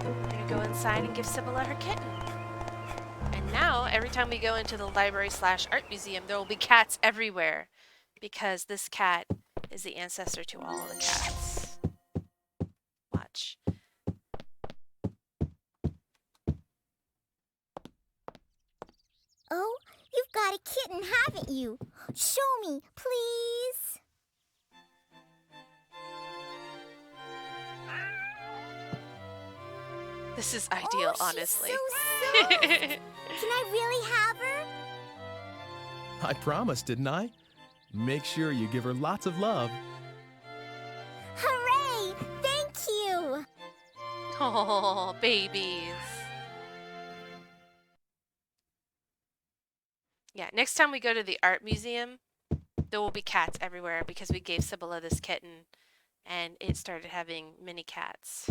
I'm gonna go inside and give Sibylla her kitten. And now, every time we go into the library/art museum, there will be cats everywhere. Because this cat is the ancestor to all the cats. Watch. Oh, you've got a kitten, haven't you? Show me, please. This is ideal, honestly. So soft. Can I really have her? I promised, didn't I? Make sure you give her lots of love. Hooray! Thank you! Oh, babies. Yeah, next time we go to the art museum, there will be cats everywhere because we gave Sibylla this kitten and it started having mini cats.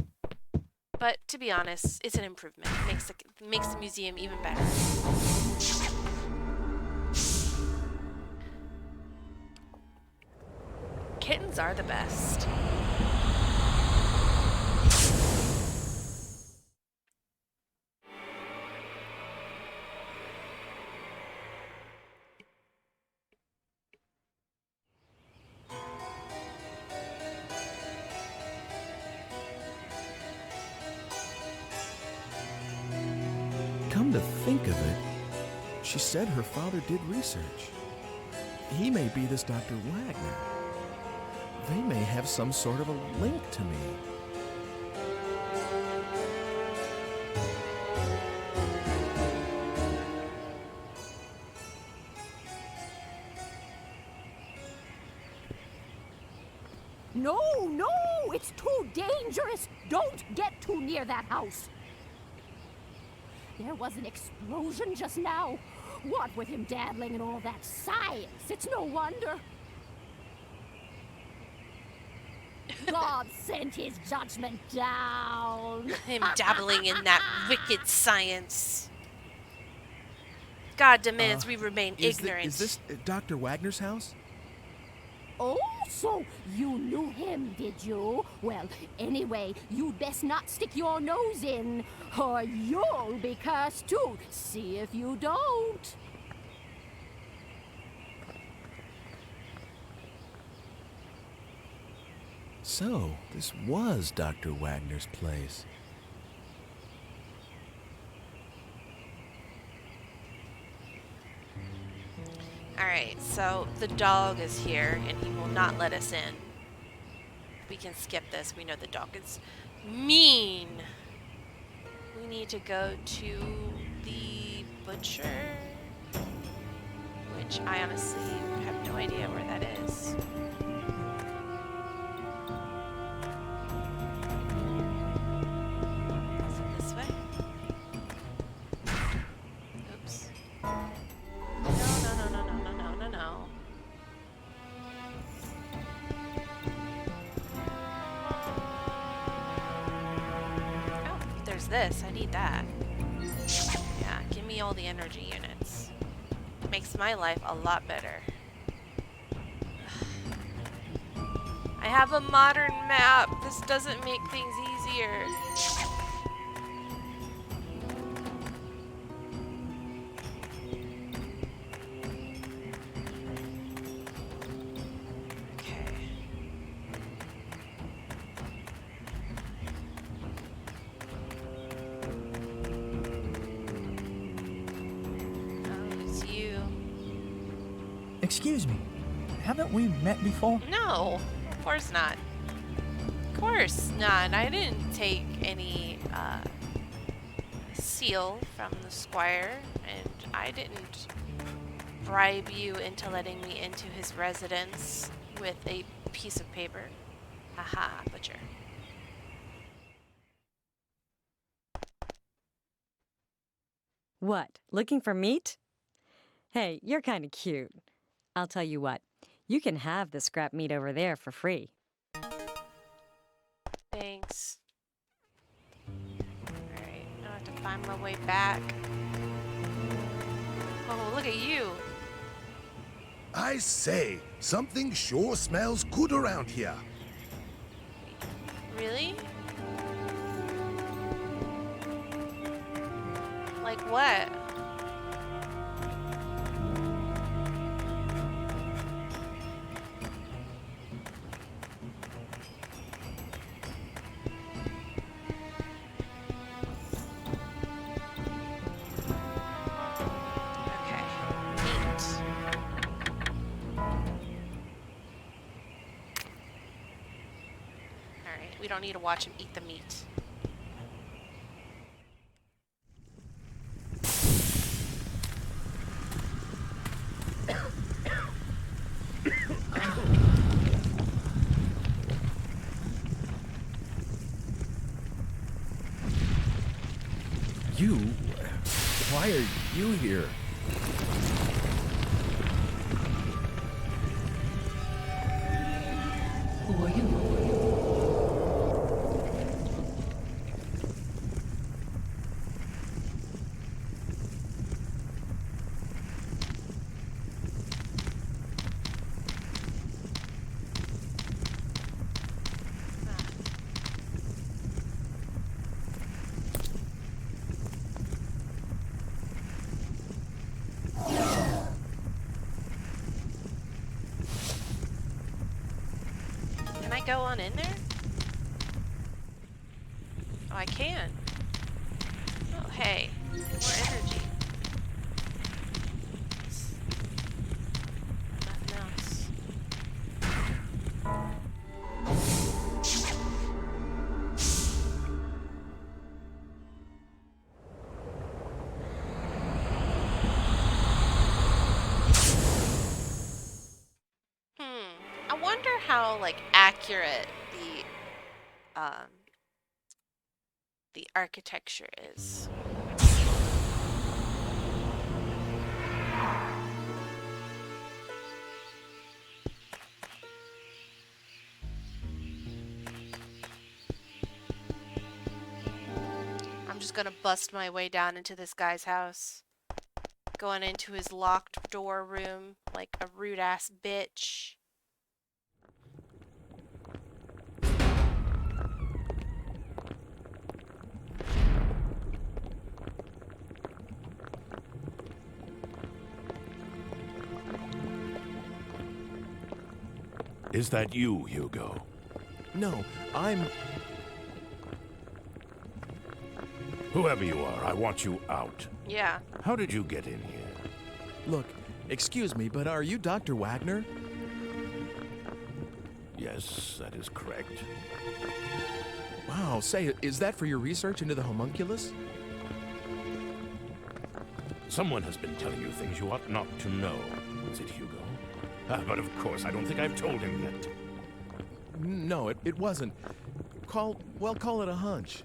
But to be honest, it's an improvement. It makes the museum even better. Kittens are the best. Come to think of it, she said her father did research. He may be this Dr. Wagner. They may have some sort of a link to me. No, no! It's too dangerous! Don't get too near that house! There was an explosion just now. What with him dabbling in all that science, it's no wonder. God sent his judgment down. Him dabbling in that wicked science. God demands we remain ignorant. Is this Dr. Wagner's house? Oh, so you knew him, did you? Well, anyway, you'd best not stick your nose in, or you'll be cursed too. See if you don't. So, this was Dr. Wagner's place. Alright, so the dog is here and he will not let us in. We can skip this. We know the dog is mean. We need to go to the butcher, which I honestly have no idea where that is. Is it this way? Oops. No. Oh, there's this. I need that. Yeah, give me all the energy units. Makes my life a lot better. I have a modern map. This doesn't make things easier. Excuse me, haven't we met before? No, of course not. Of course not. I didn't take any seal from the squire, and I didn't bribe you into letting me into his residence with a piece of paper. Haha, butcher. What, looking for meat? Hey, you're kind of cute. I'll tell you what, you can have the scrap meat over there for free. Thanks. Alright, now I have to find my way back. Oh, look at you. I say, something sure smells good around here. Really? Like what? We don't need to watch him eat the meat. You? Why are you here? Who are you? Can I go on in there? Oh, I can. Oh, hey. More energy. Nothing else. I wonder how, like, accurate the architecture is. I'm just gonna bust my way down into this guy's house. Going into his locked door room like a rude ass bitch. Is that you, Hugo? No, I'm... Whoever you are, I want you out. Yeah. How did you get in here? Look, excuse me, but are you Dr. Wagner? Yes, that is correct. Wow, say, is that for your research into the homunculus? Someone has been telling you things you ought not to know. Is it Hugo? But of course, I don't think I've told him yet. No, it wasn't. Call it a hunch.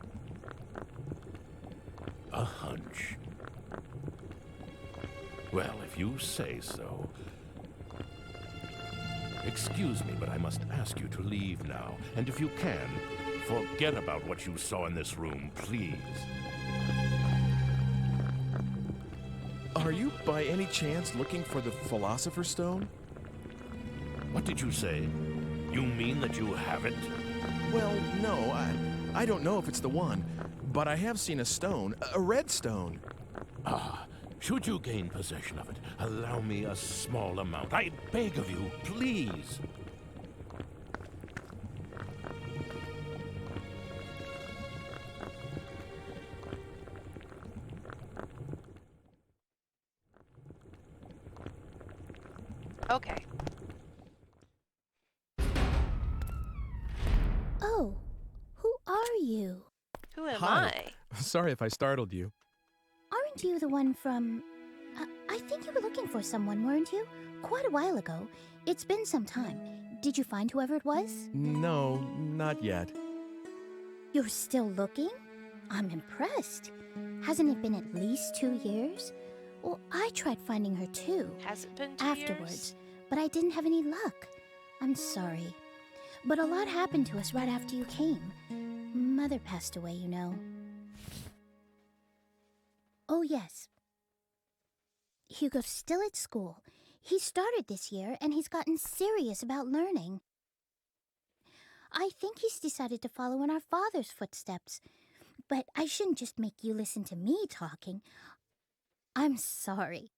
A hunch? Well, if you say so. Excuse me, but I must ask you to leave now. And if you can, forget about what you saw in this room, please. Are you by any chance looking for the Philosopher's Stone? What did you say? You mean that you have it? Well, no, I don't know if it's the one, but I have seen a stone, a red stone. Ah, should you gain possession of it, allow me a small amount. I beg of you, please. Okay. Oh, who are you? Who am Hi. I? Sorry if I startled you. Aren't you the one from... I think you were looking for someone, weren't you? Quite a while ago. It's been some time. Did you find whoever it was? No, not yet. You're still looking? I'm impressed. Hasn't it been at least 2 years? Well, I tried finding her too. Has it been 2 afterwards, years? But I didn't have any luck. I'm sorry. But a lot happened to us right after you came. Mother passed away, you know. Oh, yes. Hugo's still at school. He started this year, and he's gotten serious about learning. I think he's decided to follow in our father's footsteps. But I shouldn't just make you listen to me talking. I'm sorry.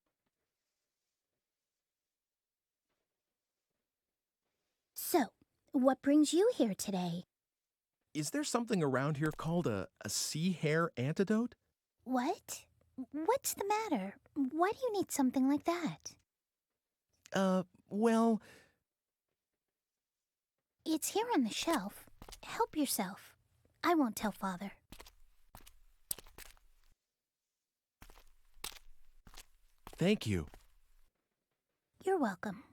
So, what brings you here today? Is there something around here called a sea hare antidote? What? What's the matter? Why do you need something like that? Well... It's here on the shelf. Help yourself. I won't tell Father. Thank you. You're welcome.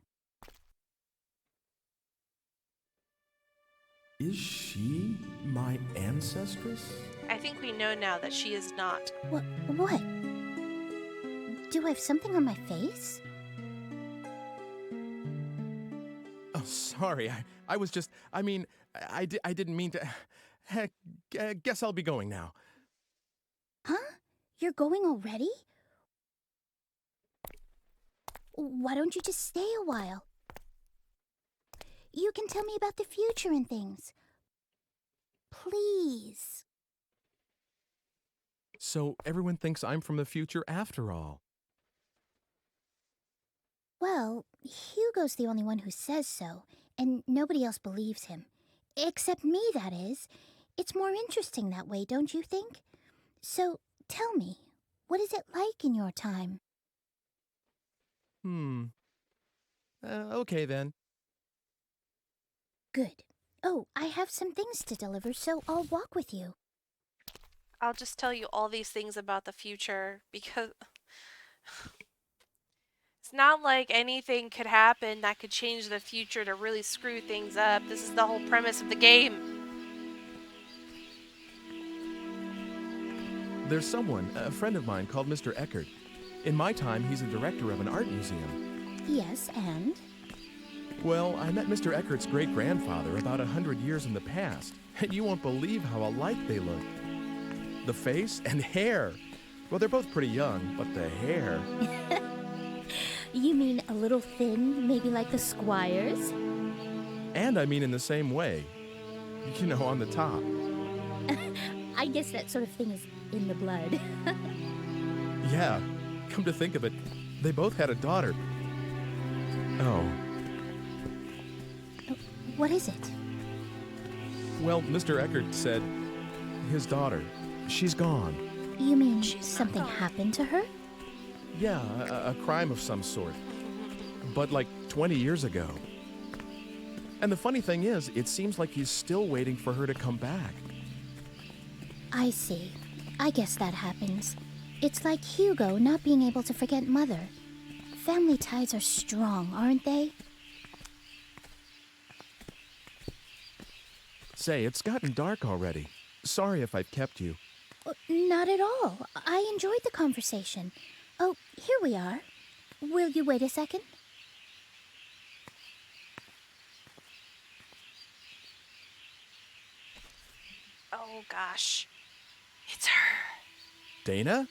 Is she my ancestress? I think we know now that she is not. What? Do I have something on my face? Oh, sorry. I was just... I mean, I didn't mean to... Heck, guess I'll be going now. Huh? You're going already? Why don't you just stay a while? You can tell me about the future and things. Please. So everyone thinks I'm from the future after all. Well, Hugo's the only one who says so, and nobody else believes him. Except me, that is. It's more interesting that way, don't you think? So, tell me, what is it like in your time? Okay then. Good. Oh, I have some things to deliver, so I'll walk with you. I'll just tell you all these things about the future because it's not like anything could happen that could change the future to really screw things up. This is the whole premise of the game. There's someone, a friend of mine, called Mr. Eckert. In my time, he's a director of an art museum. Yes, and? Well, I met Mr. Eckert's great-grandfather about 100 years in the past, and you won't believe how alike they look. The face and hair. Well, they're both pretty young, but the hair... You mean a little thin, maybe like the Squires? And I mean in the same way. You know, on the top. I guess that sort of thing is in the blood. Yeah, come to think of it, they both had a daughter. Oh. What is it? Well, Mr. Eckert said his daughter, she's gone. You mean something happened to her? Yeah, a crime of some sort. But like 20 years ago. And the funny thing is, it seems like he's still waiting for her to come back. I see. I guess that happens. It's like Hugo not being able to forget Mother. Family ties are strong, aren't they? Say, it's gotten dark already. Sorry if I've kept you. Not at all. I enjoyed the conversation. Oh, here we are. Will you wait a second? Oh gosh. It's her. Dana?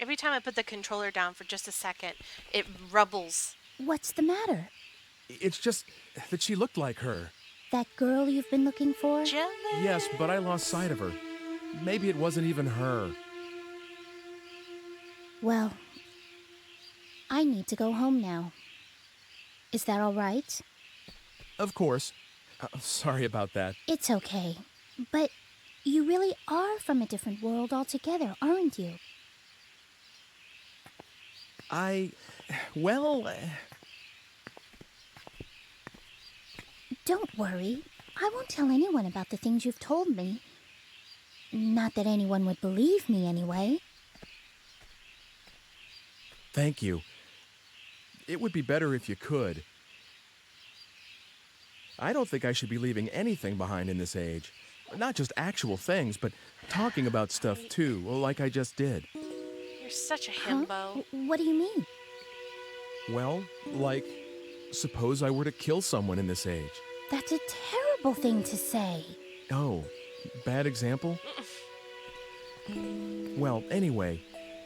Every time I put the controller down for just a second, it rubbles. What's the matter? It's just that she looked like her. That girl you've been looking for? Jealous. Yes, but I lost sight of her. Maybe it wasn't even her. Well, I need to go home now. Is that all right? Of course. Sorry about that. It's okay. But you really are from a different world altogether, aren't you? Well... Don't worry. I won't tell anyone about the things you've told me. Not that anyone would believe me anyway. Thank you. It would be better if you could. I don't think I should be leaving anything behind in this age. Not just actual things, but talking about stuff too, like I just did. You're such a himbo. What do you mean? Well, like, suppose I were to kill someone in this age. That's a terrible thing to say. Oh, bad example? Well, anyway,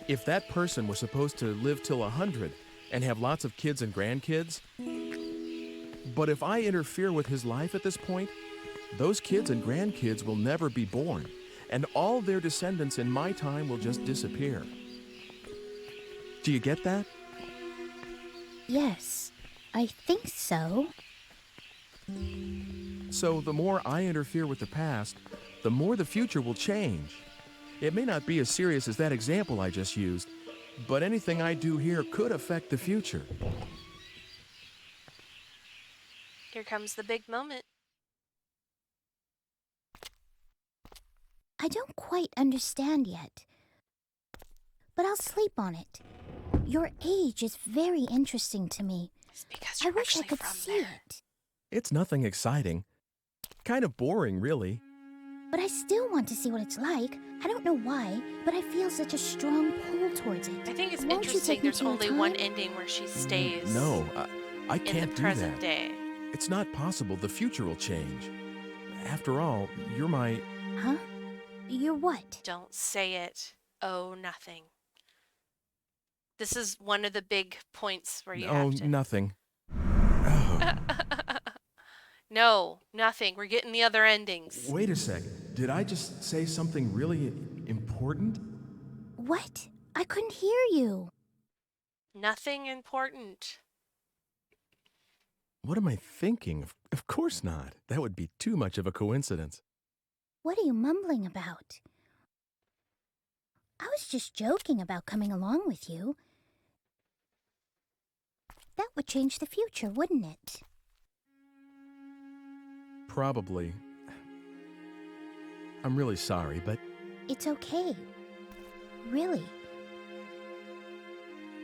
if that person were supposed to live till 100 and have lots of kids and grandkids, but if I interfere with his life at this point, those kids and grandkids will never be born, and all their descendants in my time will just disappear. Do you get that? Yes, I think so. So the more I interfere with the past, the more the future will change. It may not be as serious as that example I just used, but anything I do here could affect the future. Here comes the big moment. I don't quite understand yet, but I'll sleep on it. Your age is very interesting to me. It's because I you're wish I actually could from see there. it, It's nothing exciting. Kind of boring, really. but I still want to see what it's like. I don't know why, but I feel such a strong pull towards it. I think it's Won't you interesting take me there's to your only time? one ending where she stays No, I in can't the do present that. day. It's not possible. The future will change. After all, you're my... Huh? You're what? Don't say it. Oh, nothing. This is one of the big points where you Oh, have to... nothing. No, nothing. We're getting the other endings. Wait a sec. Did I just say something really important? What? I couldn't hear you. Nothing important. What am I thinking? Of course not. That would be too much of a coincidence. What are you mumbling about? I was just joking about coming along with you. That would change the future, wouldn't it? Probably. I'm really sorry, but It's okay. Really.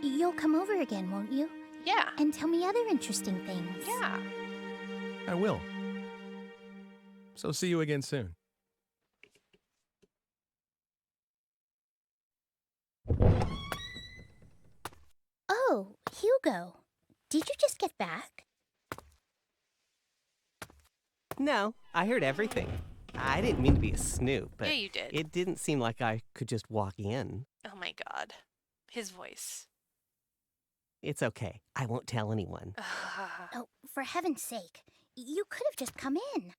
You'll come over again, won't you? Yeah. And tell me other interesting things. Yeah. I will. So see you again soon. Hugo, did you just get back? No, I heard everything. I didn't mean to be a snoop, but Yeah, you did. it didn't seem like I could just walk in. Oh my god. His voice. It's okay. I won't tell anyone. Oh, for heaven's sake. You could have just come in.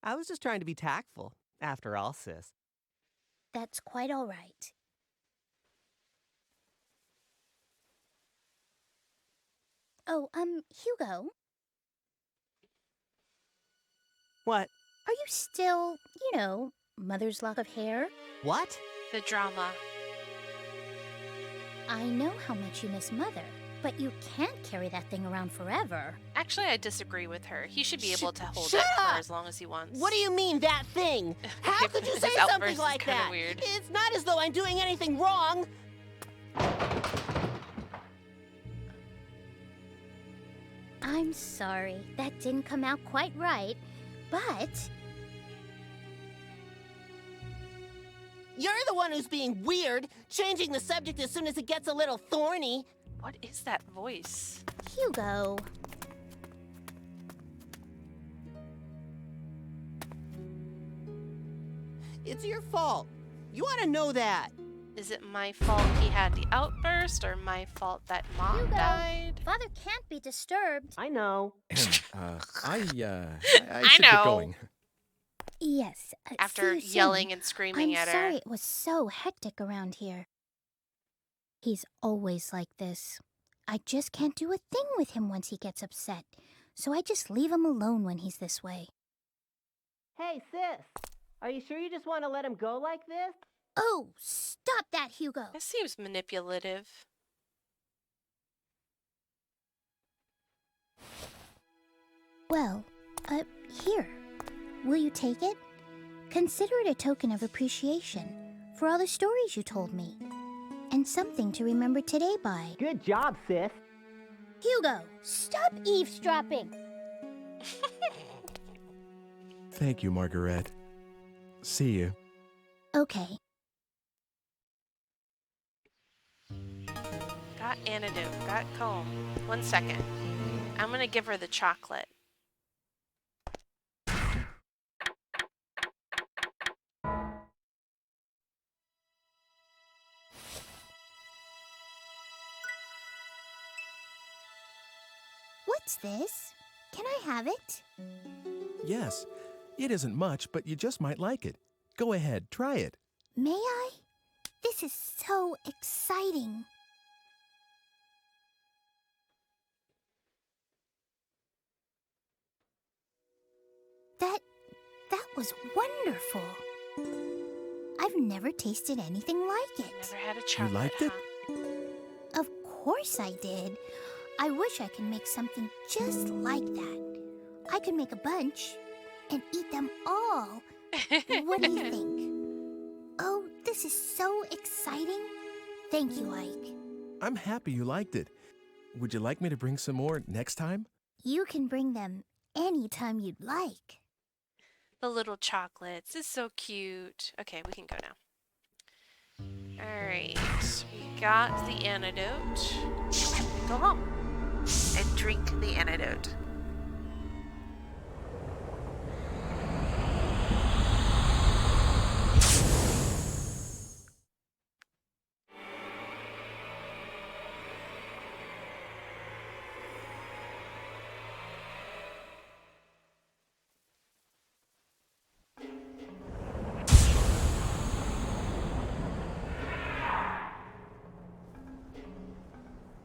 I was just trying to be tactful, after all, sis. That's quite all right. Oh, Hugo, What? are you still, mother's lock of hair? What? The drama. I know how much you miss Mother, but you can't carry that thing around forever. Actually, I disagree with her. He should be able to hold shut it up! for as long as he wants. What do you mean, that thing? How could you His say outburst something is like kinda that? weird. It's not as though I'm doing anything wrong. I'm sorry, that didn't come out quite right, but You're the one who's being weird, changing the subject as soon as it gets a little thorny. What is that voice? Hugo. It's your fault. You ought to know that. Is it my fault he had the outburst, or my fault that Mom Hugo, died? Father can't be disturbed. I know. I should know. get going. Yes. After see you yelling soon. and screaming I'm at sorry her. it was so hectic around here. He's always like this. I just can't do a thing with him once he gets upset, so I just leave him alone when he's this way. Hey, sis. Are you sure you just want to let him go like this? Oh, stop that, Hugo. This seems manipulative. Well, here. Will you take it? Consider it a token of appreciation for all the stories you told me, and something to remember today by. Good job, sis. Hugo, stop eavesdropping. Thank you, Margaret. See you. Okay. Got antidote, got comb. 1 second. I'm gonna give her the chocolate. What's this? Can I have it? Yes, it isn't much, but you just might like it. Go ahead, try it. May I? This is so exciting. That was wonderful. I've never tasted anything like it. Never had a chocolate. You liked it? Huh? Of course I did. I wish I could make something just like that. I could make a bunch and eat them all. What do you think? Oh, this is so exciting. Thank you, Ike. I'm happy you liked it. Would you like me to bring some more next time? You can bring them anytime you'd like. The little chocolates. This is so cute. Okay, we can go now. Alright. We got the antidote. Go home and drink the antidote.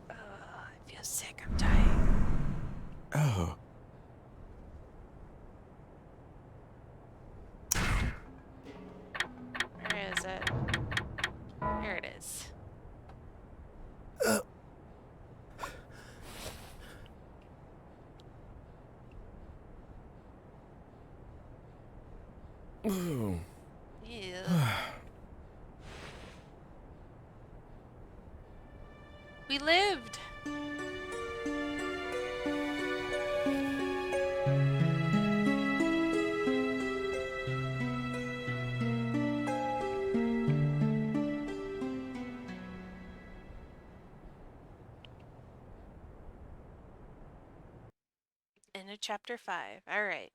I feel sick. I'm dying. Oh. Where is it? There it is. Oh. Ew. We lived. Into chapter 5. All right.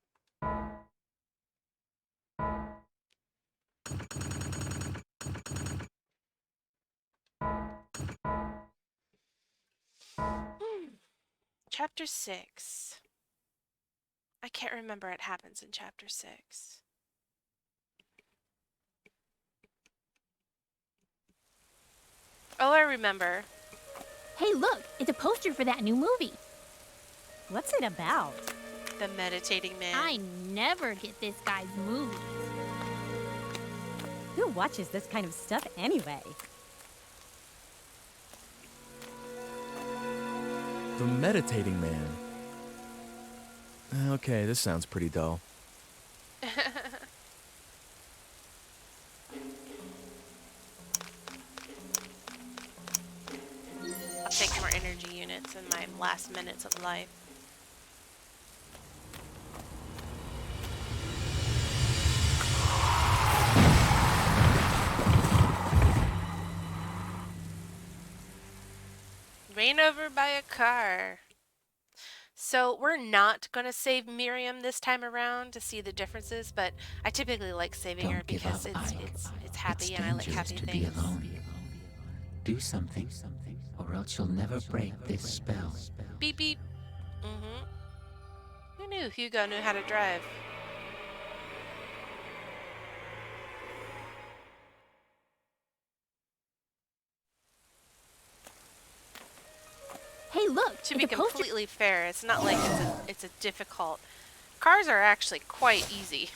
Chapter 6. I can't remember what happens in chapter 6. Oh, I remember. Hey, look, it's a poster for that new movie. What's it about? The Meditating Man. I never get this guy's movies. Who watches this kind of stuff anyway? The Meditating Man. Okay, this sounds pretty dull. I'll take more energy units in my last minutes of life. Ran over by a car. So we're not going to save Miriam this time around to see the differences, but I typically like saving her because it's happy and I like happy to things. be alone. Do something, or else you'll never break this spell. Beep beep. Who knew Hugo knew how to drive? Hey, look, To be completely fair, it's not like it's a difficult. Cars are actually quite easy.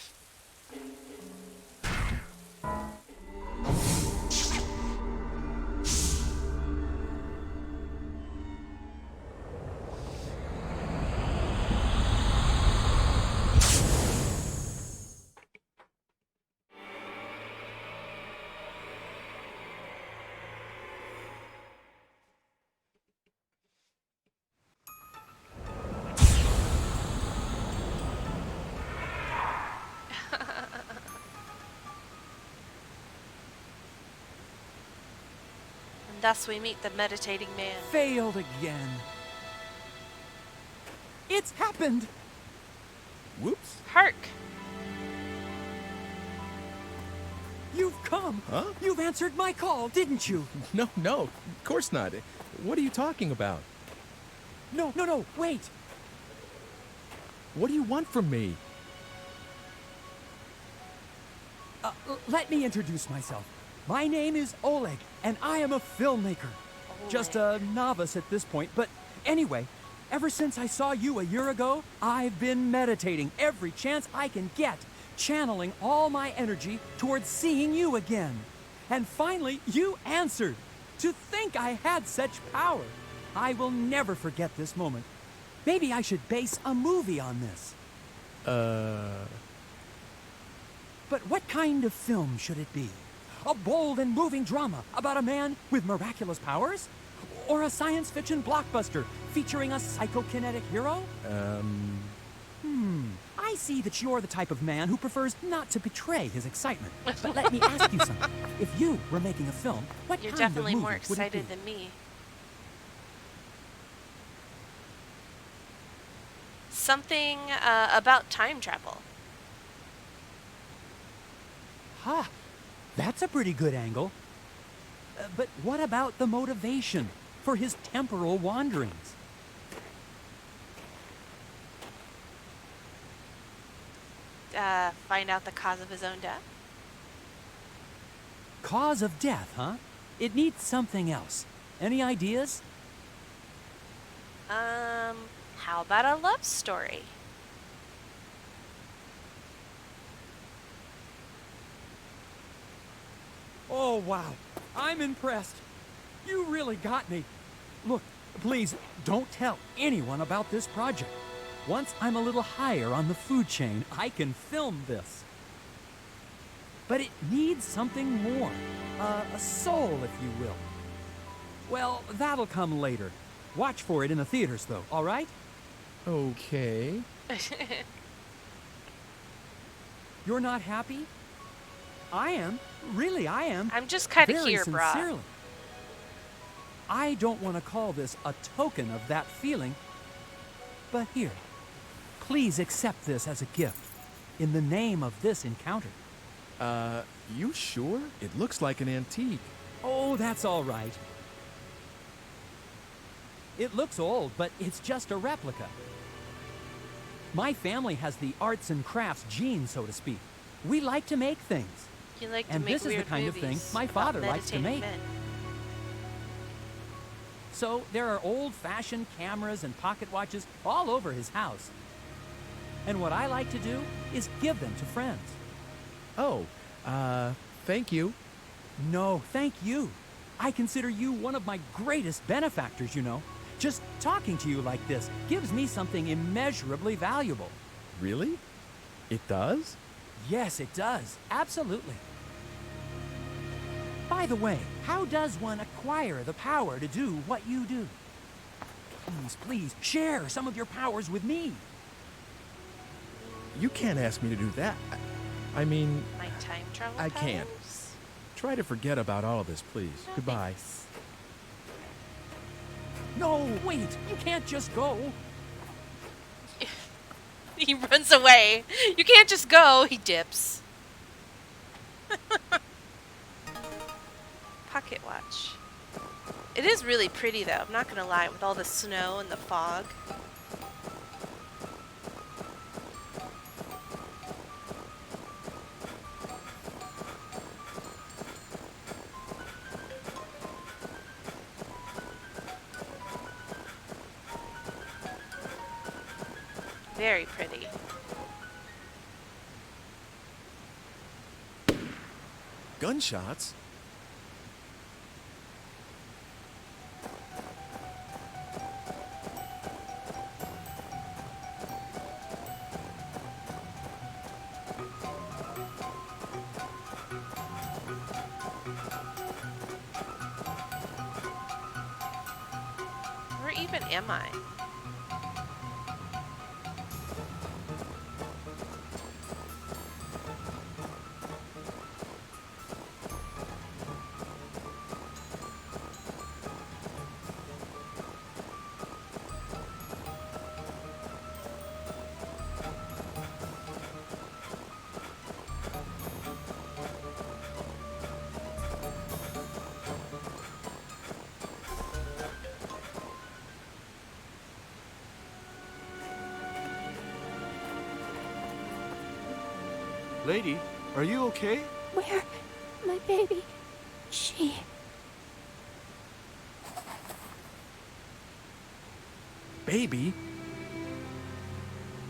And thus we meet the Meditating Man. Failed again. It's happened! Whoops. Hark! You've come! Huh? You've answered my call, didn't you? No, of course not. What are you talking about? No, wait! What do you want from me? Let me introduce myself. My name is Oleg, and I am a filmmaker. Just a novice at this point, but anyway, ever since I saw you a year ago, I've been meditating every chance I can get, channeling all my energy towards seeing you again. And finally, you answered. To think I had such power. I will never forget this moment. Maybe I should base a movie on this. But what kind of film should it be? A bold and moving drama about a man with miraculous powers? Or a science fiction blockbuster featuring a psychokinetic hero? I see that you're the type of man who prefers not to betray his excitement. But let me ask you something. If you were making a film, what You're kind of definitely movie more would it excited be? than me. Something about time travel. Ha! That's a pretty good angle. But what about the motivation for his temporal wanderings? Find out the cause of his own death? Cause of death, huh? It needs something else. Any ideas? How about a love story? Oh, wow. I'm impressed. You really got me. Look, please, don't tell anyone about this project. Once I'm a little higher on the food chain, I can film this. But it needs something more. A soul, if you will. Well, that'll come later. Watch for it in the theaters, though, all right? Okay. You're not happy? I am. Really, I am. I'm just kind of Very here, brah. sincerely. I don't want to call this a token of that feeling, but here, please accept this as a gift in the name of this encounter. You sure? It looks like an antique. Oh, that's all right. It looks old, but it's just a replica. My family has the arts and crafts gene, so to speak. We like to make things. You like to And make this is the weird kind of thing movies my about father likes to meditating make. men. So there are old-fashioned cameras and pocket watches all over his house. And what I like to do is give them to friends. Oh, thank you. No, thank you. I consider you one of my greatest benefactors, you know. Just talking to you like this gives me something immeasurably valuable. Really? It does? Yes, it does. Absolutely. By the way, how does one acquire the power to do what you do? Please, please, share some of your powers with me. You can't ask me to do that. I mean, My time travel I can't. powers? Try to forget about all of this, please. Goodbye. No, wait, you can't just go. He runs away. You can't just go. He dips. Pocket watch. It is really pretty though, I'm not gonna lie, with all the snow and the fog. Very pretty. Gunshots? Where even am I? Lady, are you okay? Where? My baby. She. Baby?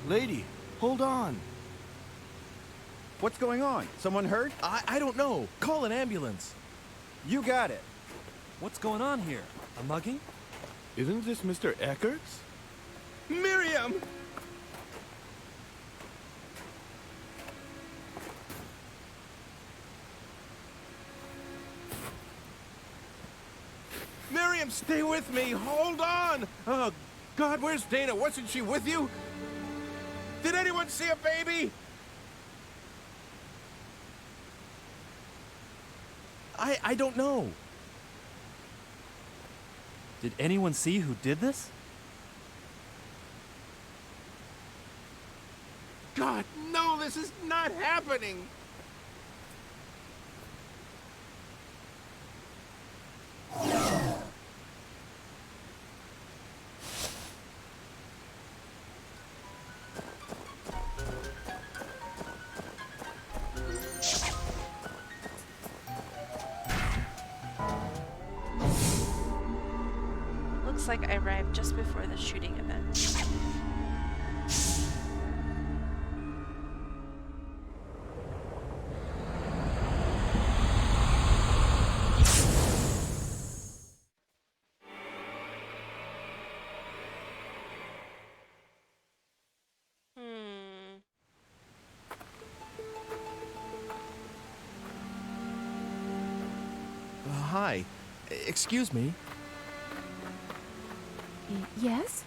Lady, hold on. What's going on? Someone hurt? I don't know. Call an ambulance. You got it. What's going on here? A mugging? Isn't this Mr. Eckert's? Miriam! Miriam, stay with me. Hold on. Oh, God, where's Dana? Wasn't she with you? Did anyone see a baby? I don't know. Did anyone see who did this? God, no, this is not happening. Looks like I arrived just before the shooting event. Hi. Excuse me. Yes?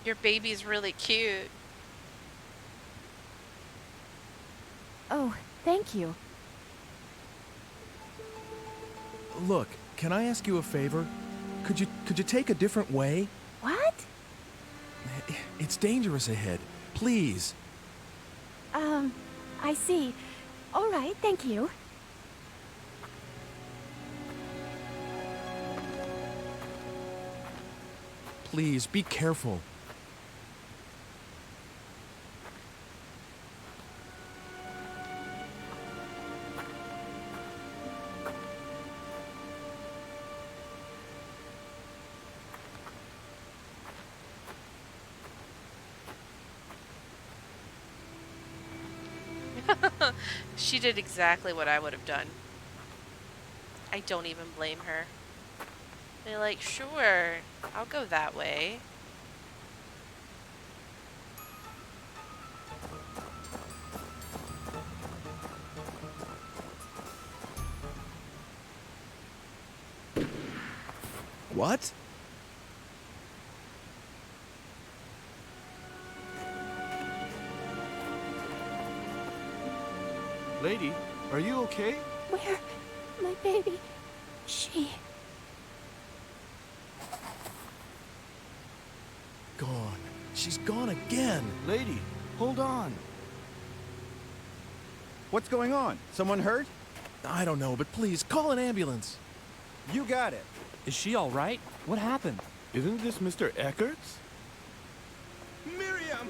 Your baby's really cute. Oh, thank you. Look, can I ask you a favor? Could you take a different way? What? It's dangerous ahead. Please. I see. All right, thank you. Please, be careful. She did exactly what I would have done. I don't even blame her. They're like, sure, I'll go that way. What? Lady, are you okay? Where? My baby. She. Gone. She's gone again. Lady, hold on. What's going on? Someone hurt? I don't know, but please, call an ambulance. You got it. Is she all right? What happened? Isn't this Mr. Eckert's? Miriam!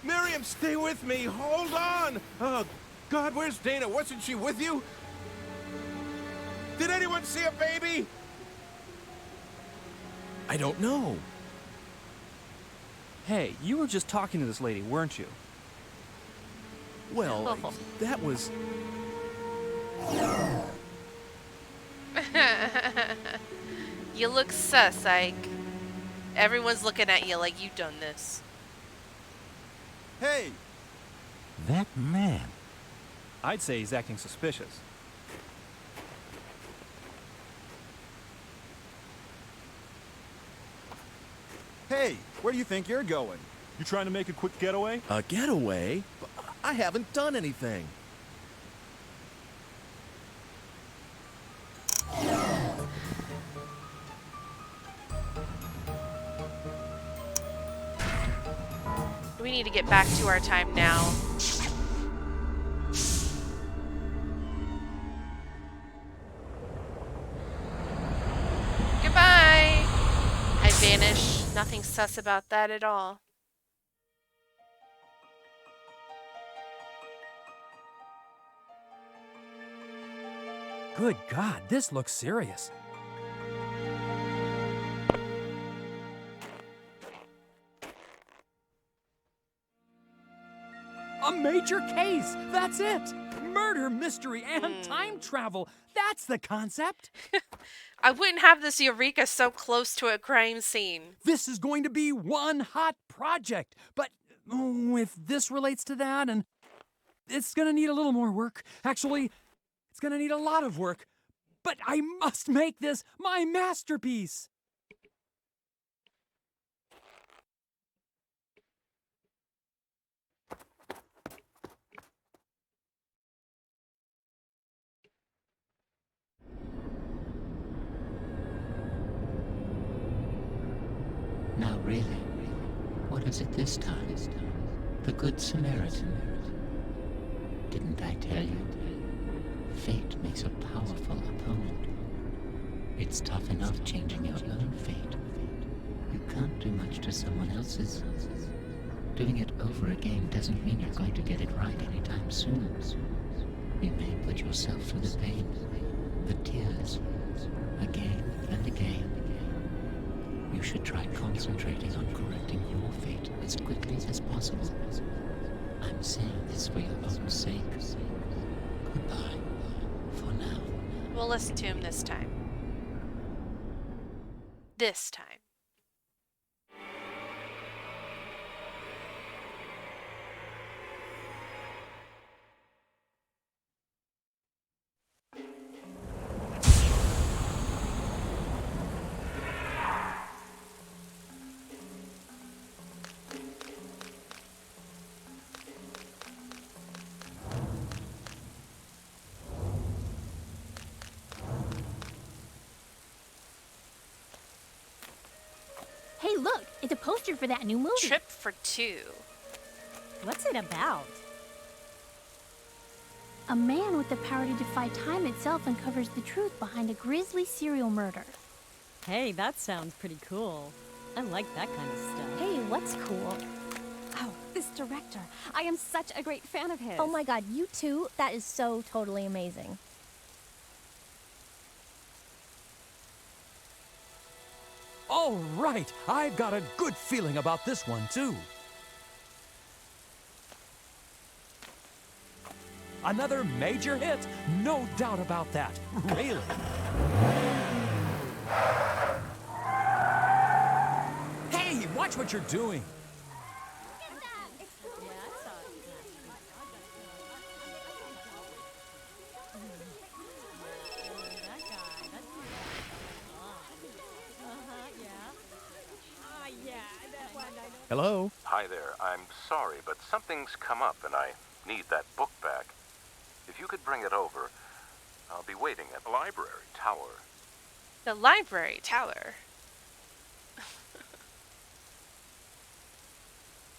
Miriam, stay with me. Hold on. Oh, God, where's Dana? Wasn't she with you? Did anyone see a baby? I don't know. Hey, you were just talking to this lady, weren't you? Well, that was... You look sus, Ike. Everyone's looking at you like you've done this. Hey! That man. I'd say he's acting suspicious. Hey, where do you think you're going? You trying to make a quick getaway? A getaway? I haven't done anything. We need to get back to our time now. Goodbye! I vanish. Nothing sus about that at all. Good God, this looks serious. A major case! That's it! Murder, mystery, and time travel! That's the concept! I wouldn't have this Eureka so close to a crime scene. This is going to be one hot project! But if this relates to that, and it's gonna need a little more work. Actually, it's gonna need a lot of work. But I must make this my masterpiece! Now really, what is it this time? The Good Samaritan. Didn't I tell you? Fate makes a powerful opponent. It's tough enough changing your own fate. You can't do much to someone else's. Doing it over again doesn't mean you're going to get it right anytime soon. You may put yourself through the pain, the tears, again and again. You should try concentrating on correcting your fate as quickly as possible. I'm saying this for your own sake. Goodbye, for now. We'll listen to him this time. This time. look, it's a poster for that new movie. Trip for Two. What's it about? A man with the power to defy time itself uncovers the truth behind a grisly serial murder. Hey, that sounds pretty cool. I like that kind of stuff. Hey, what's cool? Oh, this director. I am such a great fan of his. Oh my god, you too? That is so totally amazing. All right, I've got a good feeling about this one, too. Another major hit? No doubt about that. Really. Hey, watch what you're doing. Hello? Hi there. I'm sorry, but something's come up and I need that book back. If you could bring it over, I'll be waiting at the library tower. The library tower.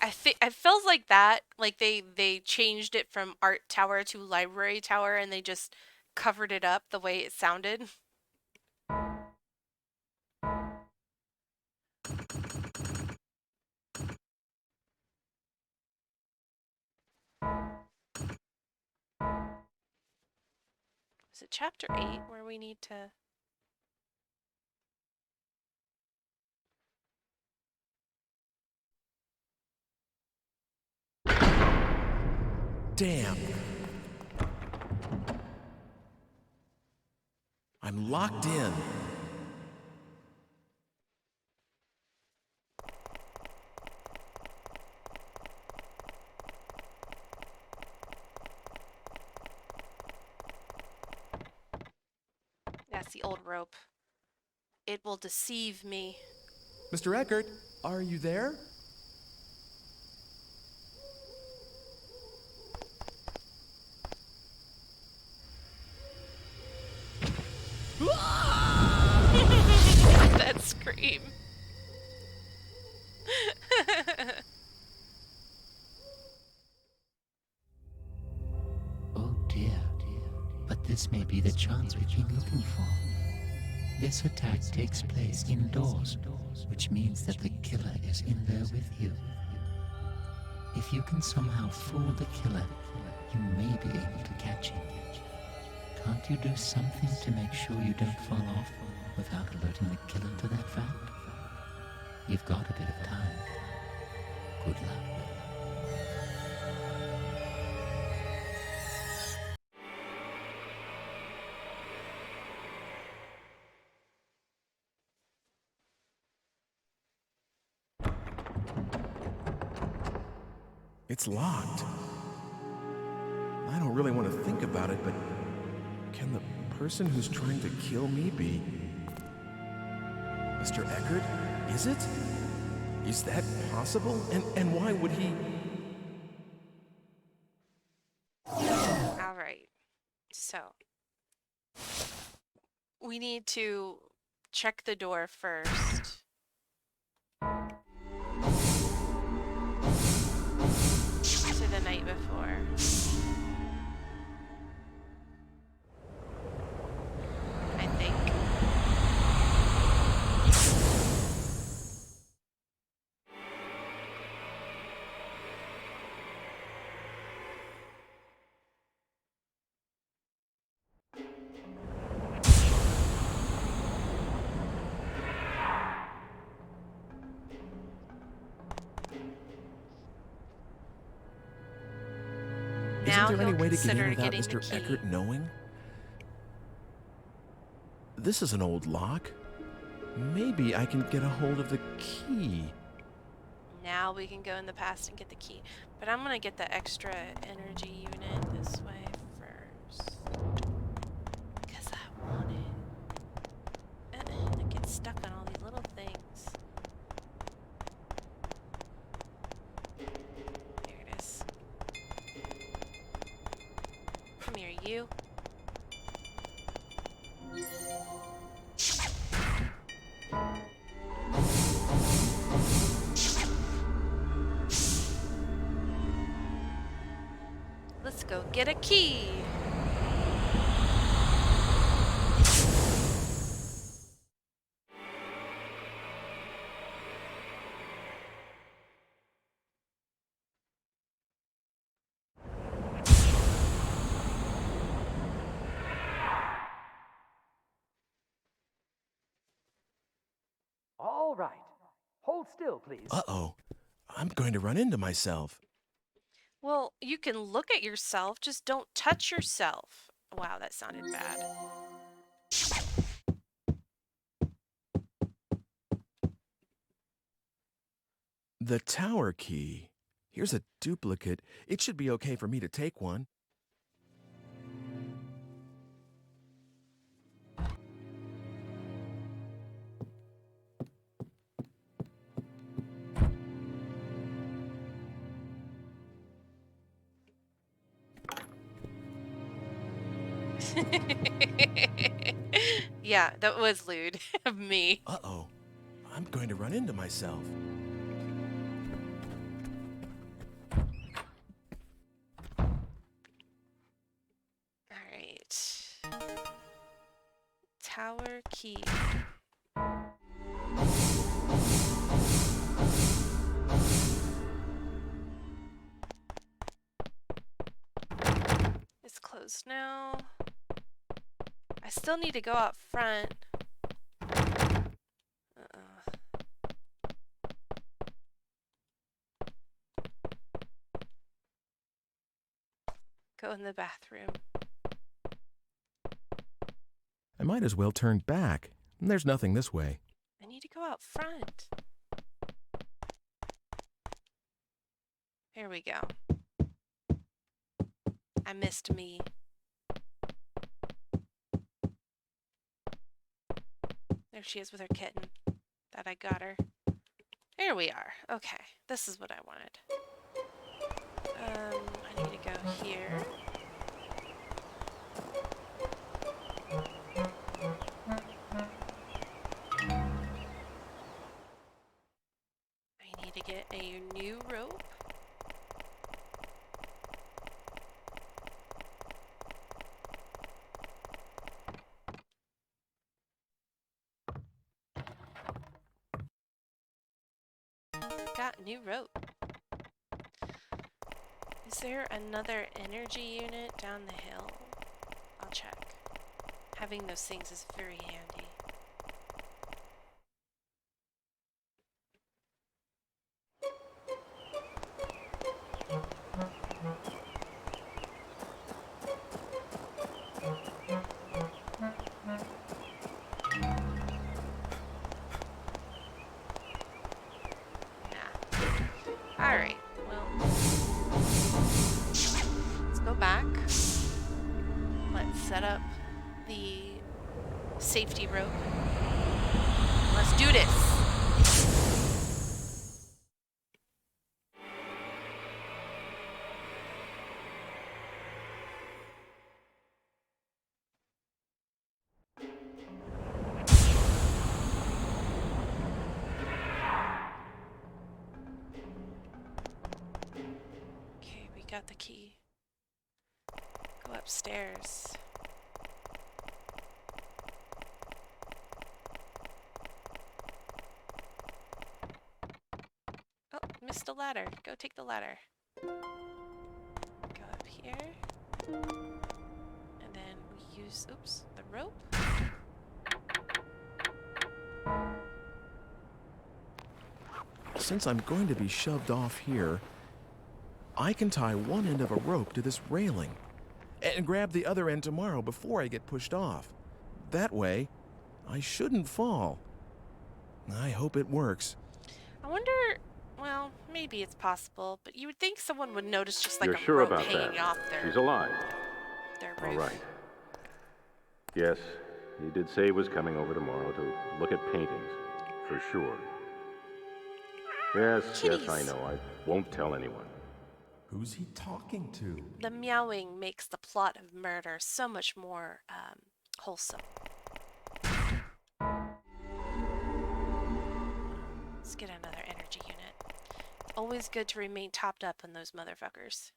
It feels like that. Like they changed it from art tower to library tower, and they just covered it up the way it sounded. Is it chapter 8 where we need to... Damn. I'm locked in. That's the old rope. It will deceive me. Mr. Eckert, are you there? That scream. Oh dear. But this may be the chance we've been looking for. This attack takes place indoors, which means that the killer is in there with you. If you can somehow fool the killer, you may be able to catch him. Can't you do something to make sure you don't fall off without alerting the killer to that fact? You've got a bit of time. Good luck. It's locked. I don't really want to think about it, but can the person who's trying to kill me be Mr. Eckert? Is it? Is that possible? And why would he? All right. So we need to check the door first. To the night before. I think. Isn't there any you'll way to get consider in without getting the Mr. key. Eckert knowing? This is an old lock. Maybe I can get a hold of the key. Now we can go in the past and get the key. But I'm gonna get the extra energy unit this way first. Because I want it. It gets stuck on all these little things. There it is. Come here, you. Let's go get a key. All right. Hold still, please. Uh-oh. I'm going to run into myself. Well, you can look at yourself, just don't touch yourself. Wow, that sounded bad. The tower key. Here's a duplicate. It should be okay for me to take one. Yeah, that was lewd of me. Uh-oh. I'm going to run into myself. Alright. Tower key. It's closed now. I still need to go out front. Go in the bathroom. I might as well turn back. There's nothing this way. I need to go out front. Here we go. I missed me. There she is with her kitten. That I got her. Here we are. Okay, this is what I wanted. I need to go here. I need to get a new rope. Got new rope. Is there another energy unit down the hill? I'll check. Having those things is very handy. Alright, well, let's go back. Let's set up the safety rope. Let's do this. Okay, we got the key. Go upstairs. Oh, missed the ladder. Go take the ladder. Go up here. And then we use, oops, the rope. Since I'm going to be shoved off here, I can tie one end of a rope to this railing and grab the other end tomorrow before I get pushed off. That way, I shouldn't fall. I hope it works. I wonder, well, maybe it's possible, but you would think someone would notice just like You're a sure rope about hanging that? off their, She's alive. their All roof. right. Yes, he did say he was coming over tomorrow to look at paintings, for sure. Yes, yes, I know. I won't tell anyone. Who's he talking to? The meowing makes the plot of murder so much more wholesome. Let's get another energy unit. Always good to remain topped up on those motherfuckers.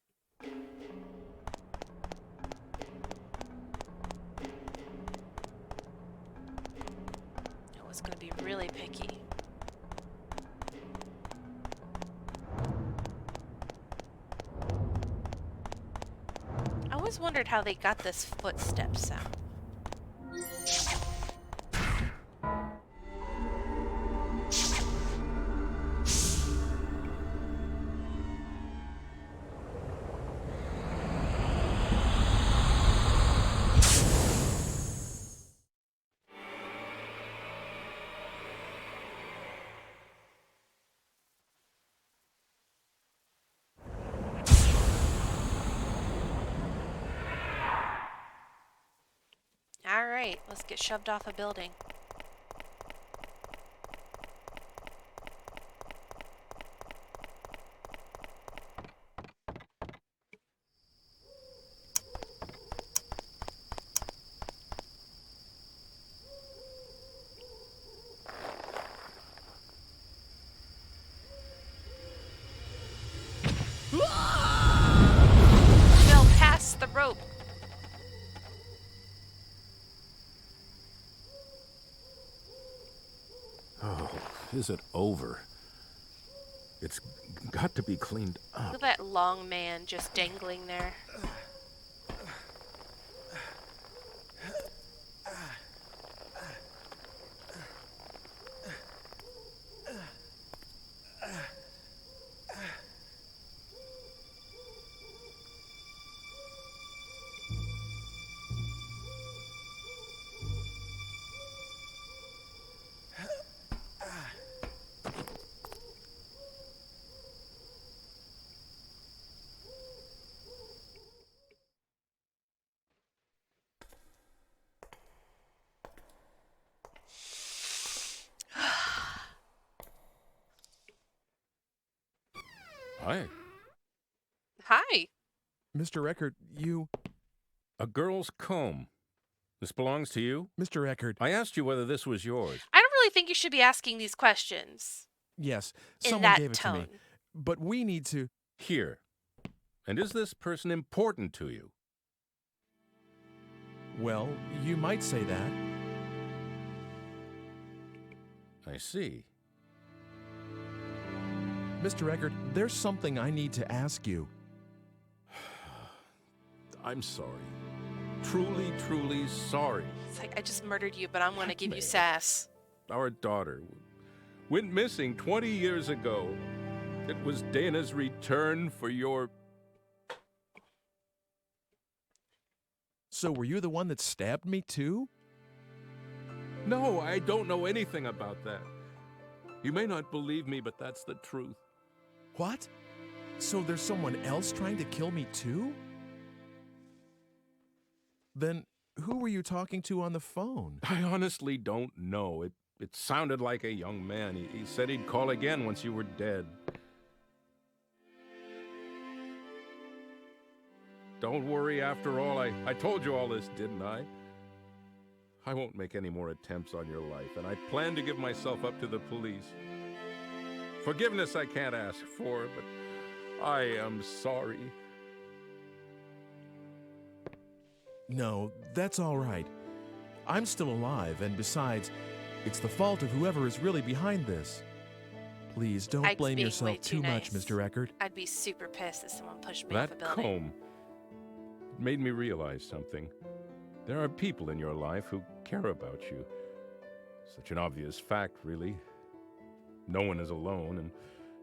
was going to be really picky. I always wondered how they got this footstep sound. Alright, let's get shoved off a building. Fell past the rope. Oh, is it over? It's got to be cleaned up. Look at that long man just dangling there. Hi. Hi. Mr. Eckert, you... A girl's comb. This belongs to you? Mr. Eckert. I asked you whether this was yours. I don't really think you should be asking these questions. Yes, In someone that gave it to me. tone. But we need to... Here. And is this person important to you? Well, you might say that. I see. Mr. Eckert, there's something I need to ask you. I'm sorry. Truly, truly sorry. It's like, I just murdered you, but I'm going to give you sass. Our daughter went missing 20 years ago. It was Dana's return for your... So were you the one that stabbed me too? No, I don't know anything about that. You may not believe me, but that's the truth. What? So there's someone else trying to kill me too? Then who were you talking to on the phone? I honestly don't know. It sounded like a young man. He said he'd call again once you were dead. Don't worry, after all, I told you all this, didn't I? I won't make any more attempts on your life, and I plan to give myself up to the police. Forgiveness I can't ask for, but I am sorry. No, that's all right. I'm still alive, and besides, it's the fault of whoever is really behind this. Please don't Ike's blame being yourself way too too much, nice. Mr. Eckert. I'd be super pissed if someone pushed me off a That building. comb made me realize something. There are people in your life who care about you. Such an obvious fact, really. No one is alone,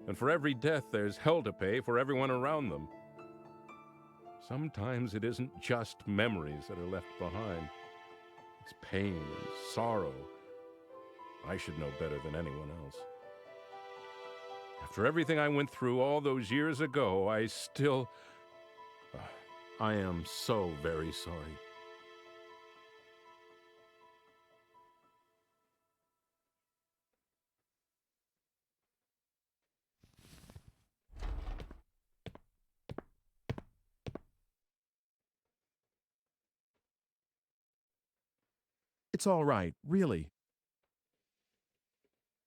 and for every death, there's hell to pay for everyone around them. Sometimes it isn't just memories that are left behind. It's pain and sorrow. I should know better than anyone else. After everything I went through all those years ago, I still... I am so very sorry. It's all right, really.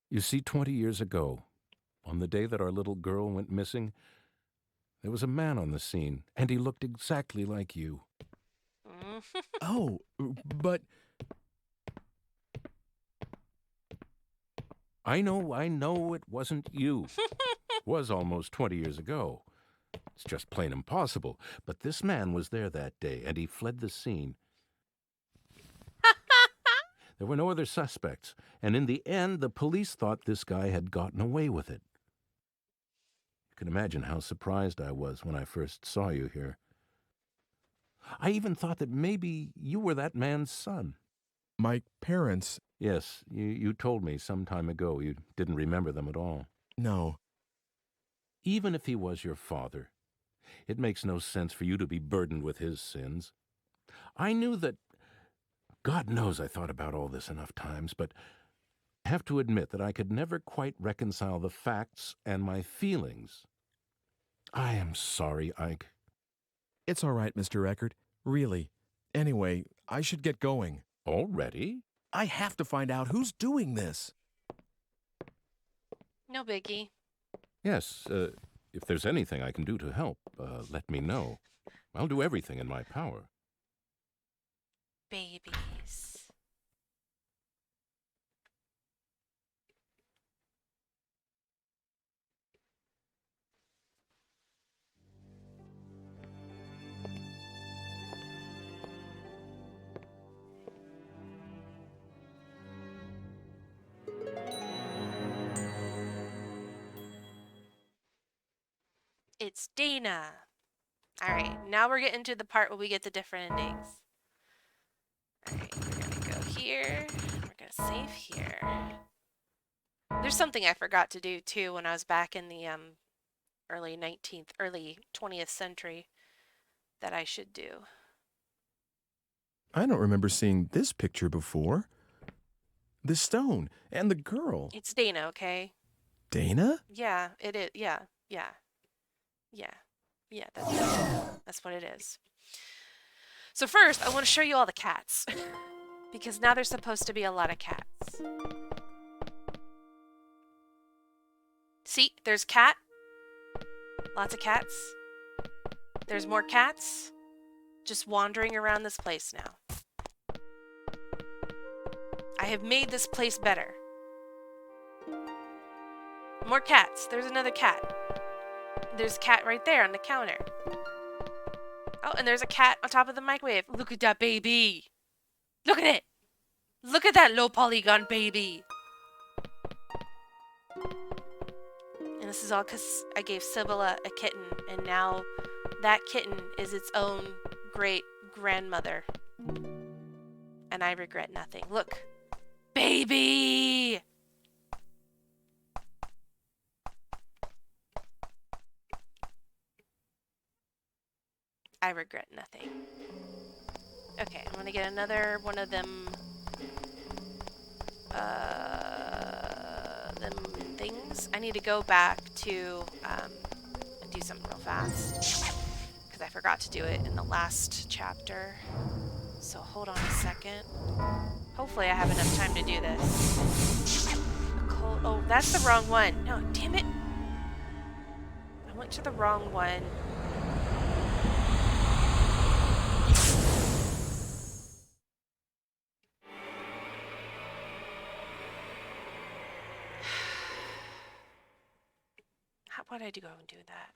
You see, 20 years ago, on the day that our little girl went missing, there was a man on the scene, and he looked exactly like you. Oh, but... I know it wasn't you. Was almost 20 years ago. It's just plain impossible. But this man was there that day, and he fled the scene. There were no other suspects, and in the end, the police thought this guy had gotten away with it. You can imagine how surprised I was when I first saw you here. I even thought that maybe you were that man's son. My parents... Yes, you told me some time ago you didn't remember them at all. No. Even if he was your father, it makes no sense for you to be burdened with his sins. I knew that... God knows I thought about all this enough times, but I have to admit that I could never quite reconcile the facts and my feelings. I am sorry, Ike. It's all right, Mr. Eckert. Really. Anyway, I should get going. Already? I have to find out who's doing this. No biggie. Yes, if there's anything I can do to help, let me know. I'll do everything in my power. Babies. It's Dana. Alright, now we're getting to the part where we get the different endings. Alright, we're gonna go here. We're gonna save here. There's something I forgot to do too when I was back in the early 20th century that I should do. I don't remember seeing this picture before. The stone and the girl. It's Dana, okay? Dana? Yeah, it is. Yeah, that's what it is. So first, I want to show you all the cats. Because now there's supposed to be a lot of cats. See, there's cat. Lots of cats. There's more cats. Just wandering around this place now. I have made this place better. More cats. There's another cat. There's a cat right there on the counter. Oh, and there's a cat on top of the microwave. Look at that baby. Look at it. Look at that low polygon baby. And this is all because I gave Sibylla a kitten, and now that kitten is its own great grandmother. And I regret nothing. Look. Baby! I regret nothing. Okay, I'm gonna get another one of them things. I need to go back to do something real fast because I forgot to do it in the last chapter. So hold on a second. Hopefully I have enough time to do this. Oh, that's the wrong one. No, damn it. I went to the wrong one. Why did I go and do that?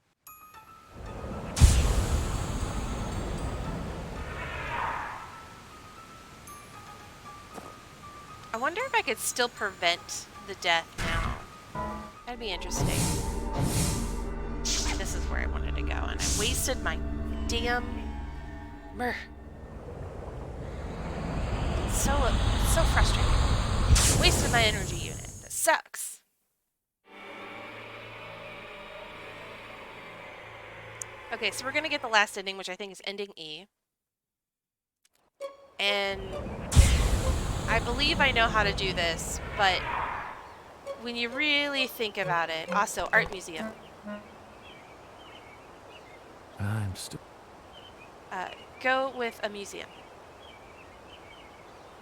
I wonder if I could still prevent the death now. That'd be interesting. This is where I wanted to go, and I wasted my damn... It's so frustrating. I wasted my energy unit. That sucks. Okay, so we're gonna get the last ending, which I think is ending E. And I believe I know how to do this, but when you really think about it, also art museum. I'm still... Go with a museum.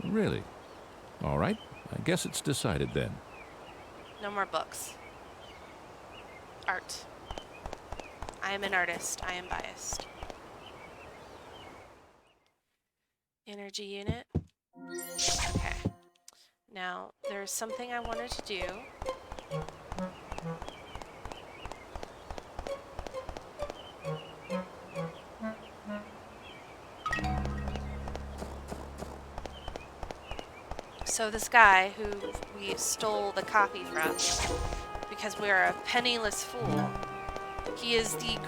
Really? All right. I guess it's decided then. No more books. Art. I am an artist. I am biased. Energy unit. Okay. Now, there's something I wanted to do. So this guy who we stole the coffee from, because we're a penniless fool, he is the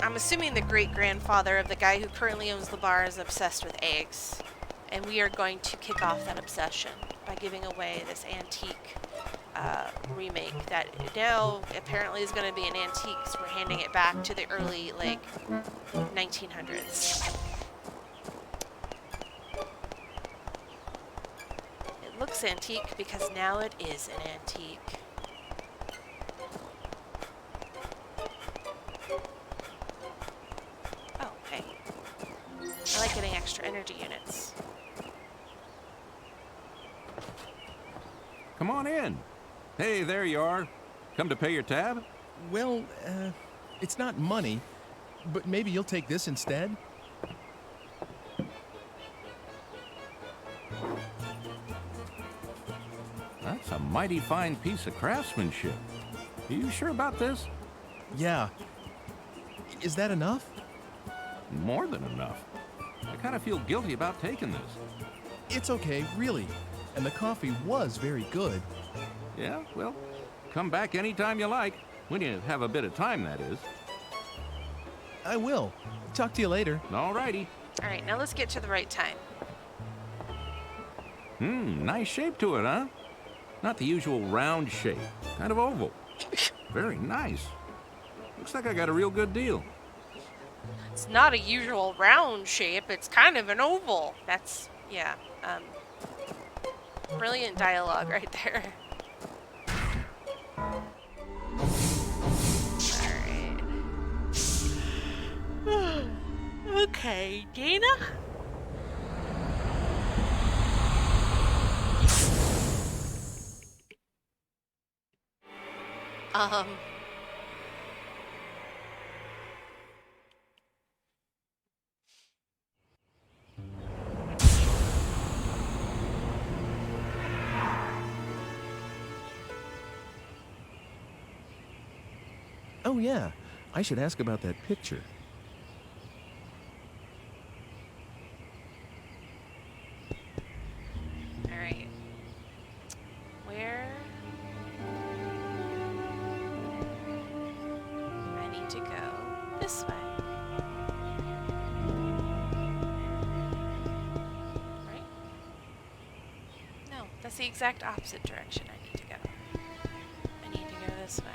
I'm assuming the great-grandfather of the guy who currently owns the bar is obsessed with eggs. And we are going to kick off that obsession by giving away this antique remake that now apparently is going to be an antique, so we're handing it back to the early, like, 1900s. It looks antique because now it is an antique. Oh, hey. I like getting extra energy units. Come on in. Hey, there you are. Come to pay your tab? Well, it's not money, but maybe you'll take this instead? That's a mighty fine piece of craftsmanship. Are you sure about this? Yeah. Is that enough? More than enough. I kind of feel guilty about taking this. It's okay, really. And the coffee was very good. Yeah, well, come back anytime you like. When you have a bit of time, that is. I will. Talk to you later. All righty. All right, now let's get to the right time. Nice shape to it, huh? Not the usual round shape. Kind of oval. Very nice. Looks like I got a real good deal. It's not a usual round shape, it's kind of an oval. That's, yeah, brilliant dialogue right there. Alright. Okay, Dana? Oh, yeah. I should ask about that picture. Alright. Where? I need to go this way. Right? No, that's the exact opposite direction I need to go. I need to go this way.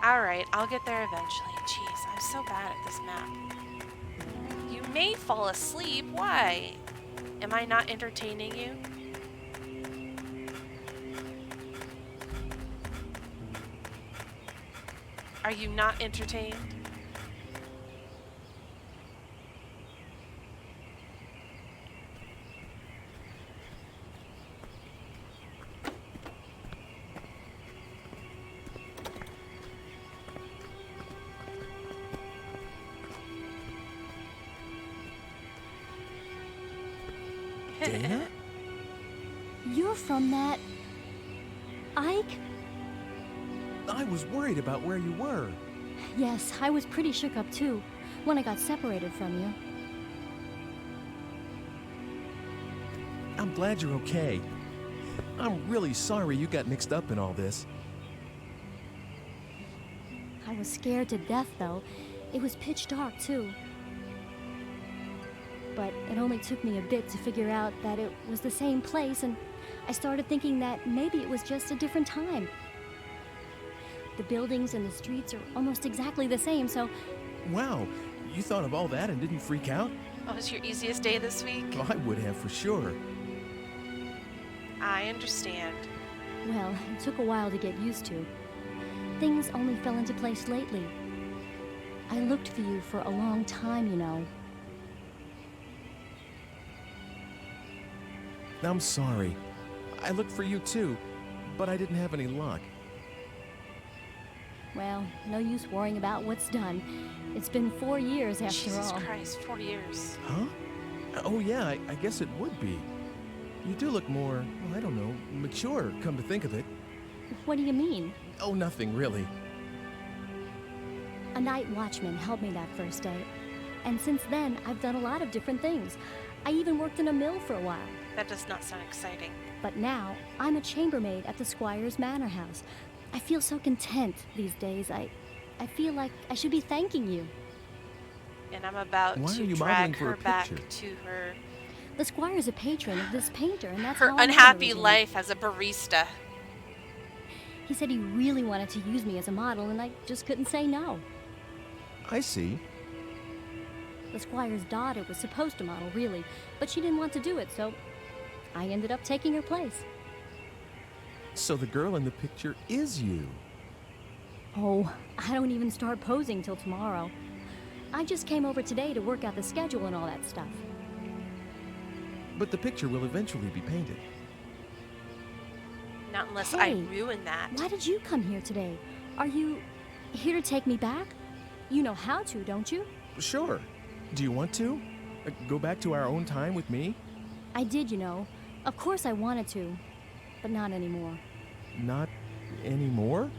Alright, I'll get there eventually. Jeez, I'm so bad at this map. You may fall asleep. Why? Am I not entertaining you? Are you not entertained? Dana? You're from that... Ike? I was worried about where you were. Yes, I was pretty shook up too, when I got separated from you. I'm glad you're okay. I'm really sorry you got mixed up in all this. I was scared to death, though. It was pitch dark, too. But it only took me a bit to figure out that it was the same place, and I started thinking that maybe it was just a different time. The buildings and the streets are almost exactly the same, so... Wow, you thought of all that and didn't freak out? What was your easiest day this week? Well, I would have for sure. I understand. Well, it took a while to get used to. Things only fell into place lately. I looked for you for a long time, you know. I'm sorry. I looked for you too, but I didn't have any luck. Well, no use worrying about what's done. It's been 4 years after Jesus all. Christ, 4 years. Huh? Oh yeah, I guess it would be. You do look more, well, I don't know, mature, come to think of it. What do you mean? Oh, nothing really. A night watchman helped me that first day. And since then, I've done a lot of different things. I even worked in a mill for a while. That does not sound exciting. But now, I'm a chambermaid at the Squire's manor house. I feel so content these days. I feel like I should be thanking you. And I'm about Why are to you drag modeling for a her back picture? to her The Squire's a patron of this painter, and that's her how I know unhappy everything. life as a barista. He said he really wanted to use me as a model, and I just couldn't say no. I see. The Squire's daughter was supposed to model, really, but she didn't want to do it, so I ended up taking her place. So the girl in the picture is you. Oh, I don't even start posing till tomorrow. I just came over today to work out the schedule and all that stuff. But the picture will eventually be painted. Not unless Hey, I ruin that. Why did you come here today? Are you here to take me back? You know how to, don't you? Sure. Do you want to? Go back to our own time with me? I did, you know. Of course I wanted to, but not anymore. Not anymore?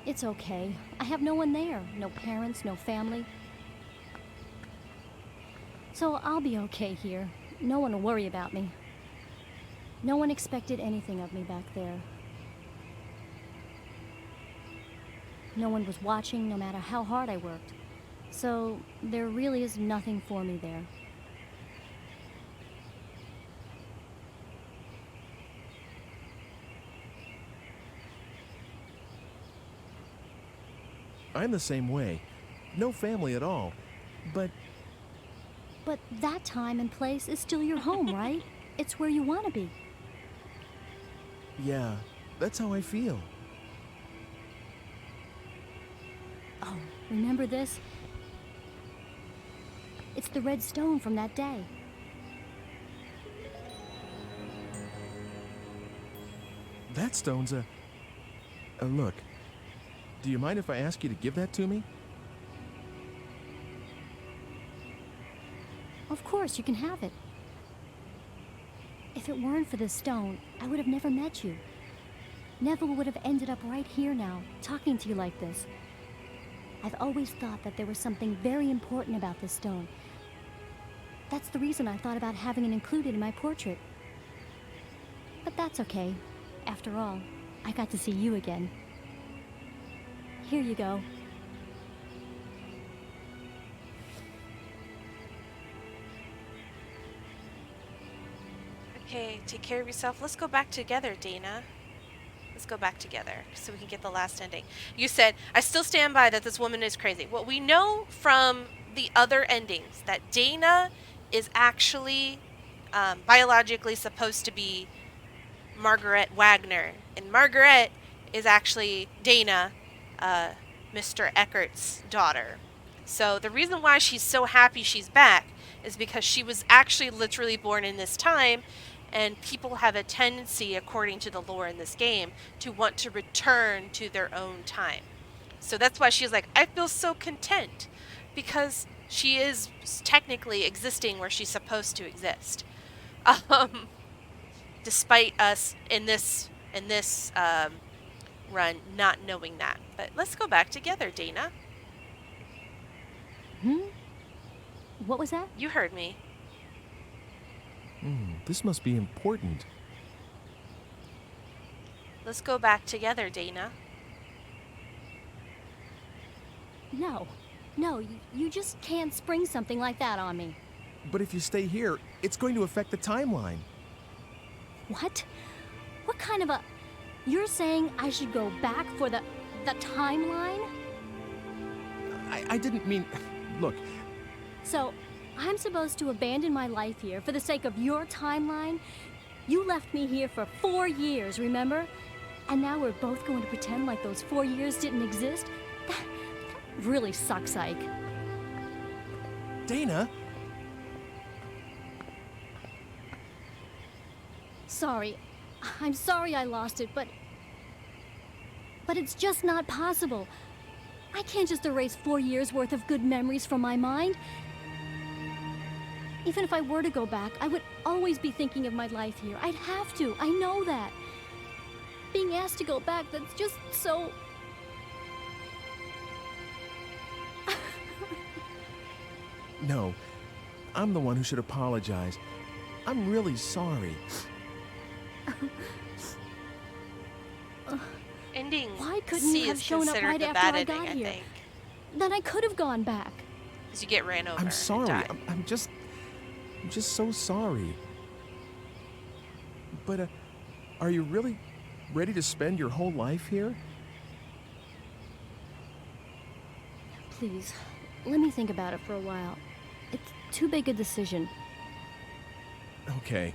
It's okay. I have no one there. No parents, no family. So I'll be okay here. No one will worry about me. No one expected anything of me back there. No one was watching, no matter how hard I worked. So there really is nothing for me there. I'm the same way. No family at all. But But that time and place is still your home, right? It's where you want to be. yeah, that's how I feel. Oh, remember this? It's the red stone from that day. That stone's a look. Do you mind if I ask you to give that to me? Of course, you can have it. If it weren't for this stone, I would have never met you. Never would have ended up right here now, talking to you like this. I've always thought that there was something very important about this stone. That's the reason I thought about having it included in my portrait. But that's okay. After all, I got to see you again. Here you go. Okay, take care of yourself. Let's go back together, Dana. Let's go back together so we can get the last ending. You said, I still stand by that this woman is crazy. Well, we know from the other endings that Dana is actually biologically supposed to be Margaret Wagner. And Margaret is actually Dana, Mr. Eckert's daughter. So the reason why she's so happy she's back is because she was actually literally born in this time, and people have a tendency, according to the lore in this game, to want to return to their own time. So that's why she's like, I feel so content, because she is technically existing where she's supposed to exist. Despite us in this run not knowing that. But let's go back together, Dana. What was that? You heard me. This must be important. Let's go back together, Dana. No. No, you just can't spring something like that on me. But if you stay here, it's going to affect the timeline. What? What kind of a... You're saying I should go back for the timeline? I didn't mean... Look, So, I'm supposed to abandon my life here for the sake of your timeline? You left me here for 4 years, remember? And now we're both going to pretend like those 4 years didn't exist? That really sucks, Ike. Dana... sorry. I'm sorry I lost it, but it's just not possible. I can't just erase 4 years' worth of good memories from my mind. Even if I were to go back, I would always be thinking of my life here. I'd have to. I know that. Being asked to go back, that's just so... No, I'm the one who should apologize. I'm really sorry. Ending Why couldn't C you have is shown up considered right the after bad I ending, got I here? think. Then I could have gone back. Because you get ran over. I'm and sorry. die. I'm just so sorry. But, are you really ready to spend your whole life here? Please, let me think about it for a while. It's too big a decision. Okay.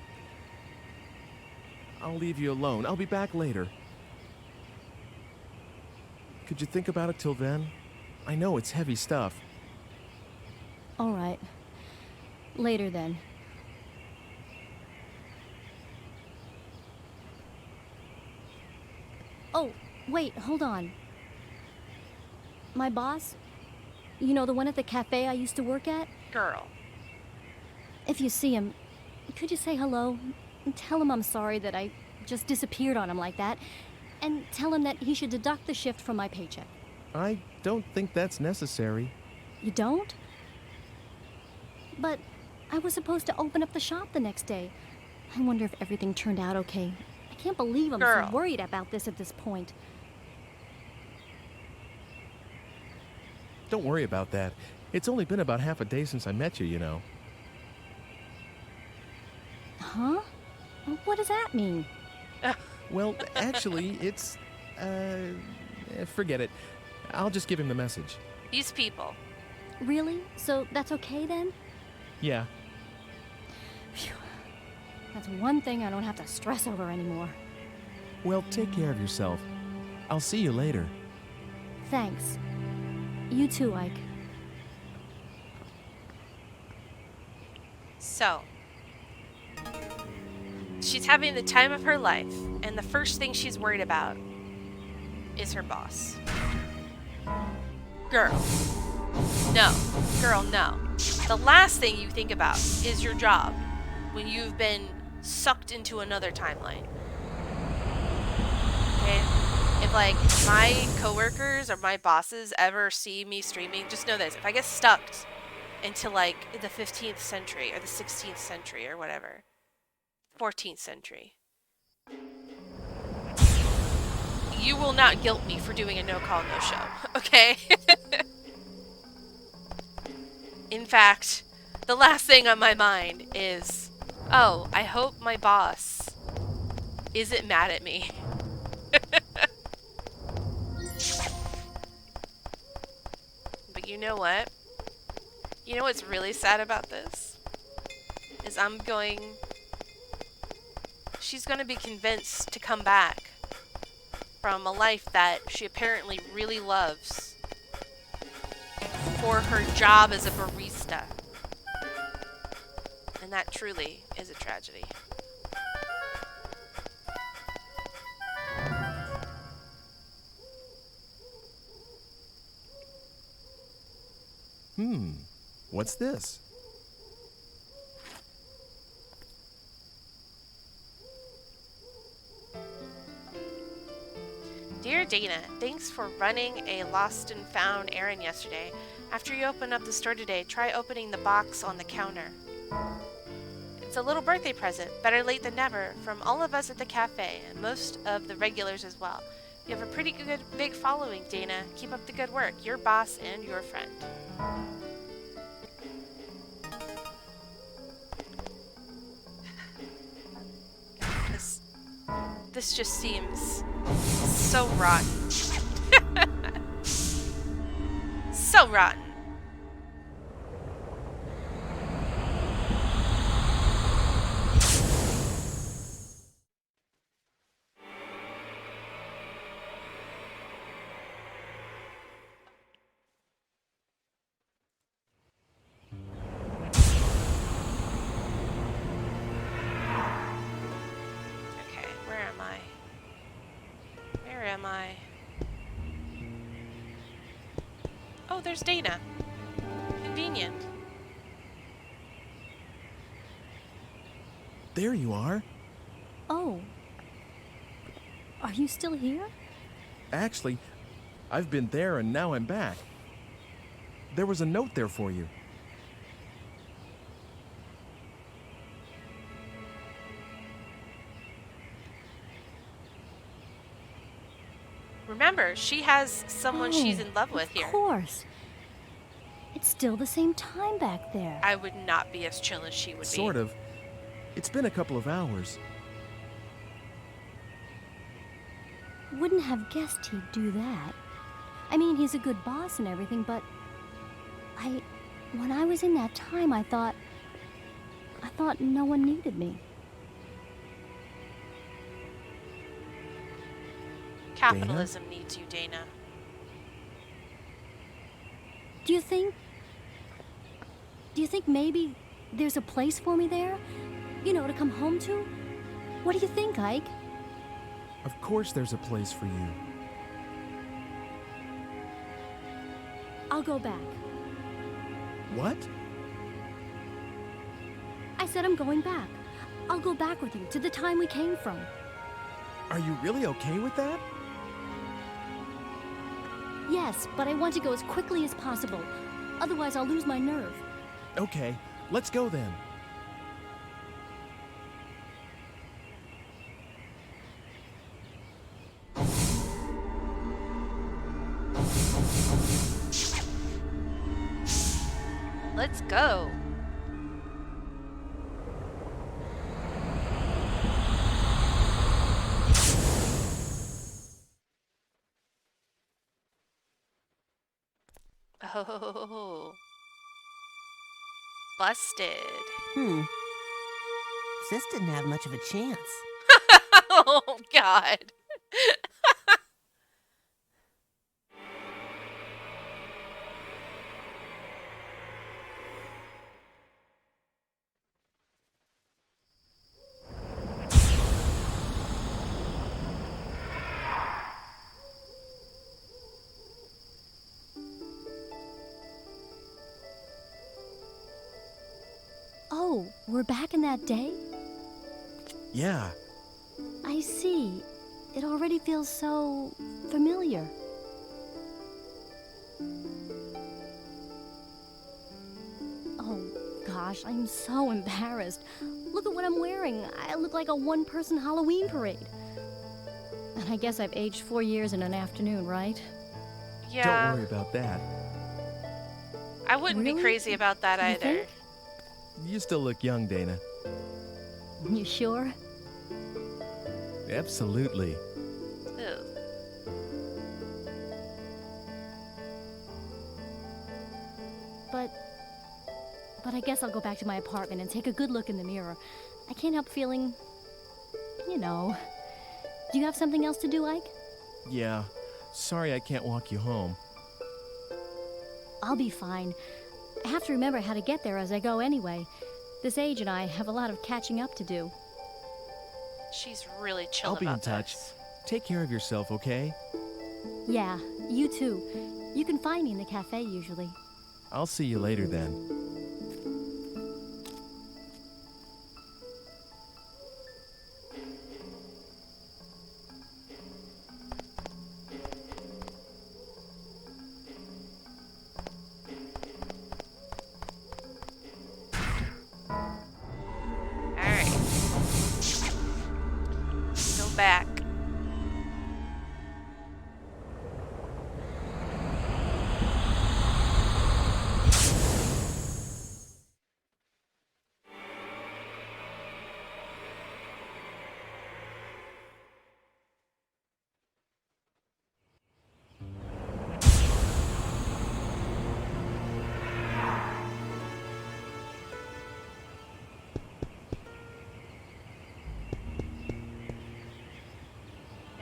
I'll leave you alone. I'll be back later. Could you think about it till then? I know it's heavy stuff. All right. Later then. Oh, wait, hold on. My boss? You know, the one at the cafe I used to work at? Girl. If you see him, could you say hello? And tell him I'm sorry that I just disappeared on him like that. And tell him that he should deduct the shift from my paycheck. I don't think that's necessary. You don't? But I was supposed to open up the shop the next day. I wonder if everything turned out okay. I can't believe I'm Girl. so worried about this at this point. Don't worry about that. It's only been about half a day since I met you, you know. Huh? What does that mean? Well, actually, it's... forget it. I'll just give him the message. These people. Really? So that's okay then? Yeah. Phew. That's one thing I don't have to stress over anymore. Well, take care of yourself. I'll see you later. Thanks. You too, Ike. So, she's having the time of her life, and the first thing she's worried about is her boss. Girl. No. Girl, no. The last thing you think about is your job when you've been sucked into another timeline. Okay? If, like, my coworkers or my bosses ever see me streaming, just know this. If I get stuck into, like, the 15th century or the 16th century or whatever, 14th century, you will not guilt me for doing a no-call, no-show, okay? In fact, the last thing on my mind is, oh, I hope my boss isn't mad at me. But you know what? You know what's really sad about this? Is she's gonna be convinced to come back from a life that she apparently really loves for her job as a barista. And that truly is a tragedy. What's this? Dear Dana, thanks for running a lost and found errand yesterday. After you open up the store today, try opening the box on the counter. It's a little birthday present, better late than never, from all of us at the cafe, and most of the regulars as well. You have a pretty good big following, Dana. Keep up the good work. Your boss and your friend. This just seems so rotten. So rotten. am I? Oh, there's Dana. Convenient. There you are. Oh. Are you still here? Actually, I've been there and now I'm back. There was a note there for you. Remember, she has someone she's in love with here. Of course. It's still the same time back there. I would not be as chill as she would be. Sort of. It's been a couple of hours. Wouldn't have guessed he'd do that. I mean, he's a good boss and everything, but when I was in that time, I thought no one needed me. Capitalism needs you, Dana. Do you think maybe there's a place for me there? You know, to come home to? What do you think, Ike? Of course there's a place for you. I'll go back. What? I said I'm going back. I'll go back with you to the time we came from. Are you really okay with that? Yes, but I want to go as quickly as possible. Otherwise, I'll lose my nerve. Okay, let's go then. Let's go. Oh. Busted. Sis didn't have much of a chance. Oh, God. Oh, we're back in that day? Yeah. I see. It already feels so familiar. Oh, gosh, I'm so embarrassed. Look at what I'm wearing. I look like a one-person Halloween parade. And I guess I've aged 4 years in an afternoon, right? Yeah. Don't worry about that. I wouldn't be crazy about that You either. think? You still look young, Dana. You sure? Absolutely. Ew. But I guess I'll go back to my apartment and take a good look in the mirror. I can't help feeling, you know. Do you have something else to do, Ike? Yeah. Sorry I can't walk you home. I'll be fine. I have to remember how to get there as I go anyway. This age and I have a lot of catching up to do. She's really chill I'll be in about touch. this. Take care of yourself, okay? Yeah, you too. You can find me in the cafe usually. I'll see you later then. Alright. Go back.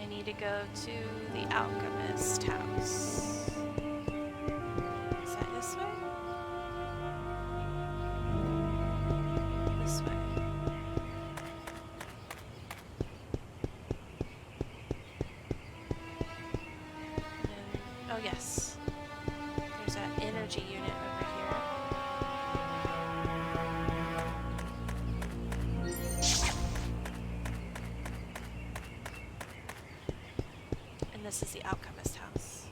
I need to go to the alchemist house. Is that this way? This way. Oh, yes. There's an energy unit over here. And this is the alchemist house.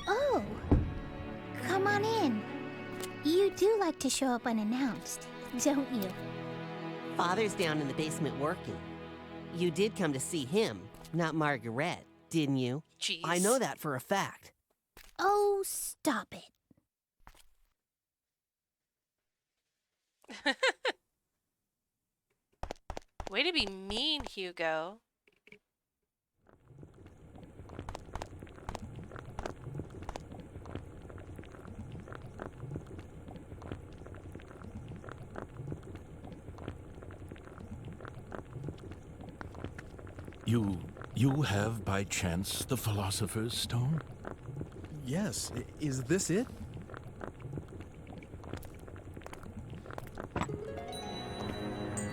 Oh, come on in. You do like to show up unannounced, don't you? Father's down in the basement working. You did come to see him, not Margaret, didn't you? Jeez. I know that for a fact. Oh, stop it. Way to be mean, Hugo. You have, by chance, the Philosopher's Stone? Yes. Is this it?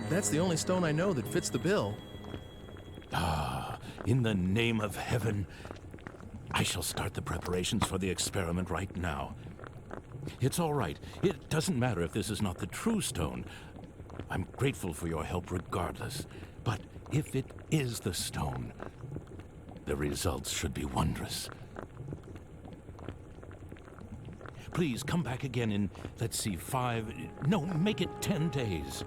That's the only stone I know that fits the bill. Ah, in the name of heaven, I shall start the preparations for the experiment right now. It's all right. It doesn't matter if this is not the true stone. I'm grateful for your help regardless. But if it is the stone, the results should be wondrous. Please come back again in, let's see, make it 10 days.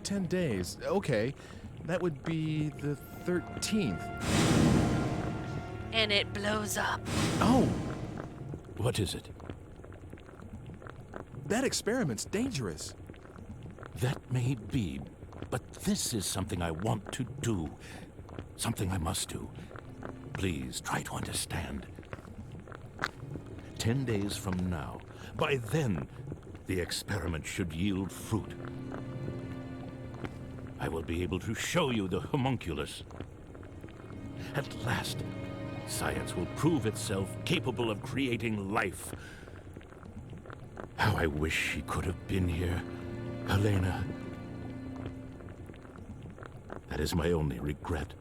10 days. Okay. That would be the 13th. And it blows up. Oh! What is it? That experiment's dangerous. That may be, but this is something I want to do. Something I must do. Please try to understand. 10 days from now, by then, the experiment should yield fruit. I will be able to show you the homunculus. At last, science will prove itself capable of creating life. How I wish she could have been here, Helena. That is my only regret.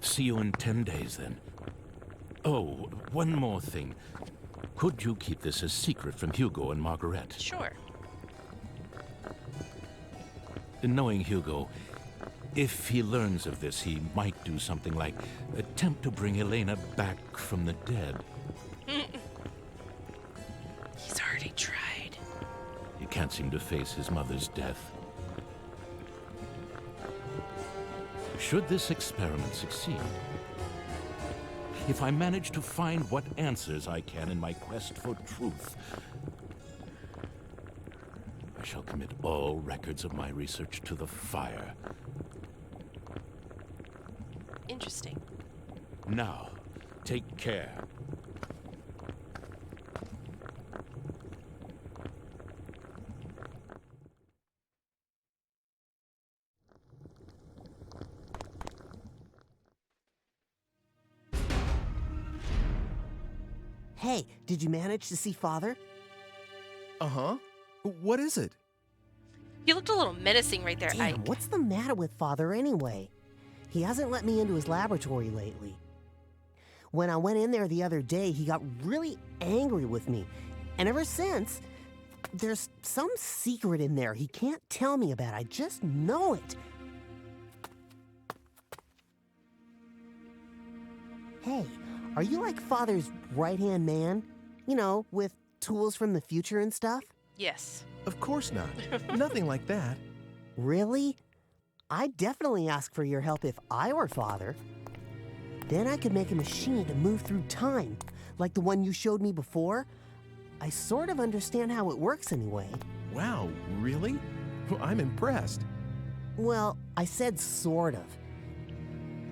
See you in 10 days, then. Oh, one more thing. Could you keep this a secret from Hugo and Margaret? Sure. Knowing Hugo, if he learns of this, he might do something like attempt to bring Helena back from the dead. He's already tried. He can't seem to face his mother's death. Should this experiment succeed, if I manage to find what answers I can in my quest for truth, I shall commit all records of my research to the fire. Interesting. Now, take care. Hey, did you manage to see Father? Uh-huh. What is it? You looked a little menacing right there, Damn, Ike. what's the matter with Father anyway? He hasn't let me into his laboratory lately. When I went in there the other day, he got really angry with me. And ever since, there's some secret in there he can't tell me about. I just know it. Hey, are you like Father's right-hand man? You know, with tools from the future and stuff? Yes. Of course not. Nothing like that. Really? I'd definitely ask for your help if I were Father. Then I could make a machine to move through time, like the one you showed me before. I sort of understand how it works anyway. Wow, really? I'm impressed. Well, I said sort of.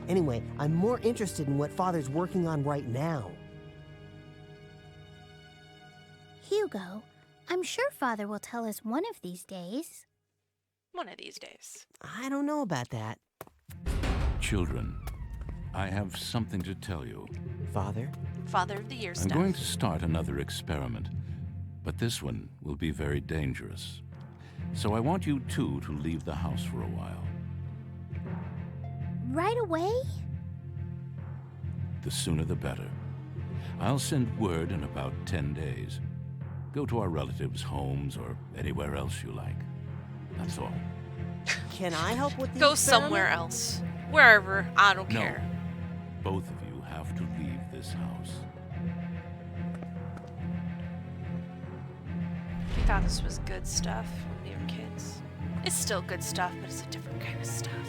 Anyway, I'm more interested in what Father's working on right now. Hugo, I'm sure Father will tell us one of these days. One of these days. I don't know about that. Children, I have something to tell you. Father? Father of the Year I'm stuff. going to start another experiment, but this one will be very dangerous. So I want you two to leave the house for a while. Right away? The sooner the better. I'll send word in about 10 days. Go to our relatives' homes or anywhere else you like. That's all. Can I help with the Go experiment? somewhere else. Wherever. I don't No. care. Both of you have to leave this house. We thought this was good stuff when we were kids. It's still good stuff, but it's a different kind of stuff.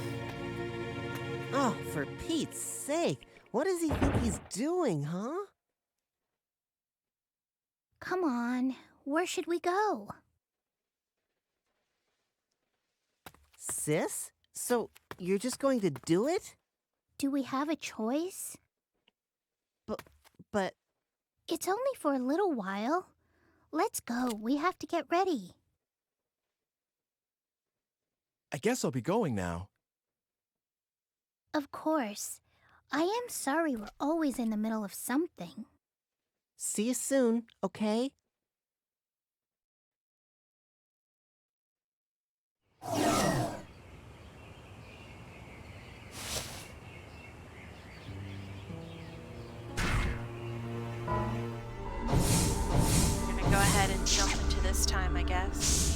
Oh, for Pete's sake. What does he think he's doing, huh? Come on. Where should we go? Sis? So, you're just going to do it? Do we have a choice? But... It's only for a little while. Let's go. We have to get ready. I guess I'll be going now. Of course. I am sorry we're always in the middle of something. See you soon, okay? We're gonna go ahead and jump into this time, I guess.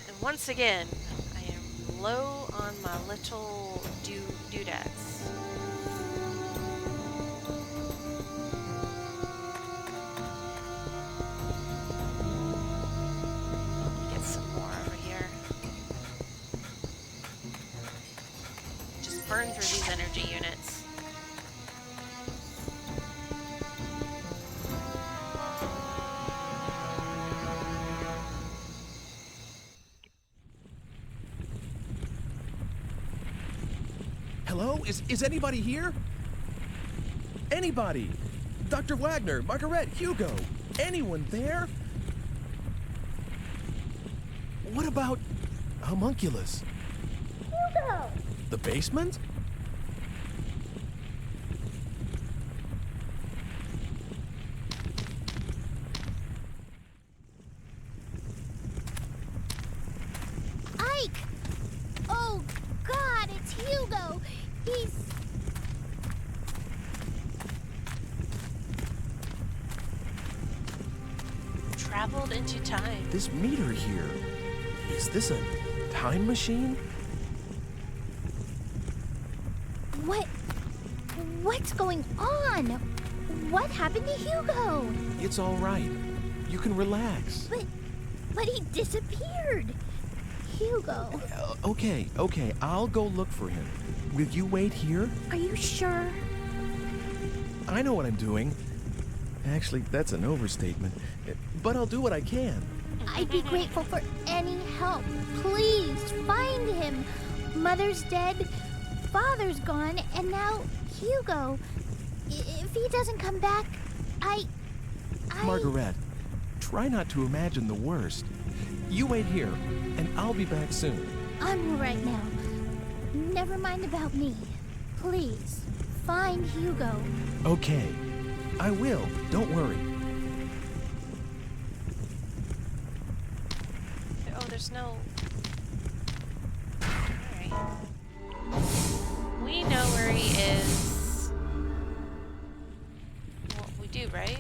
And once again, I am low on my little doodads. Get some more over here. Just burn through these energy units. Hello? Is anybody here? Anybody? Dr. Wagner, Margaret, Hugo, anyone there? What about homunculus? Hugo! The basement? Ike! Oh, God, it's Hugo! He's... Traveled into time. This meter here. Is this a time machine? What's going on? What happened to Hugo? It's all right. You can relax. But he disappeared. Hugo. Okay. I'll go look for him. Will you wait here? Are you sure? I know what I'm doing. Actually, that's an overstatement. But I'll do what I can. I'd be grateful for any help. Please, find him. Mother's dead, Father's gone, and now Hugo. If he doesn't come back, I... Margaret, try not to imagine the worst. You wait here, and I'll be back soon. I'm all right now. Never mind about me. Please, find Hugo. Okay, I will. Don't worry. Oh, there's no... Alright. We know where he is. Well, we do, right?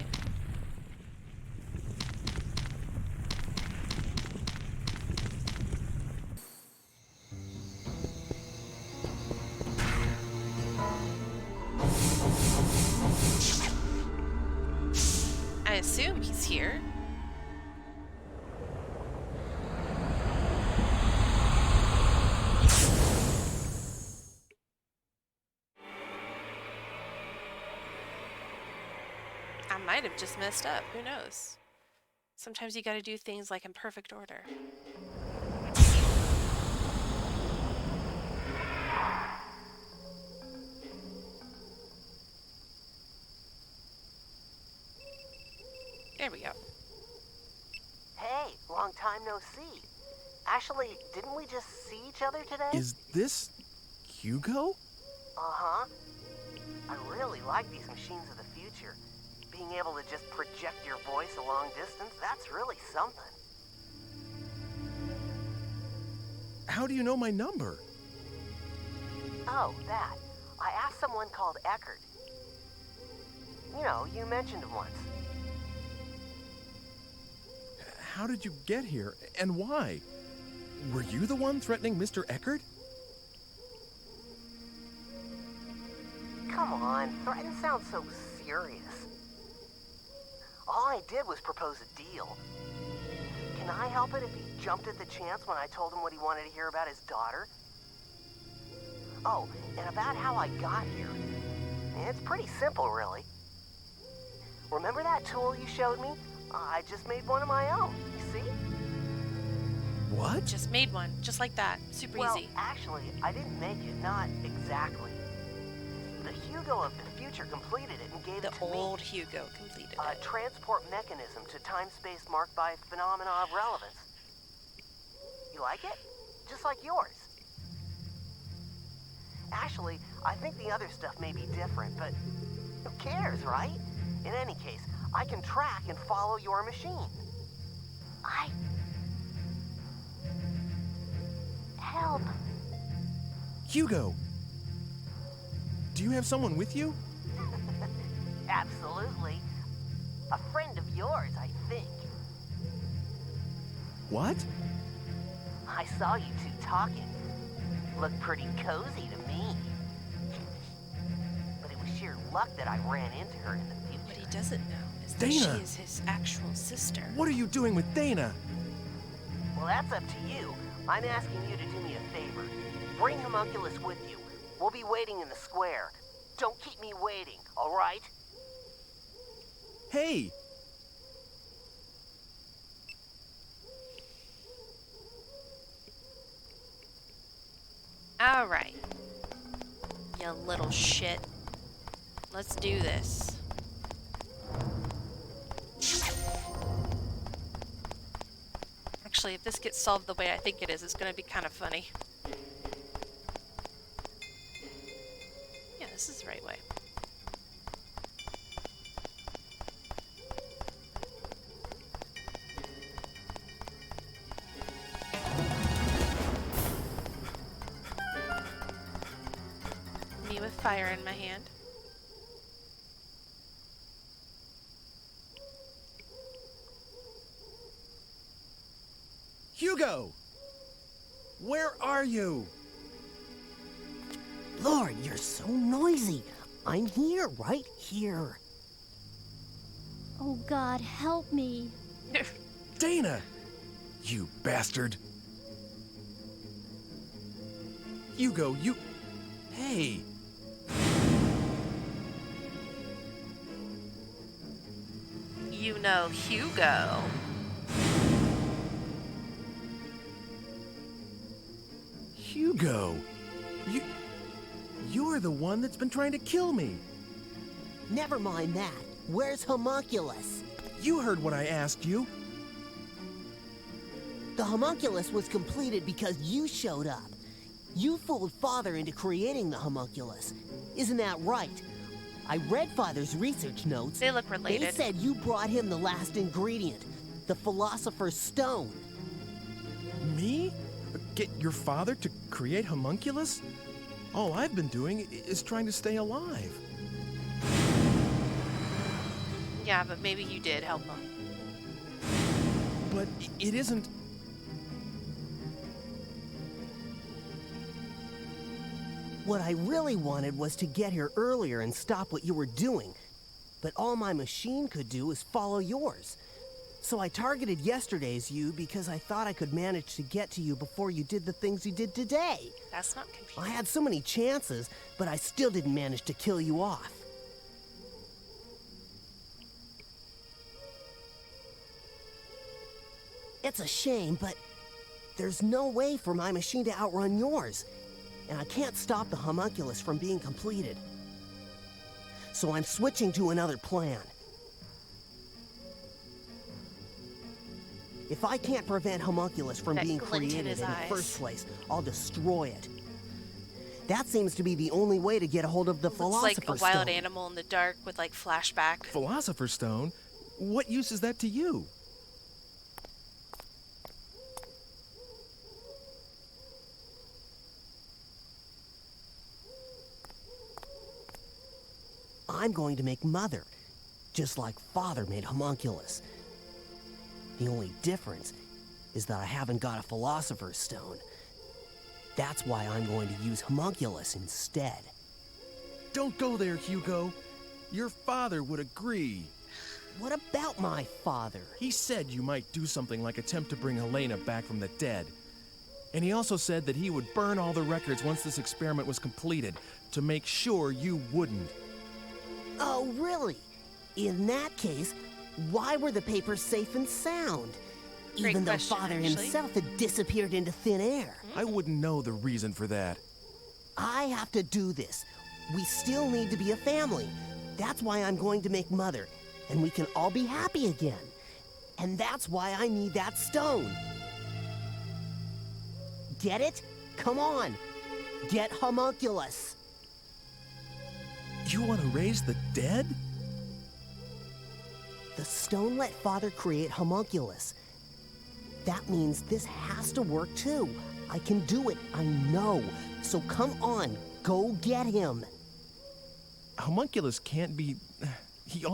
I assume he's here. I might have just messed up. Who knows? Sometimes you gotta do things like in perfect order. There we go. Hey, long time no see. Actually, didn't we just see each other today? Is this Hugo? Uh-huh. I really like these machines of the future. Being able to just project your voice a long distance, that's really something. How do you know my number? Oh, that. I asked someone called Eckert. You know, you mentioned him once. How did you get here, and why? Were you the one threatening Mr. Eckert? Come on, threaten sounds so serious. All I did was propose a deal. Can I help it if he jumped at the chance when I told him what he wanted to hear about his daughter? Oh, and about how I got here. It's pretty simple, really. Remember that tool you showed me? I just made one of my own, you see? What? Just made one, just like that. Super easy. Actually, I didn't make it, not exactly. The Hugo of the future completed it and gave it to me. The old Hugo completed A it. transport mechanism to time-space marked by phenomena of relevance. You like it? Just like yours. Actually, I think the other stuff may be different, but who cares, right? In any case, I can track and follow your machine. Help. Hugo! Do you have someone with you? Absolutely. A friend of yours, I think. What? I saw you two talking. Looked pretty cozy to me. But it was sheer luck that I ran into her in the future. What he doesn't know is that Dana! she is his actual sister. What are you doing with Dana? Well, that's up to you. I'm asking you to do me a favor. Bring Homunculus with you. We'll be waiting in the square. Don't keep me waiting, all right? Hey! All right. You little shit. Let's do this. Actually, if this gets solved the way I think it is, it's going to be kind of funny. Yeah, this is the right way. Me with fire in my hand. Hugo! Where are you? Lord, you're so noisy. I'm here, right here. Oh, God, help me. Dana! You bastard! Hugo, you... Hey! You know Hugo. Hugo! You're the one that's been trying to kill me! Never mind that. Where's Homunculus? You heard what I asked you. The Homunculus was completed because you showed up. You fooled Father into creating the Homunculus. Isn't that right? I read Father's research notes. They look related. They said you brought him the last ingredient, the Philosopher's Stone. Me? Get your father to create Homunculus? All I've been doing is trying to stay alive. Yeah, but maybe you did help him. But it isn't... What I really wanted was to get here earlier and stop what you were doing. But all my machine could do was follow yours. So I targeted yesterday's you because I thought I could manage to get to you before you did the things you did today. That's not confusing. I had so many chances, but I still didn't manage to kill you off. It's a shame, but there's no way for my machine to outrun yours. And I can't stop the Homunculus from being completed. So I'm switching to another plan. If I can't prevent Homunculus from That being glint in created his in the eyes. first place, I'll destroy it. That seems to be the only way to get a hold of the Looks like a Philosopher's wild Stone. animal in the dark with like flashback. Philosopher's Stone? What use is that to you? I'm going to make Mother, just like Father made Homunculus. The only difference is that I haven't got a Philosopher's Stone. That's why I'm going to use Homunculus instead. Don't go there, Hugo. Your father would agree. What about my father? He said you might do something like attempt to bring Helena back from the dead. And he also said that he would burn all the records once this experiment was completed to make sure you wouldn't. Oh, really? In that case, why were the papers safe and sound? Great Even though question, Father actually. himself had disappeared into thin air. I wouldn't know the reason for that. I have to do this. We still need to be a family. That's why I'm going to make Mother, and we can all be happy again. And that's why I need that stone. Get it? Come on. Get Homunculus. You want to raise the dead? The stone let Father create Homunculus. That means this has to work too. I can do it, I know. So come on, go get him. Homunculus can't be... He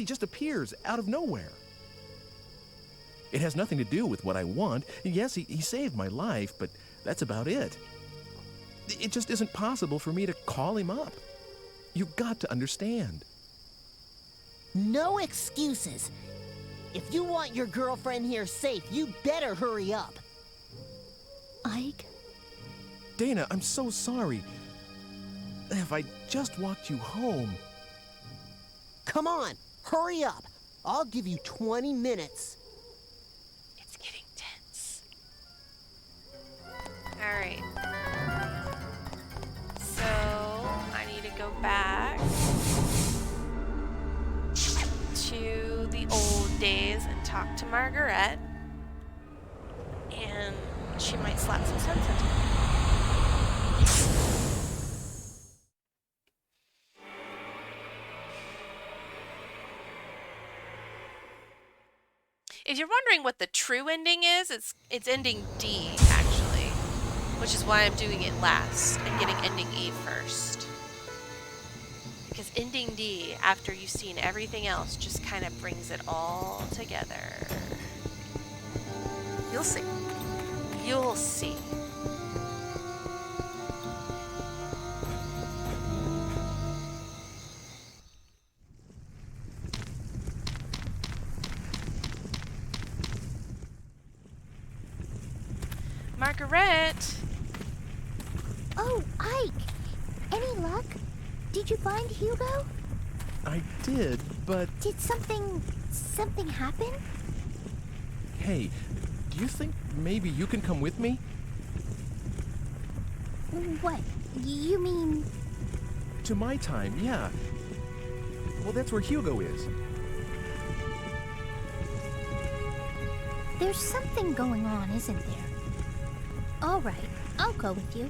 just appears out of nowhere. It has nothing to do with what I want. Yes, he saved my life, but that's about it. It just isn't possible for me to call him up. You've got to understand. No excuses. If you want your girlfriend here safe, you better hurry up. Ike? Dana, I'm so sorry. If I just walked you home... Come on, hurry up. I'll give you 20 minutes. It's getting tense. All right. So I need to go back to the old days and talk to Margaret, and she might slap some sense into me. If you're wondering what the true ending is, it's ending D, actually. Which is why I'm doing it last and getting ending E first. Because ending D, after you've seen everything else, just kind of brings it all together. You'll see. You'll see. Margaret! Oh, Ike! Any luck? Did you find Hugo? I did, but... Did something happen? Hey, do you think maybe you can come with me? What? You mean... To my time, yeah. Well, that's where Hugo is. There's something going on, isn't there? All right, I'll go with you.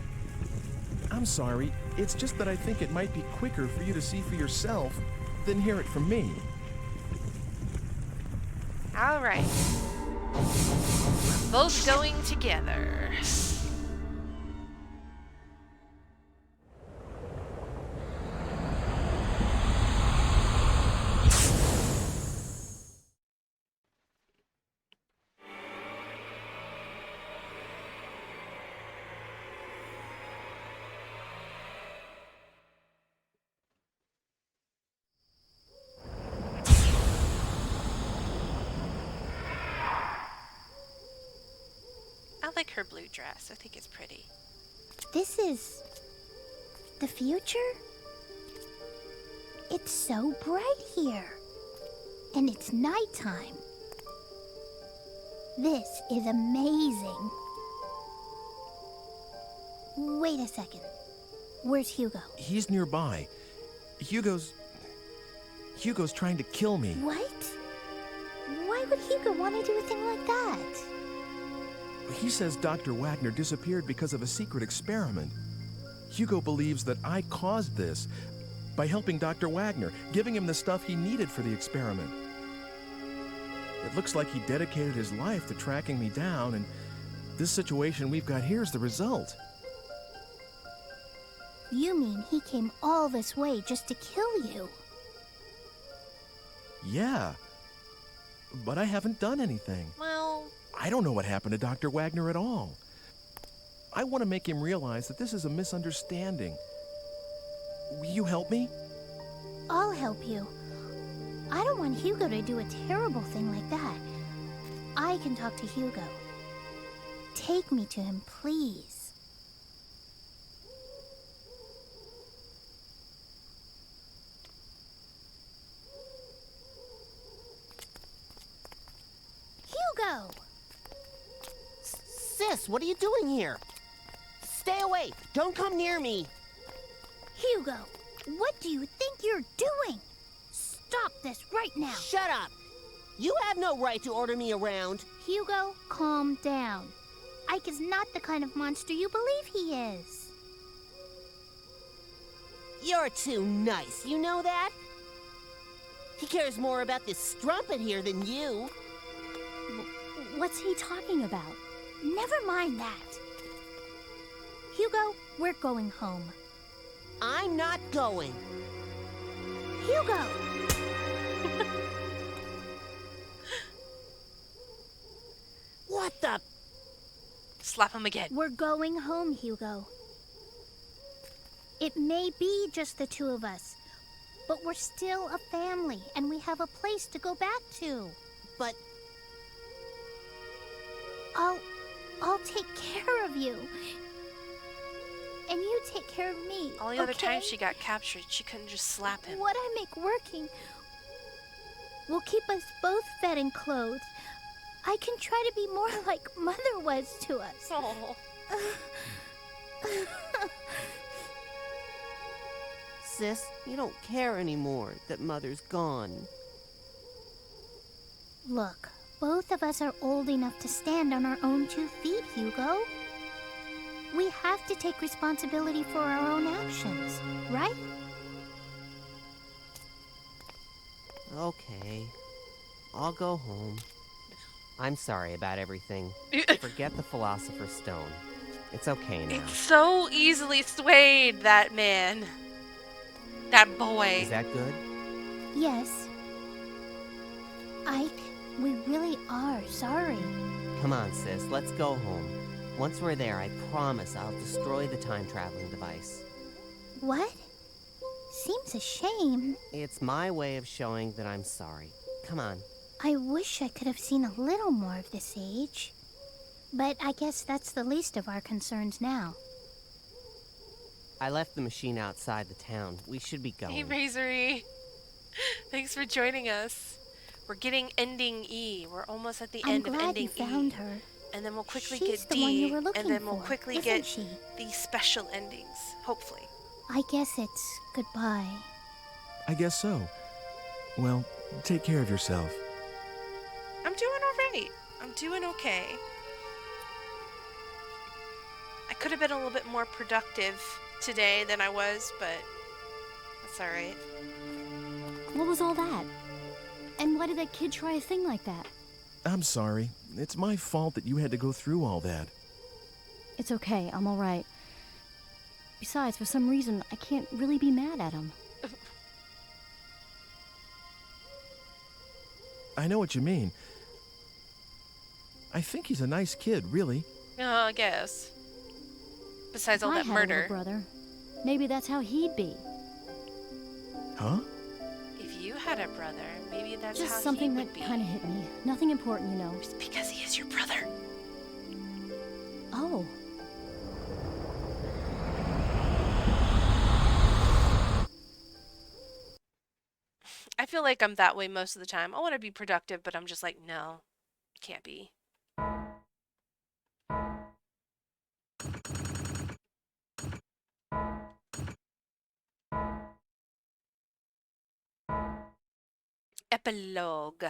I'm sorry. It's just that I think it might be quicker for you to see for yourself than hear it from me. All right. We're both going together. I like her blue dress. I think it's pretty. This is... the future? It's so bright here. And it's nighttime. This is amazing. Wait a second. Where's Hugo? He's nearby. Hugo's trying to kill me. What? What Why would Hugo want to do a thing like that? He says Dr. Wagner disappeared because of a secret experiment. Hugo believes that I caused this by helping Dr. Wagner, giving him the stuff he needed for the experiment. It looks like he dedicated his life to tracking me down, and this situation we've got here is the result. You mean he came all this way just to kill you? Yeah, but I haven't done anything. Well, I don't know what happened to Dr. Wagner at all. I want to make him realize that this is a misunderstanding. Will you help me? I'll help you. I don't want Hugo to do a terrible thing like that. I can talk to Hugo. Take me to him, please. Hugo! Sis, what are you doing here? Stay away! Don't come near me! Hugo, what do you think you're doing? Stop this right now! Shut up! You have no right to order me around. Hugo, calm down. Ike is not the kind of monster you believe he is. You're too nice, you know that? He cares more about this strumpet here than you. What's he talking about? Never mind that. Hugo, we're going home. I'm not going. Hugo! What the? Slap him again. We're going home, Hugo. It may be just the two of us, but we're still a family, and we have a place to go back to. But I'll take care of you. And you take care of me. All the other times she got captured, she couldn't just slap him. What I make working will keep us both fed and clothed. I can try to be more like Mother was to us. Oh. Sis, you don't care anymore that Mother's gone. Look, both of us are old enough to stand on our own 2 feet, Hugo. We have to take responsibility for our own actions, right? Okay. I'll go home. I'm sorry about everything. Forget the Philosopher's Stone. It's okay now. It's so easily swayed, that man. That boy. Is that good? Yes. Ike, we really are sorry. Come on, sis. Let's go home. Once we're there, I promise I'll destroy the time-traveling device. What? Seems a shame. It's my way of showing that I'm sorry. Come on. I wish I could have seen a little more of this age. But I guess that's the least of our concerns now. I left the machine outside the town. We should be going. Hey, Mazery. Thanks for joining us. We're getting ending E. We're almost at the end of ending I'm glad you found her. And then we'll quickly She's get the one you D, were looking and then we'll for, quickly isn't get she? the special endings, hopefully. I guess it's goodbye. I guess so. Well, take care of yourself. I'm doing all right. I'm doing okay. I could have been a little bit more productive today than I was, but that's all right. What was all that? And why did that kid try a thing like that? I'm sorry. It's my fault that you had to go through all that. It's okay, I'm all right. Besides, for some reason, I can't really be mad at him. I know what you mean. I think he's a nice kid, really. I guess. Besides all If I that had a little murder. brother, maybe that's how he'd be. Huh? If you had a brother, maybe that's Just how something he that would be. kind of hit me. Nothing important, you know. Just because he is your brother. Oh. I feel like I'm that way most of the time. I want to be productive, but I'm just like, no, can't be. Epilogue.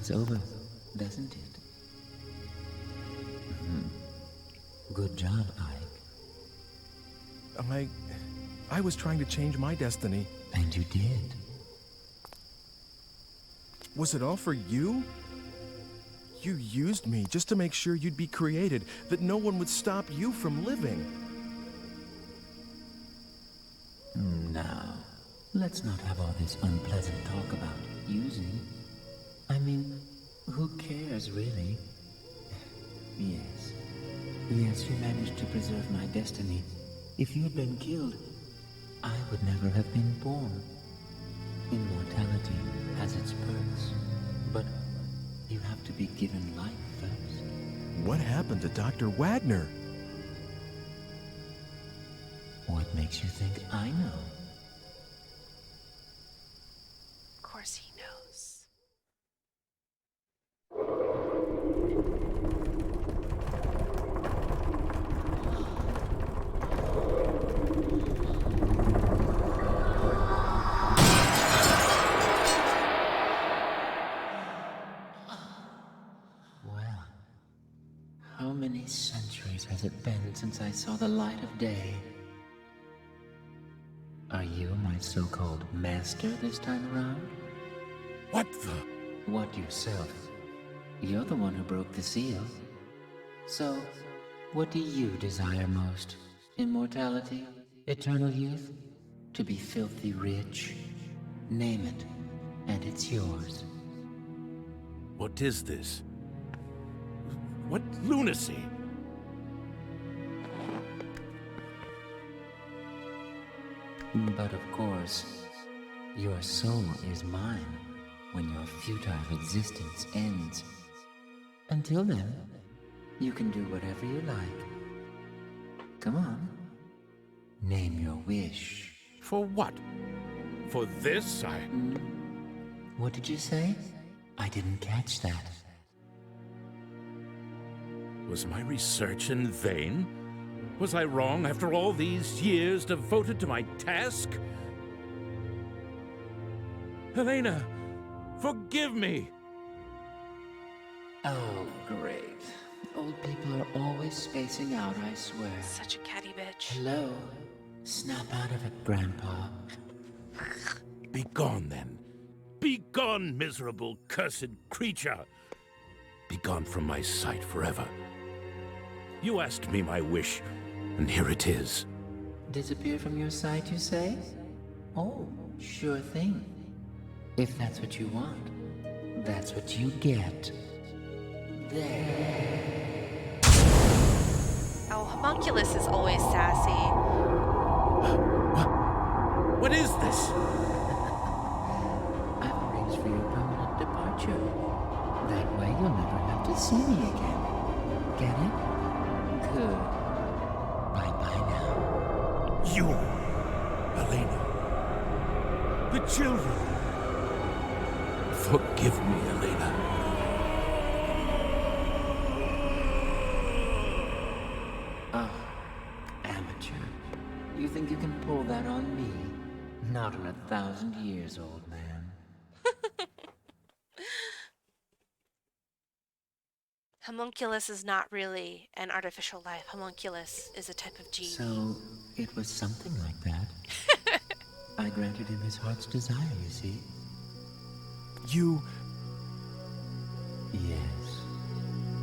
it's over, doesn't it? Good job, Ike. I was trying to change my destiny. And you did. Was it all for you? You used me just to make sure you'd be created, that no one would stop you from living. Now, let's not have all this unpleasant talk about using. I mean, who cares, really? Yes. Yes, you managed to preserve my destiny. If you had been killed, I would never have been born. Immortality has its perks, but you have to be given life first. What happened to Dr. Wagner? What makes you think I know? Of course he knows. Well, how many centuries has it been since I saw the light of day? Are you my so-called master this time around? What the? What yourself? You're the one who broke the seal. So, what do you desire most? Immortality? Eternal youth? To be filthy rich? Name it, and it's yours. What is this? What lunacy? But of course, your soul is mine when your futile existence ends. Until then, you can do whatever you like. Come on. Name your wish. For what? For this, What did you say? I didn't catch that. Was my research in vain? Was I wrong after all these years devoted to my task? Helena, forgive me! Oh, great. Old people are always spacing out, I swear. Such a catty bitch. Hello. Snap out of it, Grandpa. Be gone, then. Be gone, miserable, cursed creature! Be gone from my sight forever. You asked me my wish, and here it is. Disappear from your sight, you say? Oh, sure thing. If that's what you want, that's what you get. There. Oh, Homunculus is always sassy. What is this? I've arranged for your permanent departure. That way you'll never have to see me again. Get it? Good. Bye-bye now. You, Helena. The children. Forgive me, Helena. Oh, amateur. You think you can pull that on me? Not in 1,000 years, old man. Homunculus is not really an artificial life. Homunculus is a type of genie. So, it was something like that. I granted him his heart's desire, you see. You... Yes.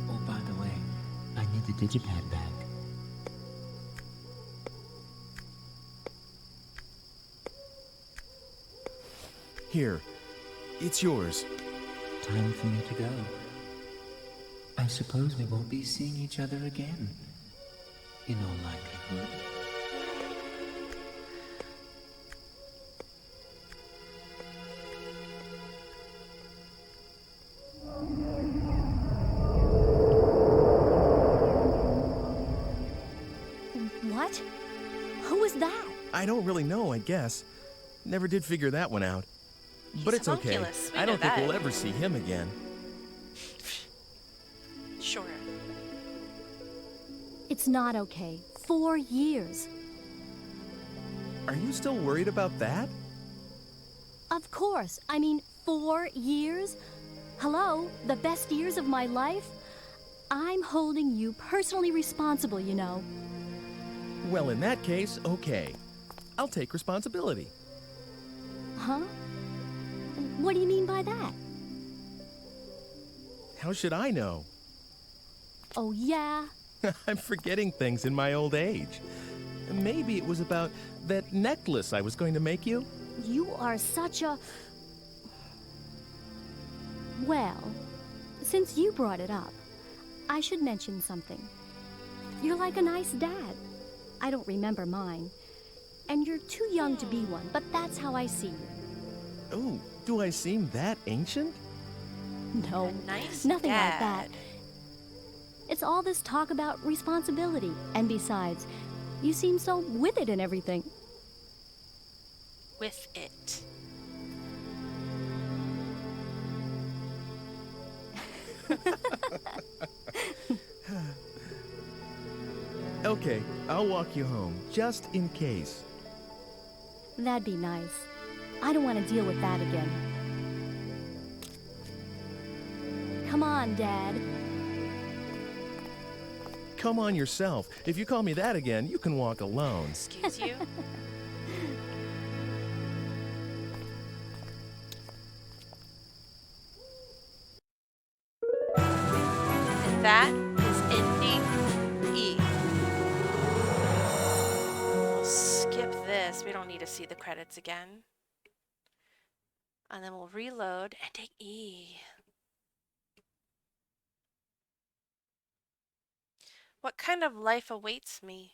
Oh, by the way, I need the digipad back. Here. It's yours. Time for me to go. I suppose we won't be seeing each other again. In all likelihood. What? Who was that? I don't really know, I guess. Never did figure that one out. But it's okay. homunculus. We I know don't think that. we'll ever see him again. Sure. It's not okay. 4 years. Are you still worried about that? Of course. I mean, 4 years? Hello? The best years of my life? I'm holding you personally responsible, you know. Well, in that case, okay. I'll take responsibility. Huh? What do you mean by that? How should I know? Oh, yeah? I'm forgetting things in my old age. Maybe it was about that necklace I was going to make you? You are such a... Well, since you brought it up, I should mention something. You're like a nice dad. I don't remember mine. And you're too young to be one, but that's how I see you. Oh, do I seem that ancient? No, Nice nothing like dad. that. It's all this talk about responsibility. And besides, you seem so with it and everything. With it. Okay, I'll walk you home, just in case. That'd be nice. I don't want to deal with that again. Come on, Dad. Come on yourself. If you call me that again, you can walk alone. Excuse you? And that is ending E. We'll skip this. We don't need to see the credits again. And then we'll reload and take E. What kind of life awaits me?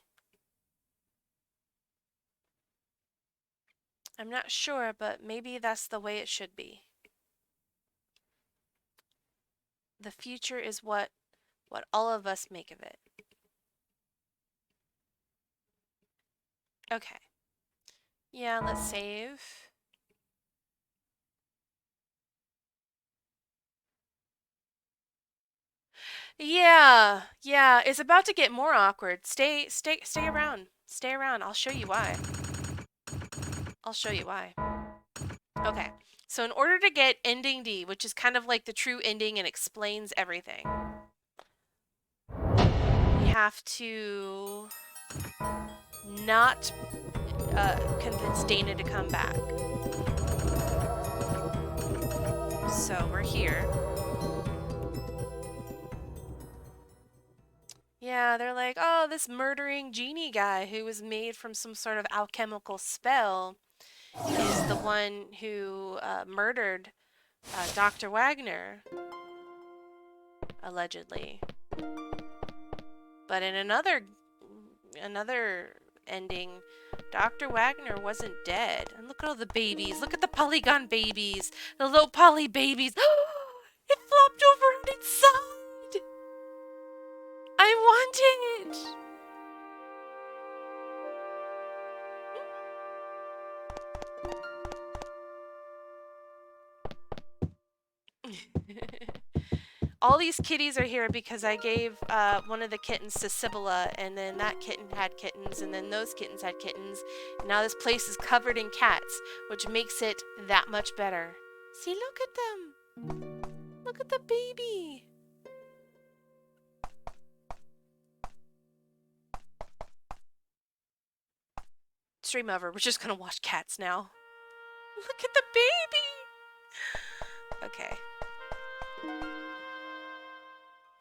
I'm not sure, but maybe that's the way it should be. The future is what all of us make of it. Okay. Yeah, let's save. Yeah, it's about to get more awkward. Stay around. Stay around. I'll show you why. Okay. So in order to get ending D, which is kind of like the true ending and explains everything, we have to not convince Dana to come back. So we're here. Yeah, they're like, oh, this murdering genie guy who was made from some sort of alchemical spell is the one who murdered Dr. Wagner, allegedly. But in another ending, Dr. Wagner wasn't dead. And look at all the babies. Look at the polygon babies. The little poly babies. It flopped over on its side. I want it. All these kitties are here because I gave one of the kittens to Sibylla, and then that kitten had kittens, and then those kittens had kittens. And now this place is covered in cats, which makes it that much better. See, look at them. Look at the baby. Stream over. We're just gonna watch cats now. Look at the baby. Okay.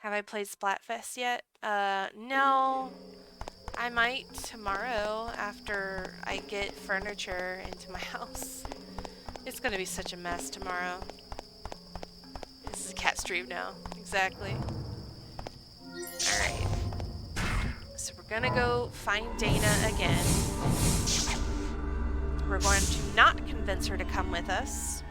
Have I played Splatfest yet? No. I might tomorrow after I get furniture into my house. It's gonna be such a mess tomorrow. This is a cat stream now. Exactly. Alright. So we're gonna go find Dana again. We're going to not convince her to come with us.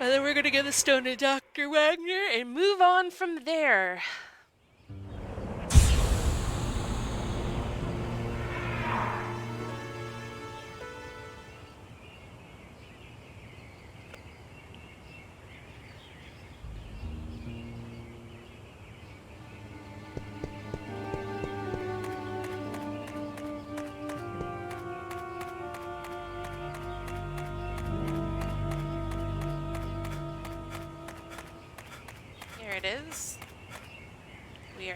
And then we're gonna get the stone to Dr. Wagner and move on from there.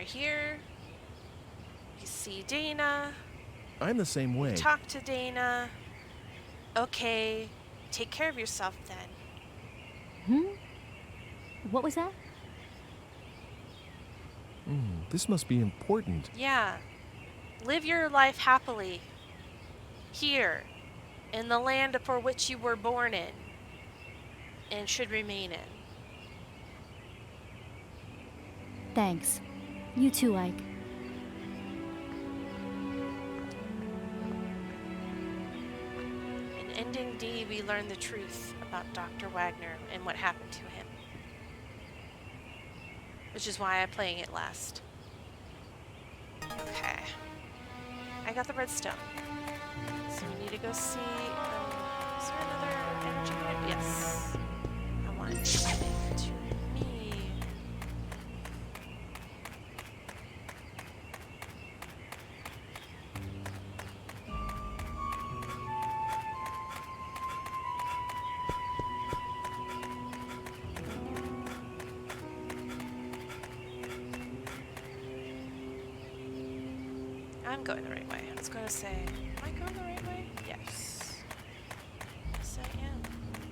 right here. You see Dana. I'm the same way. Talk to Dana. Okay, take care of yourself then. What was that? This must be important. Yeah. Live your life happily. Here, in the land for which you were born in, and should remain in. Thanks. You too, Ike. In Ending D, we learn the truth about Dr. Wagner and what happened to him. Which is why I'm playing it last. Okay. I got the redstone. So we need to go see, is there another energy unit? Yes. I want it to make to me. I'm going the right way. I was going to say, am I going the right way? Yes. Yes, I am.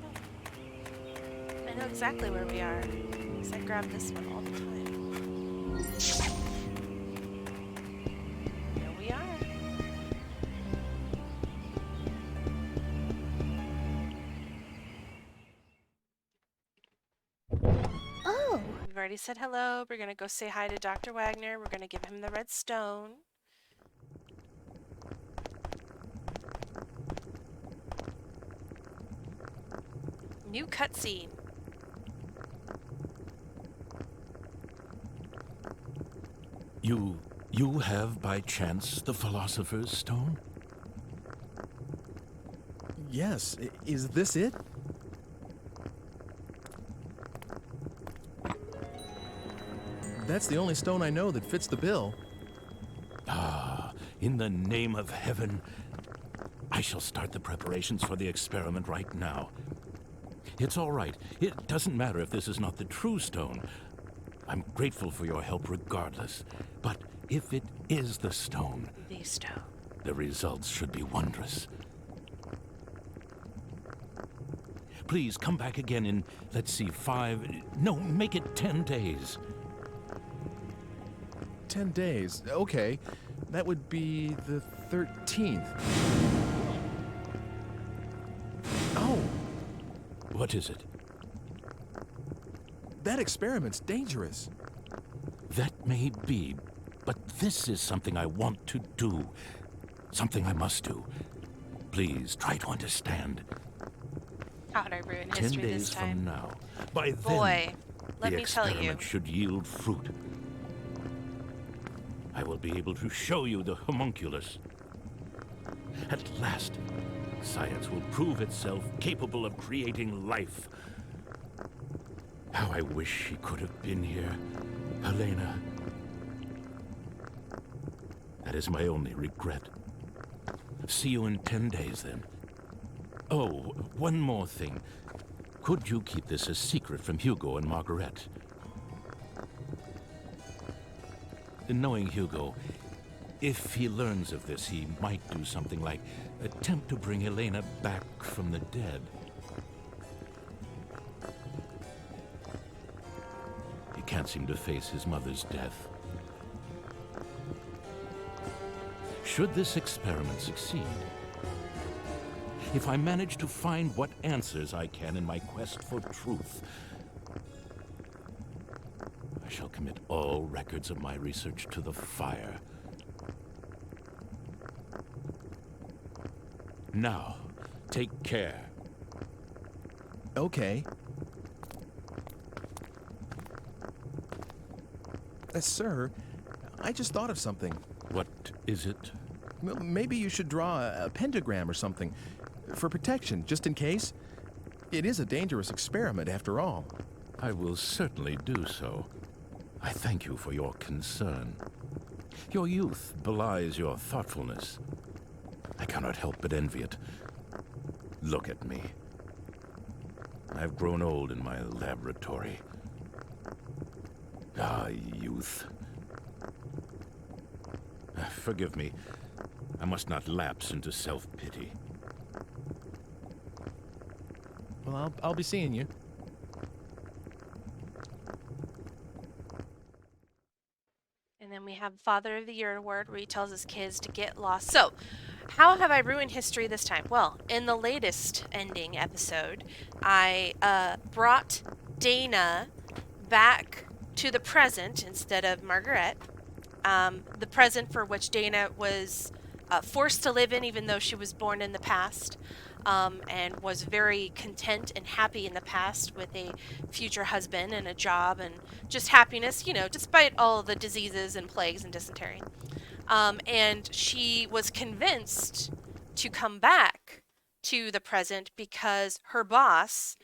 Oh. I know exactly where we are, because I grab this one all the time. Here we are. Oh! We've already said hello. We're going to go say hi to Dr. Wagner. We're going to give him the red stone. New cutscene. You have by chance the Philosopher's Stone? Yes. Is this it? That's the only stone I know that fits the bill. Ah, in the name of heaven, I shall start the preparations for the experiment right now. It's all right. It doesn't matter if this is not the true stone. I'm grateful for your help regardless. But if it is the stone, the results should be wondrous. Please come back again in, let's see, make it 10 days. 10 days. Okay. That would be the 13th. Oh! What is it? That experiment's dangerous. That may be, but this is something I want to do. Something I must do. Please, try to understand. How would I ruin 10 history days this time? from now. By Boy, then, let the me tell you. experiment should yield fruit. I will be able to show you the homunculus. At last, science will prove itself capable of creating life. How I wish she could have been here, Helena. That is my only regret. See you in 10 days, then. Oh, one more thing. Could you keep this a secret from Hugo and Margaret? Knowing Hugo, if he learns of this, he might do something like attempt to bring Helena back from the dead. He can't seem to face his mother's death. Should this experiment succeed, if I manage to find what answers I can in my quest for truth, I shall commit all records of my research to the fire. Now, take care. Okay. Sir, I just thought of something. What is it? Well, maybe you should draw a pentagram or something. For protection, just in case. It is a dangerous experiment, after all. I will certainly do so. I thank you for your concern. Your youth belies your thoughtfulness. I cannot help but envy it. Look at me. I've grown old in my laboratory. Ah, youth. forgive me. I must not lapse into self-pity. Well, I'll be seeing you. And then we have Father of the Year award where he tells his kids to get lost. So, how have I ruined history this time? Well, in the latest ending episode, I brought Dana back to the present instead of Margaret. The present for which Dana was forced to live in, even though she was born in the past, and was very content and happy in the past with a future husband and a job and just happiness, despite all the diseases and plagues and dysentery. And she was convinced to come back to the present because her boss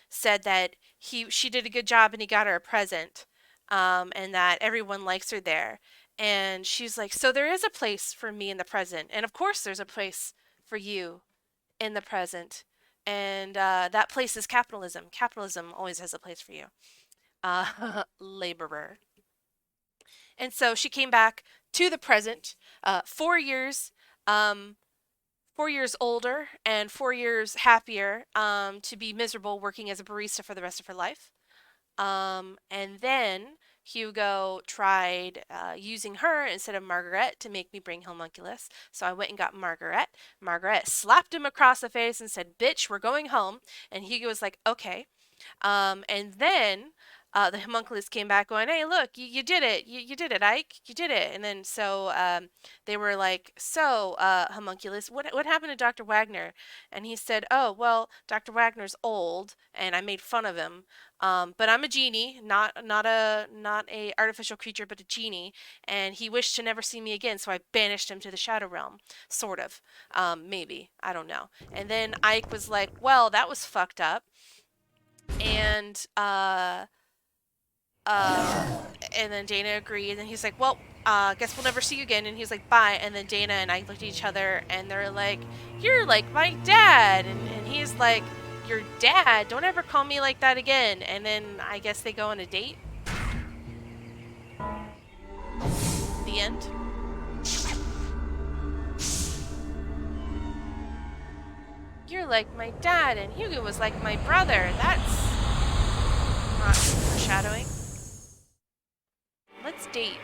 said that she did a good job and he got her a present, and that everyone likes her there. And she's like, so there is a place for me in the present, and of course there's a place for you in the present, and that place is capitalism. Capitalism always has a place for you, laborer. And so she came back to the present, 4 years, 4 years older and 4 years happier, to be miserable working as a barista for the rest of her life. And then Hugo tried using her instead of Margaret to make me bring homunculus. So I went and got Margaret. Margaret slapped him across the face and said, "Bitch, we're going home." And Hugo was like, "Okay." And then the homunculus came back going, "Hey, look, you did it. You did it, Ike. You did it." And then so they were like, "So, homunculus, what happened to Dr. Wagner?" And he said, "Oh, well, Dr. Wagner's old, and I made fun of him. But I'm a genie, not a artificial creature, but a genie, and he wished to never see me again, so I banished him to the Shadow Realm, sort of, maybe, I don't know." And then Ike was like, "Well, that was fucked up." And and then Dana agreed, and he's like, "Well, guess we'll never see you again." And he's like, "Bye." And then Dana and I looked at each other, and they're like, "You're like my dad." And he's like, "Your dad? Don't ever call me like that again." And then I guess they go on a date. The end. "You're like my dad, and Hugo was like my brother." That's not foreshadowing. Let's date.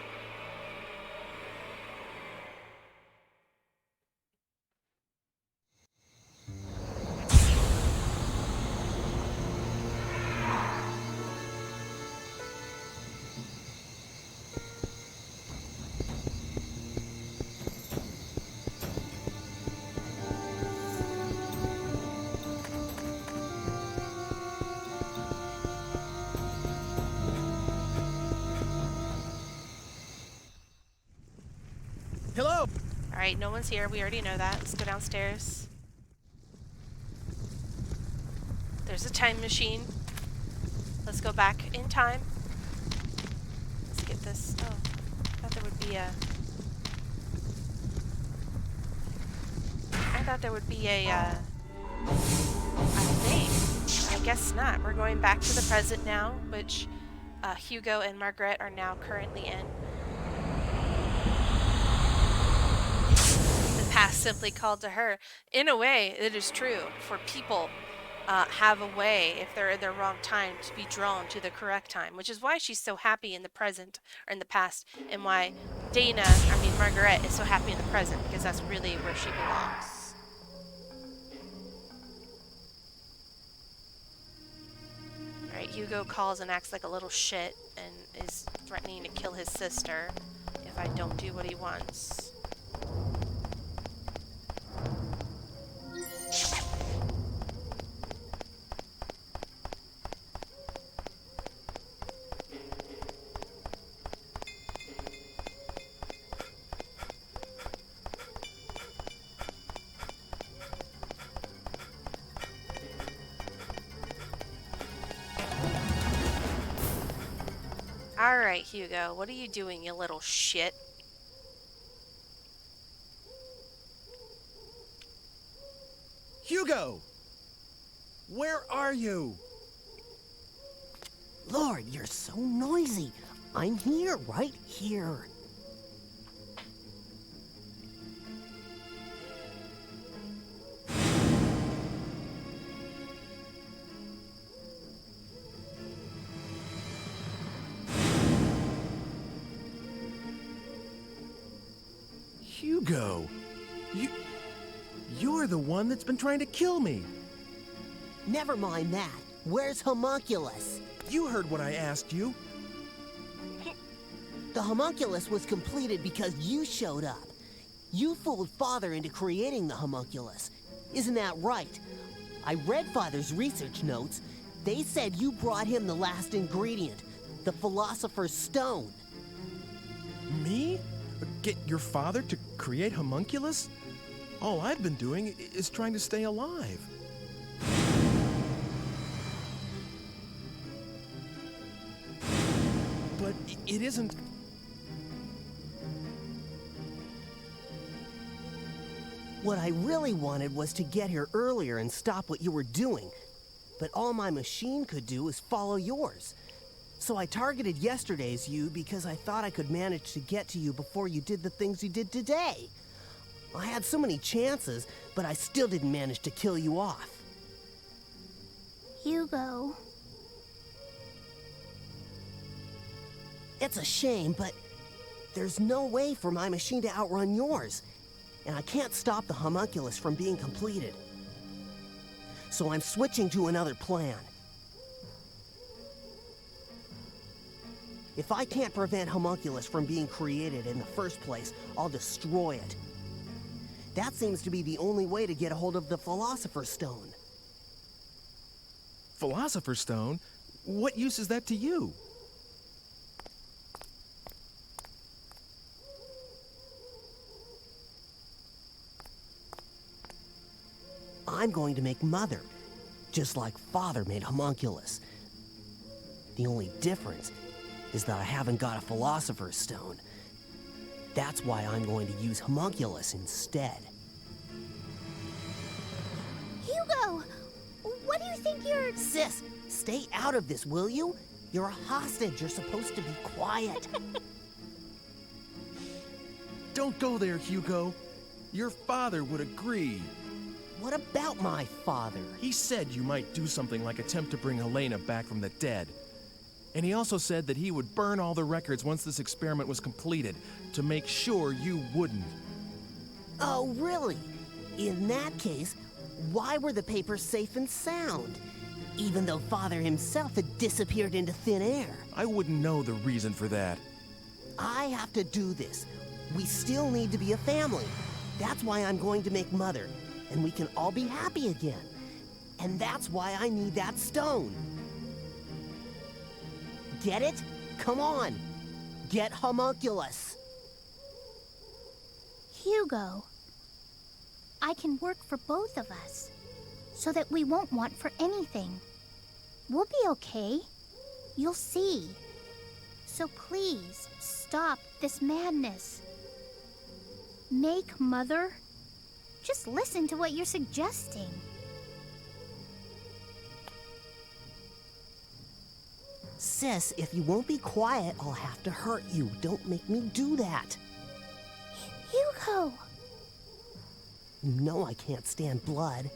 Hello. All right, no one's here. We already know that. Let's go downstairs. There's a time machine. Let's go back in time. Let's get this. Oh, I thought there would be a... thing. I guess not. We're going back to the present now, which Hugo and Margaret are now currently in. The past simply called to her. In a way, it is true. For people have a way, if they're in the wrong time, to be drawn to the correct time, which is why she's so happy in the present, or in the past, and why Margaret is so happy in the present, because that's really where she belongs. Alright, Hugo calls and acts like a little shit, and is threatening to kill his sister if I don't do what he wants. Alright, Hugo, what are you doing, you little shit? Hugo! Where are you? Lord, you're so noisy. I'm here, right here. Hugo! You're the one that's been trying to kill me. Never mind that. Where's Homunculus? You heard what I asked you. The Homunculus was completed because you showed up. You fooled Father into creating the Homunculus. Isn't that right? I read Father's research notes. They said you brought him the last ingredient, the Philosopher's Stone. Me? Get your father to create Homunculus? All I've been doing is trying to stay alive. But it isn't... What I really wanted was to get here earlier and stop what you were doing. But all my machine could do is follow yours. So I targeted yesterday's you because I thought I could manage to get to you before you did the things you did today. I had so many chances, but I still didn't manage to kill you off. Hugo. It's a shame, but there's no way for my machine to outrun yours. And I can't stop the Homunculus from being completed. So I'm switching to another plan. If I can't prevent Homunculus from being created in the first place, I'll destroy it. That seems to be the only way to get a hold of the Philosopher's Stone. Philosopher's Stone? What use is that to you? I'm going to make Mother, just like Father made Homunculus. The only difference is that I haven't got a Philosopher's Stone. That's why I'm going to use Homunculus instead. Hugo! What do you think you're... Sis, stay out of this, will you? You're a hostage. You're supposed to be quiet. Don't go there, Hugo. Your father would agree. What about my father? He said you might do something like attempt to bring Helena back from the dead. And he also said that he would burn all the records once this experiment was completed to make sure you wouldn't. Oh, really? In that case, why were the papers safe and sound? Even though Father himself had disappeared into thin air. I wouldn't know the reason for that. I have to do this. We still need to be a family. That's why I'm going to make Mother, and we can all be happy again. And that's why I need that stone. Get it? Come on. Get Homunculus. Hugo. I can work for both of us, so that we won't want for anything. We'll be okay. You'll see. So please, stop this madness. Make Mother. Just listen to what you're suggesting. Sis, if you won't be quiet, I'll have to hurt you. Don't make me do that. Hugo! You know I can't stand blood.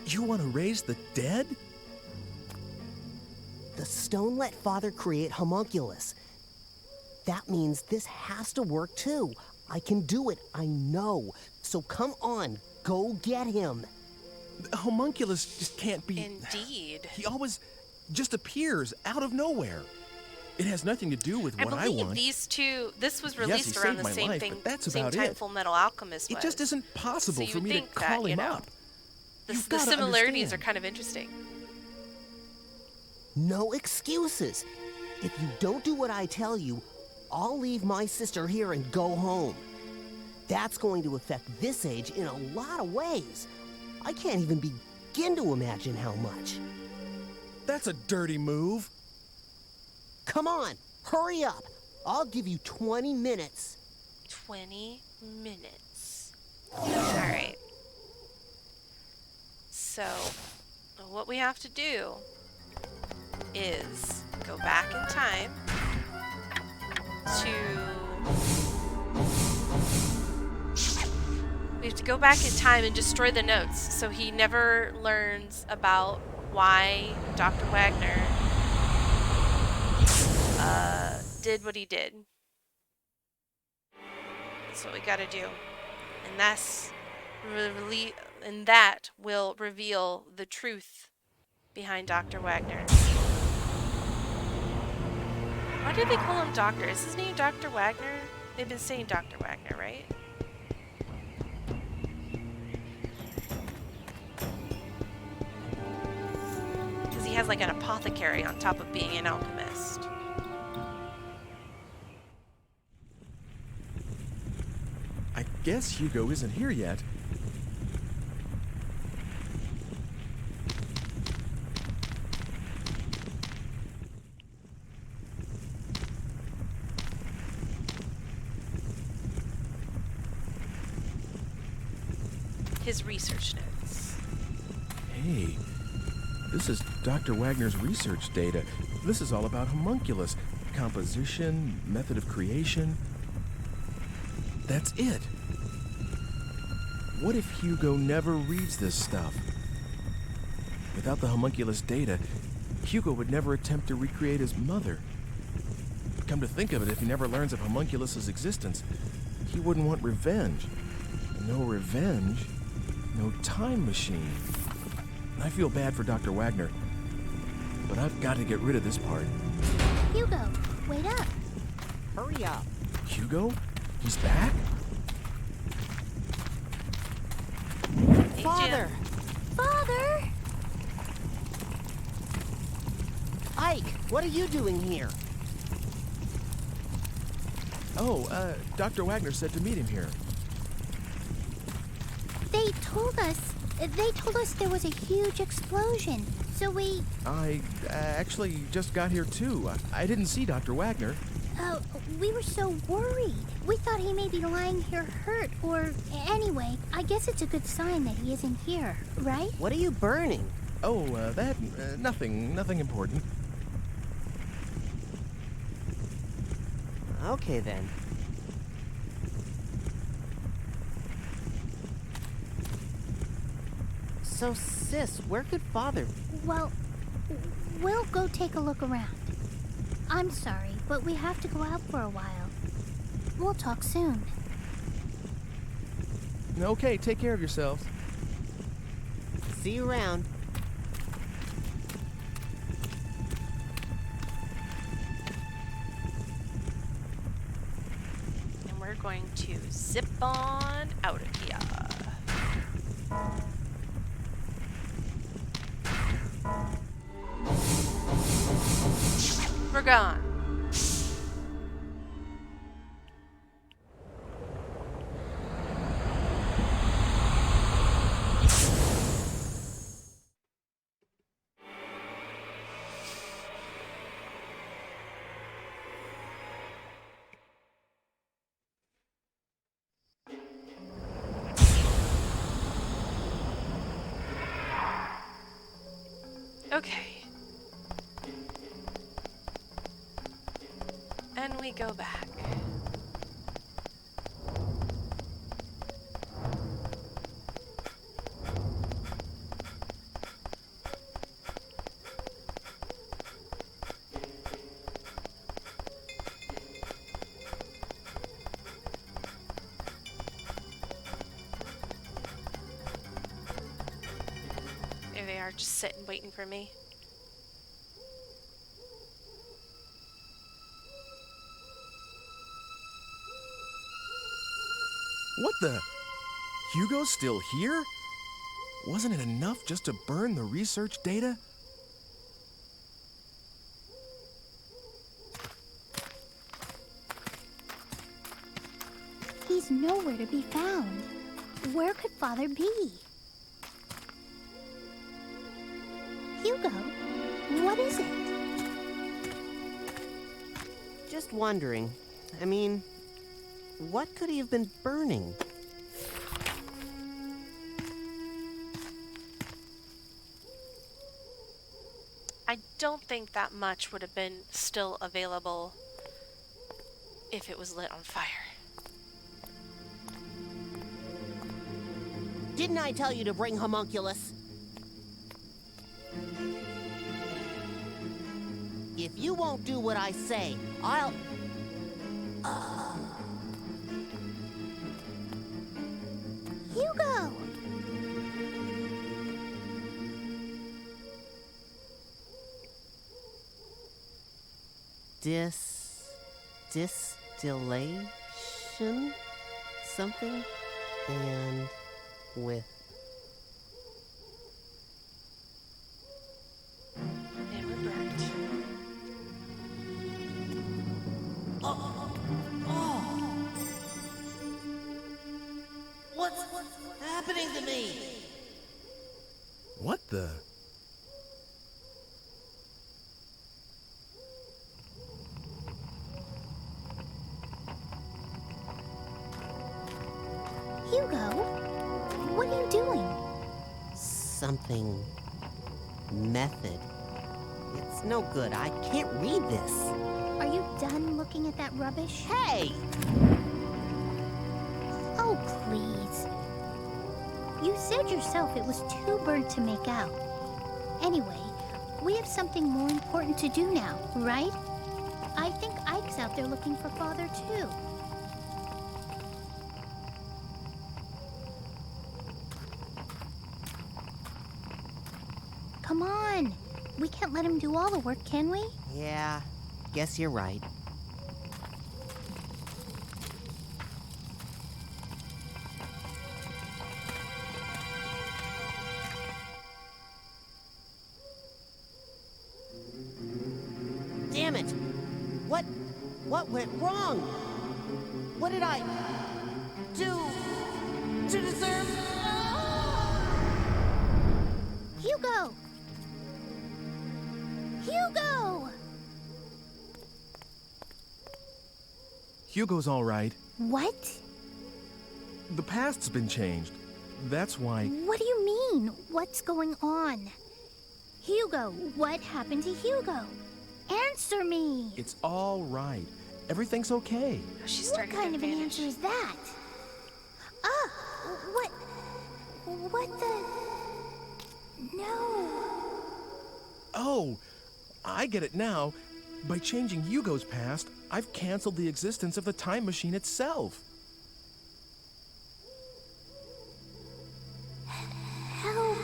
You want to raise the dead? The stone let Father create Homunculus. That means this has to work too. I can do it, I know. So come on, go get him. The Homunculus just can't be... Indeed. He always just appears out of nowhere. It has nothing to do with what I believe want. these two, this was Yes, released he around saved the my same life, thing, but that's same about time it. Full Metal Alchemist was. It just isn't possible So for you'd me to think call that, him you know, up. The similarities are kind of interesting. No excuses. If you don't do what I tell you, I'll leave my sister here and go home. That's going to affect this age in a lot of ways. I can't even begin to imagine how much. That's a dirty move. Come on, hurry up. I'll give you 20 minutes. 20 minutes. All right. So, what we have to do is go back in time to... We have to go back in time and destroy the notes so he never learns about why Dr. Wagner did what he did. That's what we gotta do. And that will reveal the truth behind Dr. Wagner. Why did they call him Doctor? Is his name Dr. Wagner? They've been saying Dr. Wagner, right? Because he has like an apothecary on top of being an alchemist. I guess Hugo isn't here yet. His research notes. Hey, this is Dr. Wagner's research data. This is all about homunculus. Composition, method of creation. That's it. What if Hugo never reads this stuff? Without the homunculus data, Hugo would never attempt to recreate his mother. Come to think of it, if he never learns of homunculus's existence, he wouldn't want revenge. And no revenge, no time machine. I feel bad for Dr. Wagner, but I've got to get rid of this part. Hugo, wait up. Hurry up. Hugo? He's back? Father! Father! Ike, what are you doing here? Oh, Dr. Wagner said to meet him here. They told us there was a huge explosion, so we... I actually just got here too. I didn't see Dr. Wagner. We were so worried. We thought he may be lying here hurt, or... Anyway, I guess it's a good sign that he isn't here, right? What are you burning? Oh, nothing important. Okay, then. So, sis, where could Father... Well, we'll go take a look around. I'm sorry, but we have to go out for a while. We'll talk soon. Okay, take care of yourselves. See you around. And we're going to zip on out of here. We're gone. Okay. And we go back. There they are, just sitting, waiting for me. What the? Hugo's still here? Wasn't it enough just to burn the research data? He's nowhere to be found. Where could Father be? Hugo, what is it? Just wondering. I mean, what could he have been burning? I don't think that much would have been still available if it was lit on fire. Didn't I tell you to bring homunculus? If you won't do what I say, I'll... distillation? Something? And with. And we're burnt. What's happening to me? What the? Hugo, what are you doing? Something. Method. It's no good. I can't read this. Are you done looking at that rubbish? Hey! Oh, please. You said yourself it was too burnt to make out. Anyway, we have something more important to do now, right? I think Ike's out there looking for Father, too. Come on. We can't let him do all the work, can we? Yeah, guess you're right. Damn it! What went wrong? What did I do to deserve? Hugo! Hugo! Hugo's all right. What? The past's been changed. That's why. What do you mean? What's going on? Hugo, what happened to Hugo? Answer me! It's all right. Everything's okay. She's What kind of an answer is that? Ah! What the... No... Oh, I get it now. By changing Hugo's past, I've canceled the existence of the time machine itself. Help!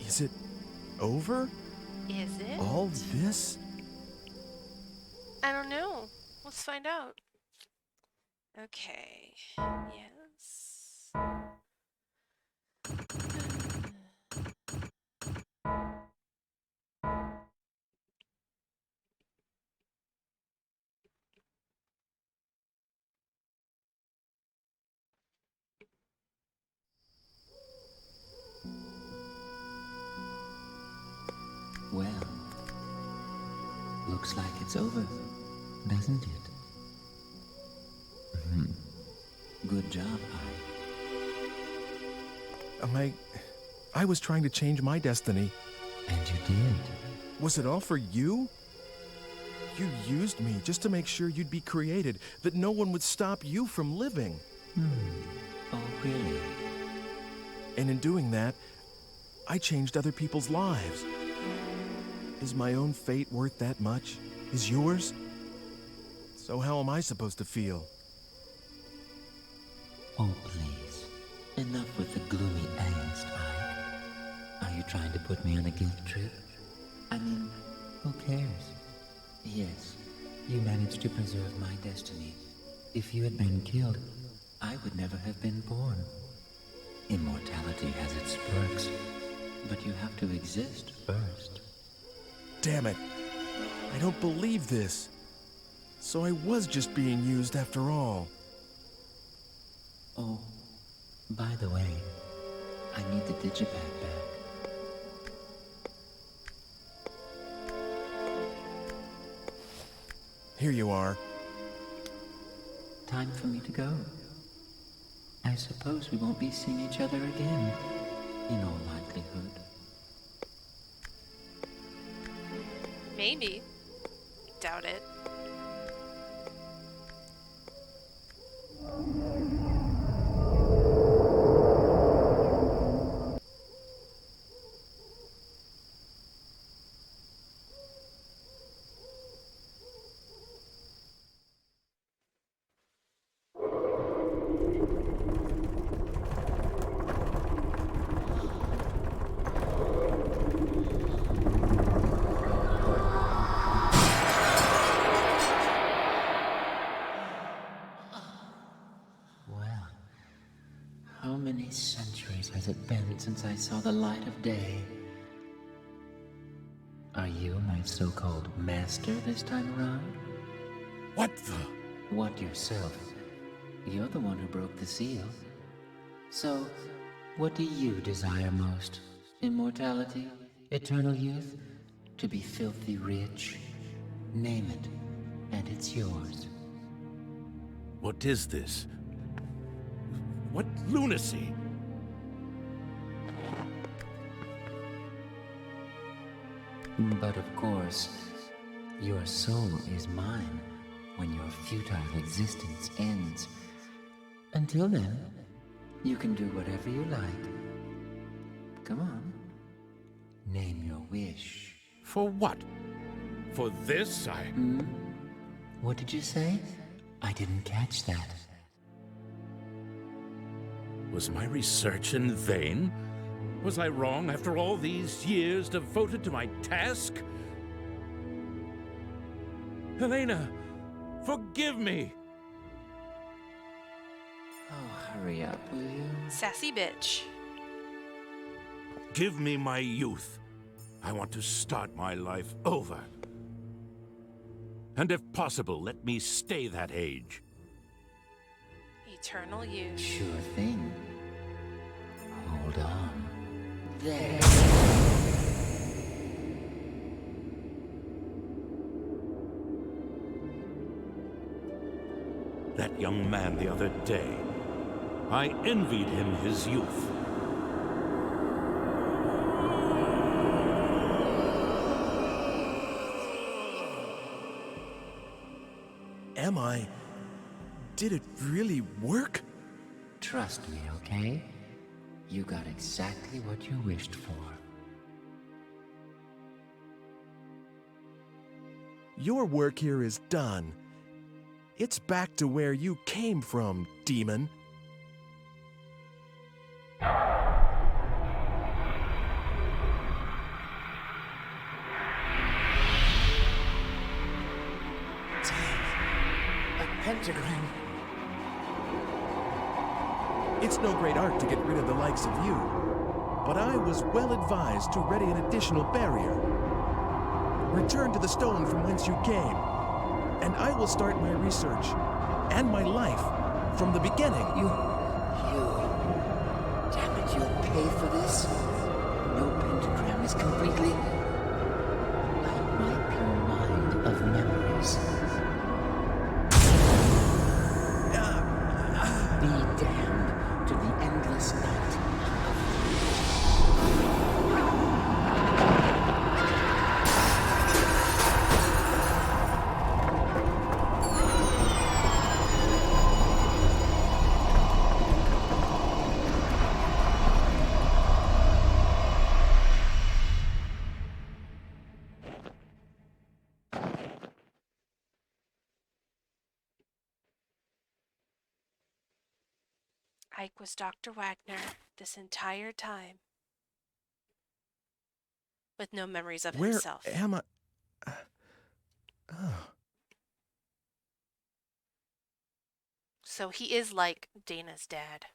Is it over? Is it? All this? I don't know. Let's find out. Okay. Yes. Well, looks like it's over, doesn't it? Good job, I was trying to change my destiny. And you did. Was it all for you? You used me just to make sure you'd be created, that no one would stop you from living. Oh, really? And in doing that, I changed other people's lives. Is my own fate worth that much? Is yours? So how am I supposed to feel? Oh, please. Enough with the gloomy angst, Ike. Are you trying to put me on a guilt trip? I mean, who cares? Yes, you managed to preserve my destiny. If you had been killed, I would never have been born. Immortality has its perks, but you have to exist first. Damn it! I don't believe this. So I was just being used after all. Oh, by the way, I need the digipad back. Here you are. Time for me to go. I suppose we won't be seeing each other again, in all likelihood. Maybe. Doubt it. it been since I saw the light of day? Are you my so-called master this time around? What the? What yourself? You're the one who broke the seal. So, what do you desire most? Immortality? Eternal youth? To be filthy rich? Name it, and it's yours. What is this? What lunacy? But of course, your soul is mine when your futile existence ends. Until then, you can do whatever you like. Come on. Name your wish. For what? For this, What did you say? I didn't catch that. Was my research in vain? Was I wrong after all these years devoted to my task? Helena, forgive me! Oh, hurry up, will you? Sassy bitch. Give me my youth. I want to start my life over. And if possible, let me stay that age. Eternal youth. Sure thing. Hold on. There. That young man the other day. I envied him his youth. Am I? Did it really work? Trust me, okay? You got exactly what you wished for. Your work here is done. It's back to where you came from, demon. Pentagram. It's no great art to get rid of the likes of you, but I was well advised to ready an additional barrier. Return to the stone from whence you came, and I will start my research and my life from the beginning. Damn it, you'll pay for this? No pentagram is completely... my pure mind of memories. Be damned to the endless night Ike was Dr. Wagner this entire time, with no memories of Where himself. am I? Oh. So he is like Dana's dad.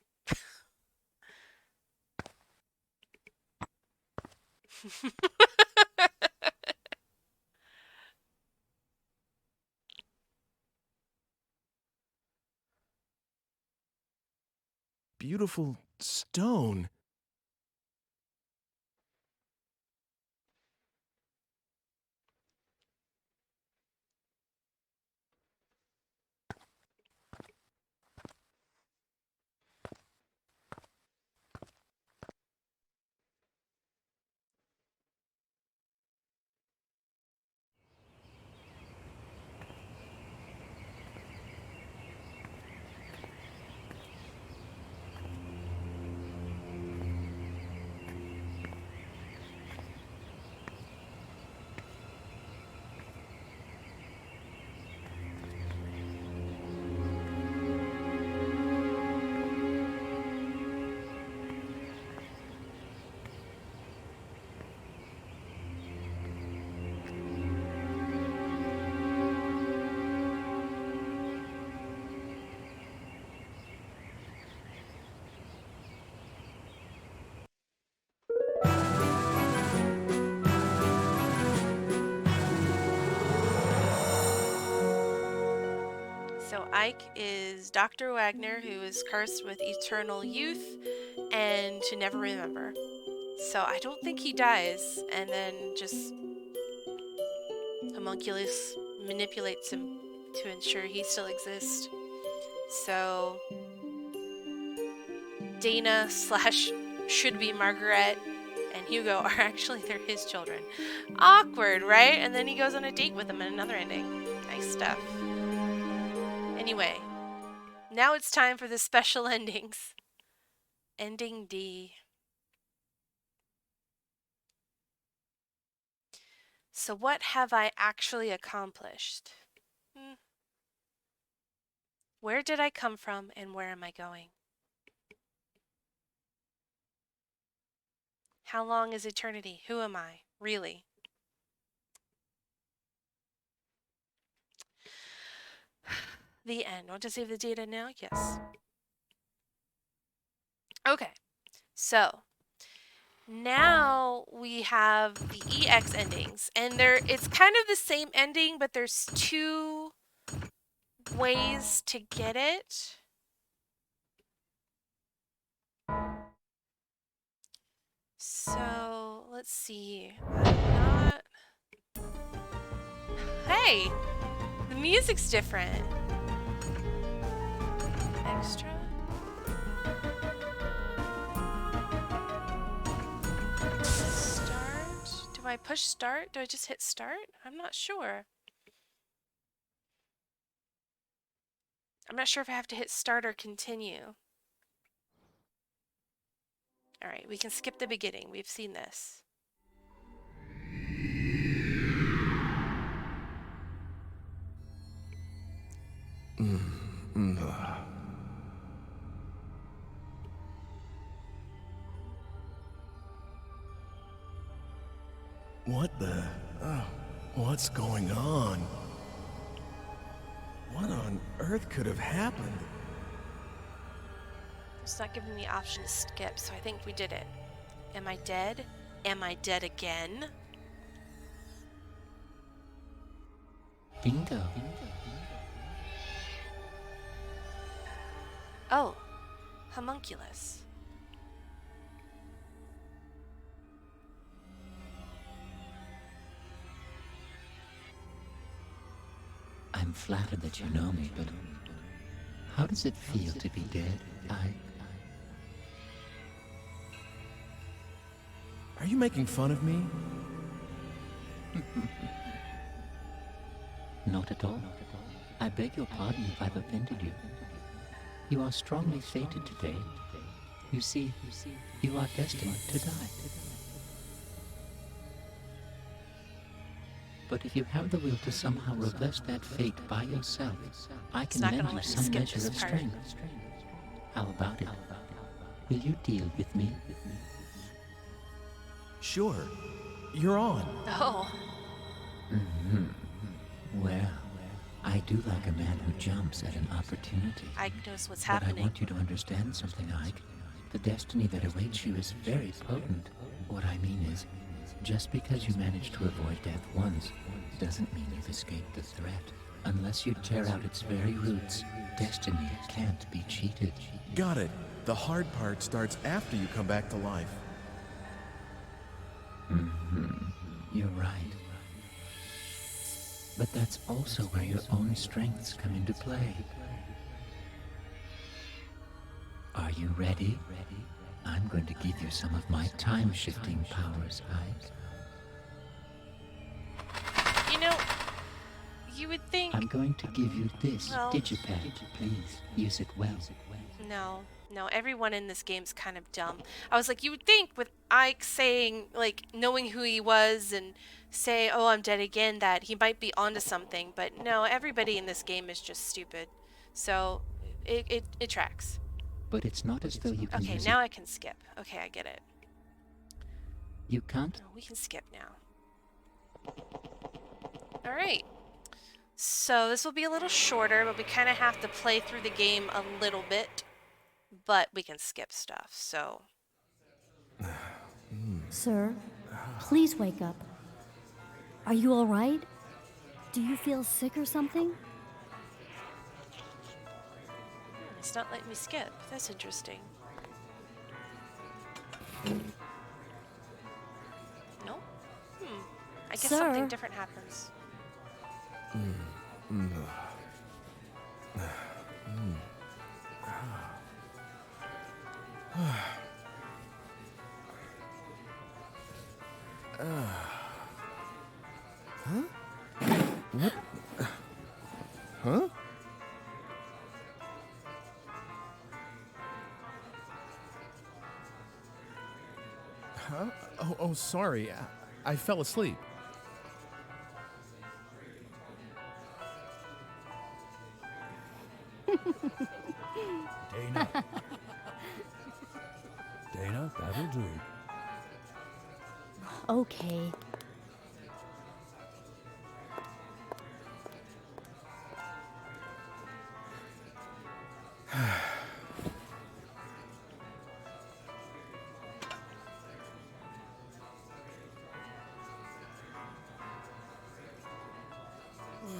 Beautiful stone. So Ike is Dr. Wagner, who is cursed with eternal youth and to never remember. So I don't think he dies, and then just homunculus manipulates him to ensure he still exists. So Dana slash should be Margaret and Hugo are actually they're his children. Awkward, right? And then he goes on a date with them in another ending. Nice stuff. Anyway, now it's time for the special endings. Ending D. So what have I actually accomplished? Where did I come from and where am I going? How long is eternity? Who am I, really? The end. Want to save the data now? Yes. Okay, so now we have the EX endings, and it's kind of the same ending, but there's two ways to get it. So let's see. Hey, the music's different. Extra. Start. Do I push start? Do I just hit start? I'm not sure. I'm not sure if I have to hit start or continue. All right, we can skip the beginning. We've seen this. What the? Oh, what's going on? What on earth could have happened? It's not giving me the option to skip, so I think we did it. Am I dead? Am I dead again? Bingo. Oh, homunculus. I'm flattered that you know me, but how does it feel to be dead? Are you making fun of me? Not at all. I beg your pardon if I've offended you. You are strongly fated today. You see, you are destined to die. But if you have the will to somehow reverse that fate by yourself, I can lend you some measure of strength. How about it? Will you deal with me? Sure. You're on. Oh. Well, I do like a man who jumps at an opportunity. Ike knows what's But happening. I want you to understand something, Ike. The destiny that awaits you is very potent. What I mean is, just because you managed to avoid death once, doesn't mean you've escaped the threat. Unless you tear out its very roots, destiny can't be cheated. Got it. The hard part starts after you come back to life. You're right. But that's also where your own strengths come into play. Are you ready? I'm going to give you some of my time-shifting powers, Ike. You know, you would think... I'm going to give you this Well- digipad. Please, use it well. No, everyone in this game's kind of dumb. I was like, you would think with Ike saying, like, knowing who he was and say, oh, I'm dead again, that he might be onto something. But no, everybody in this game is just stupid. So, it tracks. But it's not as though you can Okay, use now it. I can skip. Okay, I get it. You can't? We can skip now. Alright. So this will be a little shorter, but we kind of have to play through the game a little bit. But we can skip stuff, so... Sir, please wake up. Are you all right? Do you feel sick or something? It's not letting me skip. That's interesting. No? I guess something Sir. different happens. Huh? What? Huh? Huh? Oh, sorry. I fell asleep. Dana. Dana, that'll do. Okay.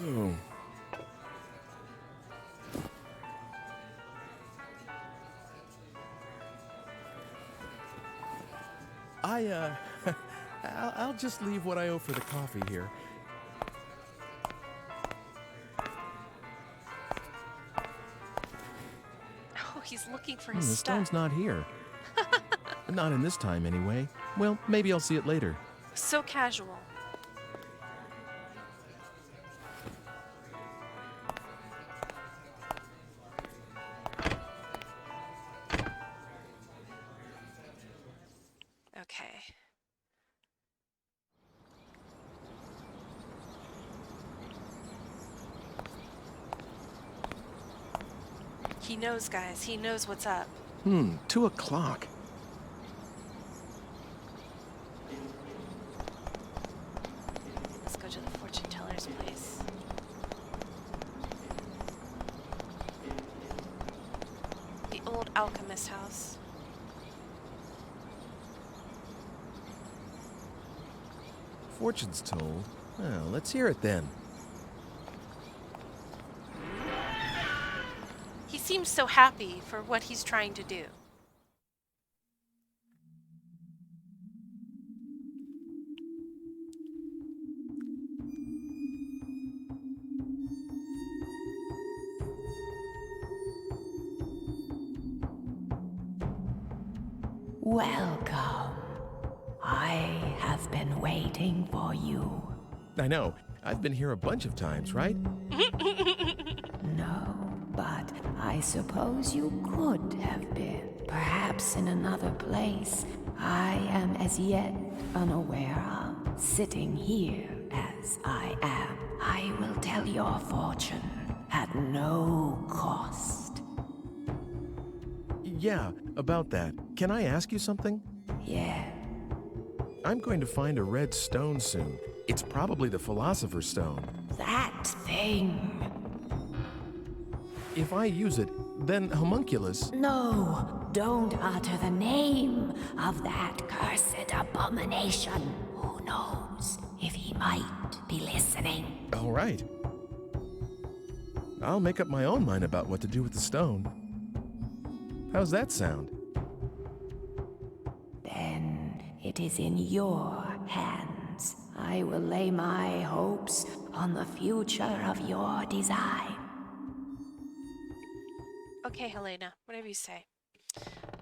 Oh. I'll just leave what I owe for the coffee here. Oh, he's looking for The his stuff. stone's not here. Not in this time, anyway. Well, maybe I'll see it later. So casual. Okay. He knows, guys. He knows what's up. 2 o'clock. Let's go to the fortune teller's place. The old alchemist house. Fortune's told. Well, let's hear it then. He seems so happy for what he's trying to do. Welcome. I have been waiting for you. I know. I've been here a bunch of times, right? No, but I suppose you could have been. Perhaps in another place I am as yet unaware of. Sitting here as I am, I will tell your fortune at no cost. Yeah, about that. Can I ask you something? Yeah. I'm going to find a red stone soon. It's probably the Philosopher's Stone. That thing. If I use it, then Homunculus... No, don't utter the name of that cursed abomination. Who knows if he might be listening? All right. I'll make up my own mind about what to do with the stone. How's that sound? Then it is in your hands. I will lay my hopes on the future of your design. Okay, Helena, whatever you say.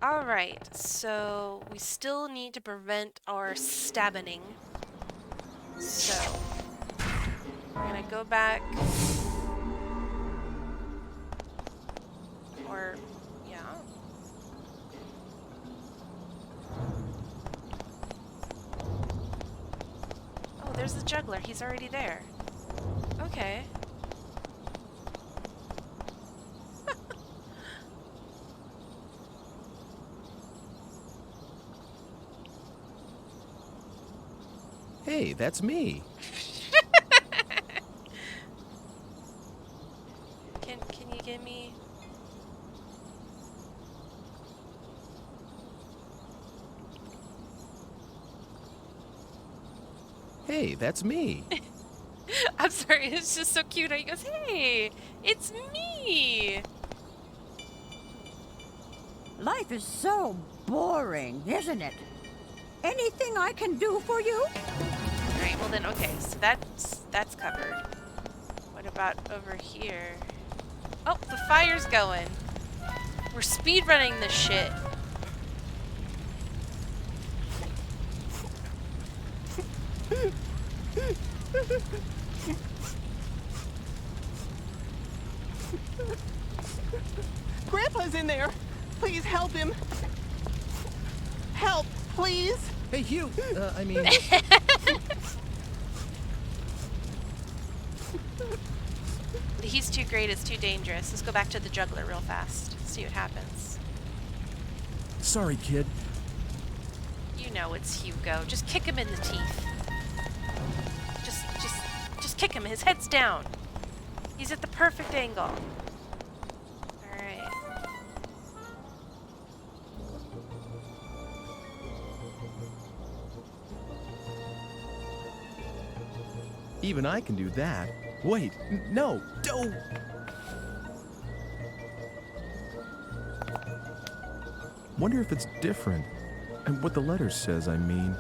All right, so we still need to prevent our stabbening. So we're gonna go back, or yeah. Oh, there's the juggler. He's already there. Okay. Hey, that's me. Can you give me? Hey, that's me. I'm sorry, it's just so cute. He goes, "Hey, it's me." Life is so boring, isn't it? Anything I can do for you? Alright, well then, okay, so that's covered. What about over here? Oh, the fire's going. We're speedrunning this shit. Grandpa's in there. Please help him. Help, please. Hey, Hugh. I mean... He's too great, it's too dangerous. Let's go back to the juggler real fast. See what happens. Sorry, kid. You know it's Hugo. Just kick him in the teeth. Just kick him. His head's down. He's at the perfect angle. Alright. Even I can do that. Wait, no, don't! Wonder if it's different. And what the letter says, I mean.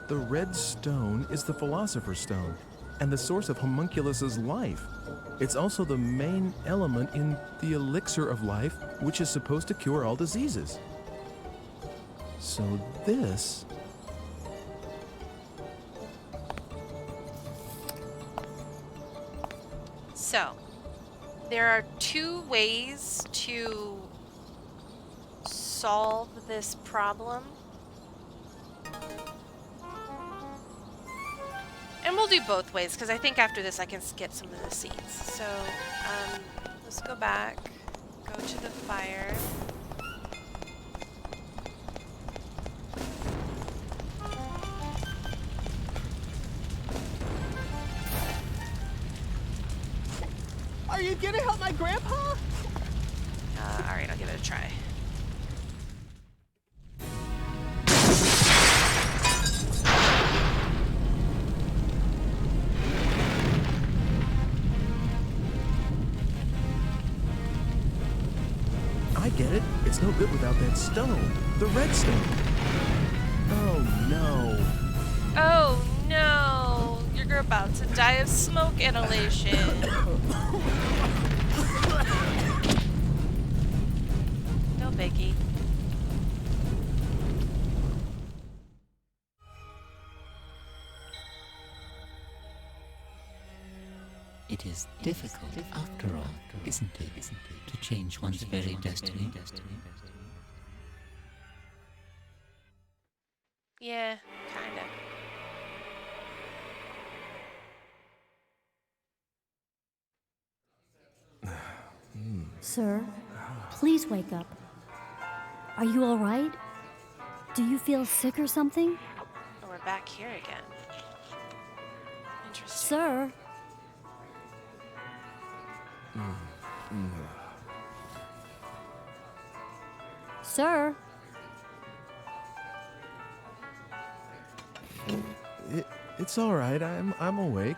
The red stone is the Philosopher's Stone, and the source of Homunculus's life. It's also the main element in the elixir of life, which is supposed to cure all diseases. So this... So, there are two ways to solve this problem. And we'll do both ways, because I think after this I can skip some of the scenes. So, let's go back, go to the fire. Are you gonna help my grandpa? Alright, I'll give it a try. I get it. It's no good without that stone. The red stone. Oh, no. Oh no! You're about to die of smoke inhalation. No biggie. It is difficult, after all, isn't it, to change one's very destiny? Yeah, kinda. Sir, please wake up. Are you all right? Do you feel sick or something? Oh, we're back here again. Interesting. Sir? Sir? It's all right. I'm awake.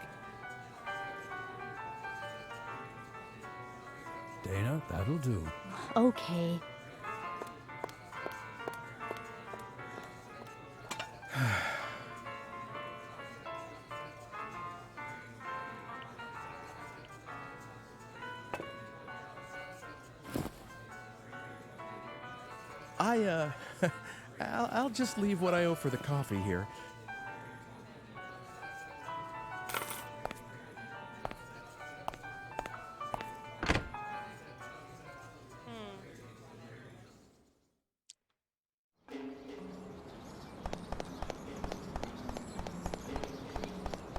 Dana, that'll do. Okay. I'll just leave what I owe for the coffee here.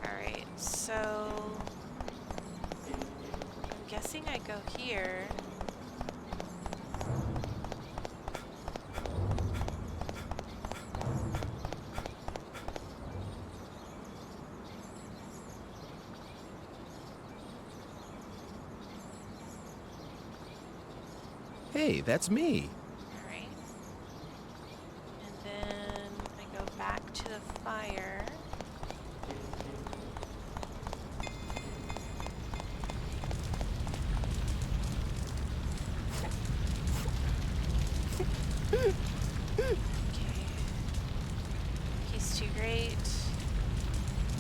Alright, so I'm guessing I go here. Hey, that's me. Alright. And then I go back to the fire.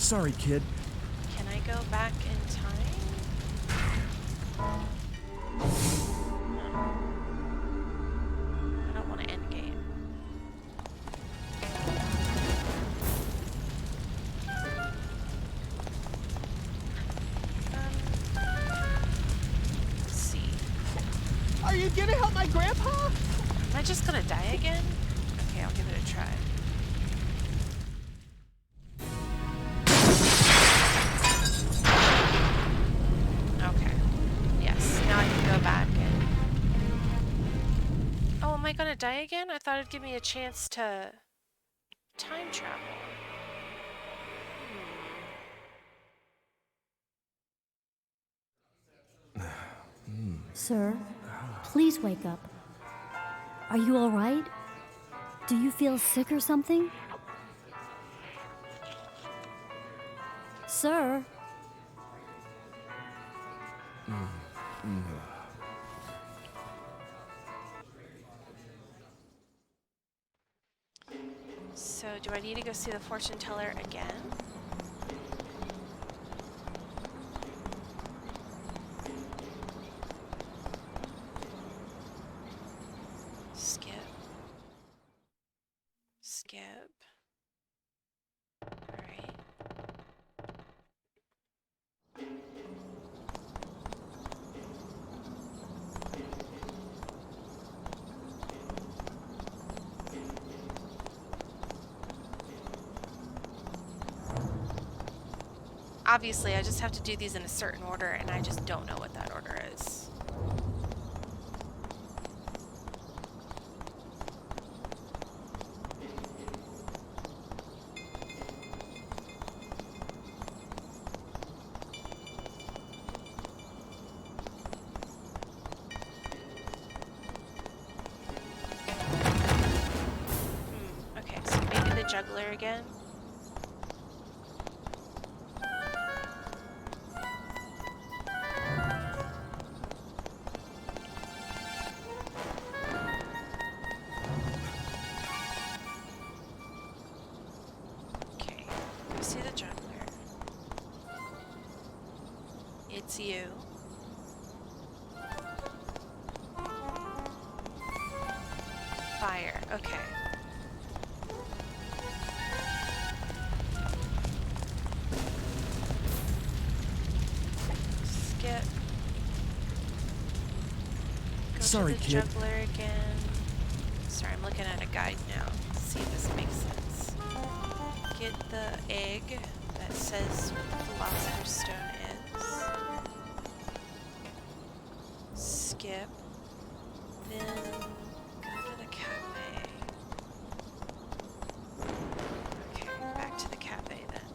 Sorry, kid. Can I go back in time? I don't want to end game. Let's see. Are you gonna help my grandpa? Am I just gonna die again? Okay, I'll give it a try. Okay. Yes, now I can go back and... Oh, am I gonna die again? I thought it'd give me a chance to time travel. Sir, please wake up. Are you all right? Do you feel sick or something? Sir? So, do I need to go see the fortune teller again? Skip. Skip. Alright. Obviously, I just have to do these in a certain order, and I just don't know what that order is. Okay, so maybe the juggler again. See the juggler. It's you. Fire. Okay. Skip. Go Sorry, to the kid. juggler again. Sorry, I'm looking at a guide now. See if this makes sense. Get the egg that says what the philosopher's stone is. Skip. Then go to the cafe. Okay, back to the cafe then.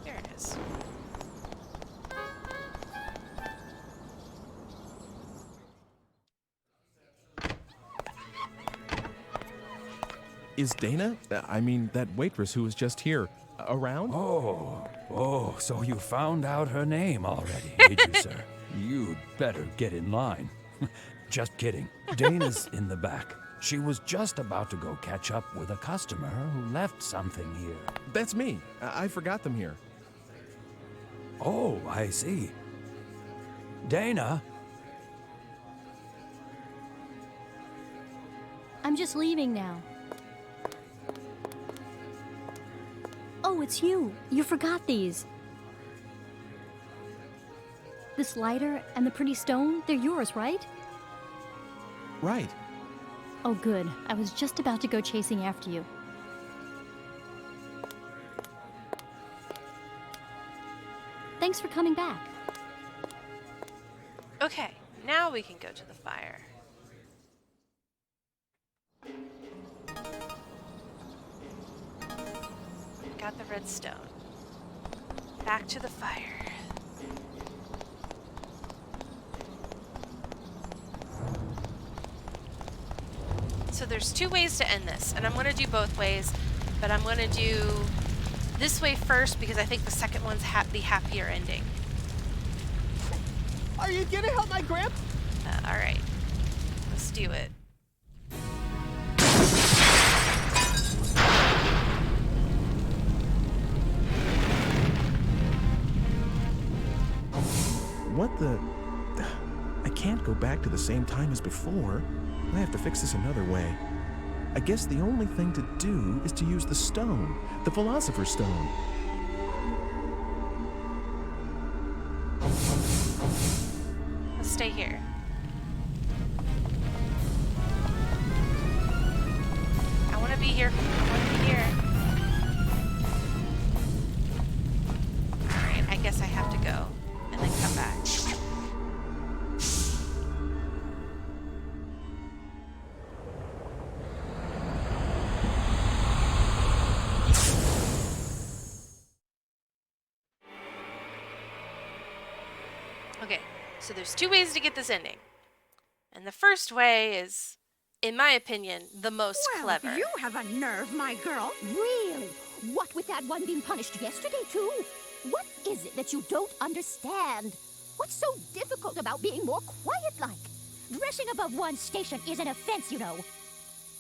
There it is. Is Dana, I mean, that waitress who was just here, around? Oh, so you found out her name already, did you, sir? You'd better get in line. Just kidding. Dana's in the back. She was just about to go catch up with a customer who left something here. That's me. I forgot them here. Oh, I see. Dana? I'm just leaving now. Oh, it's you. You forgot these. This lighter and the pretty stone, they're yours, right? Right. Oh, good. I was just about to go chasing after you. Thanks for coming back. Okay, now we can go to the fire. Got the red stone. Back to the fire. So there's two ways to end this, and I'm going to do both ways, but I'm going to do this way first because I think the second one's the happier ending. Are you gonna help my grip? All right. Let's do it. What the... I can't go back to the same time as before. I have to fix this another way. I guess the only thing to do is to use the stone, the Philosopher's Stone. Let's stay here. I want to be here. I want to be here. Alright, I guess I have to go and then come back. Okay, so there's two ways to get this ending. And the first way is, in my opinion, the most clever. You have a nerve, my girl. Really? What with that one being punished yesterday, too? What is it that you don't understand? What's so difficult about being more quiet-like? Dressing above one's station is an offense, you know.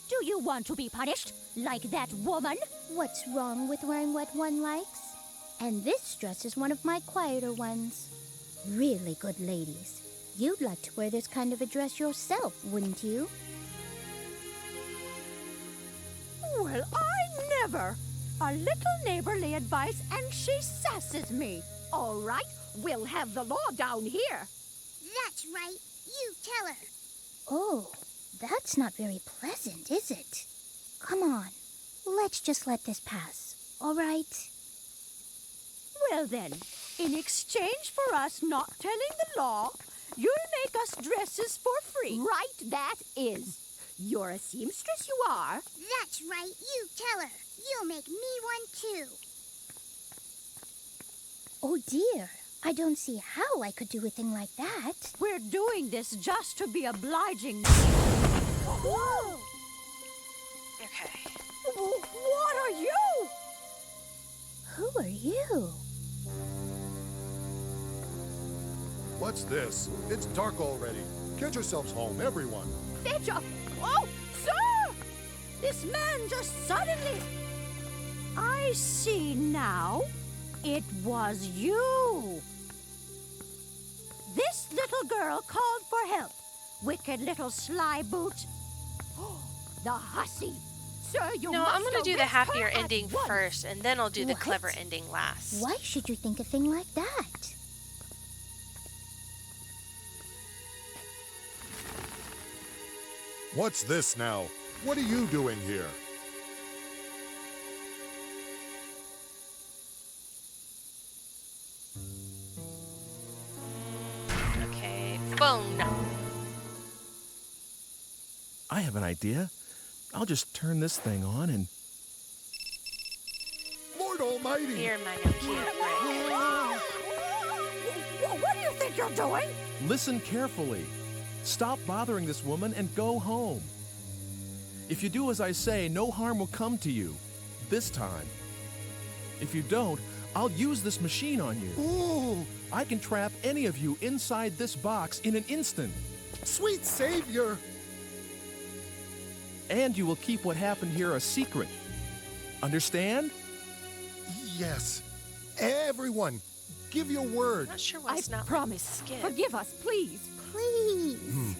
Do you want to be punished, like that woman? What's wrong with wearing what one likes? And this dress is one of my quieter ones. Really good ladies. You'd like to wear this kind of a dress yourself, wouldn't you? Well, I never. A little neighborly advice, and she sasses me. All right, we'll have the law down here. That's right. You tell her. Oh, that's not very pleasant, is it? Come on. Let's just let this pass, all right? Well then, in exchange for us not telling the law, you'll make us dresses for free. Right, that is. You're a seamstress, you are. That's right. You tell her. You'll make me one, too. Oh, dear. I don't see how I could do a thing like that. We're doing this just to be obliging. Whoa! Okay. What are you? Who are you? What's this? It's dark already. Get yourselves home, everyone. Fetch up! Oh, sir! This man just suddenly... I see now. It was you. This little girl called for help. Wicked little sly boot. The hussy. Sir, you No, must I'm gonna do the arrest happier her at ending once. first, and then I'll do the What? clever ending last. Why should you think a thing like that? What's this now? What are you doing here? Okay, phone. I have an idea. I'll just turn this thing on and... Lord Almighty! You're my no cute brick. What do you think you're doing? Listen carefully. Stop bothering this woman and go home. If you do as I say, no harm will come to you. This time. If you don't, I'll use this machine on you. Ooh! I can trap any of you inside this box in an instant. Sweet Savior! And you will keep what happened here a secret. Understand? Yes. Everyone, give your word. I'm not sure why it's not promise. Skip. Forgive us, please. Please.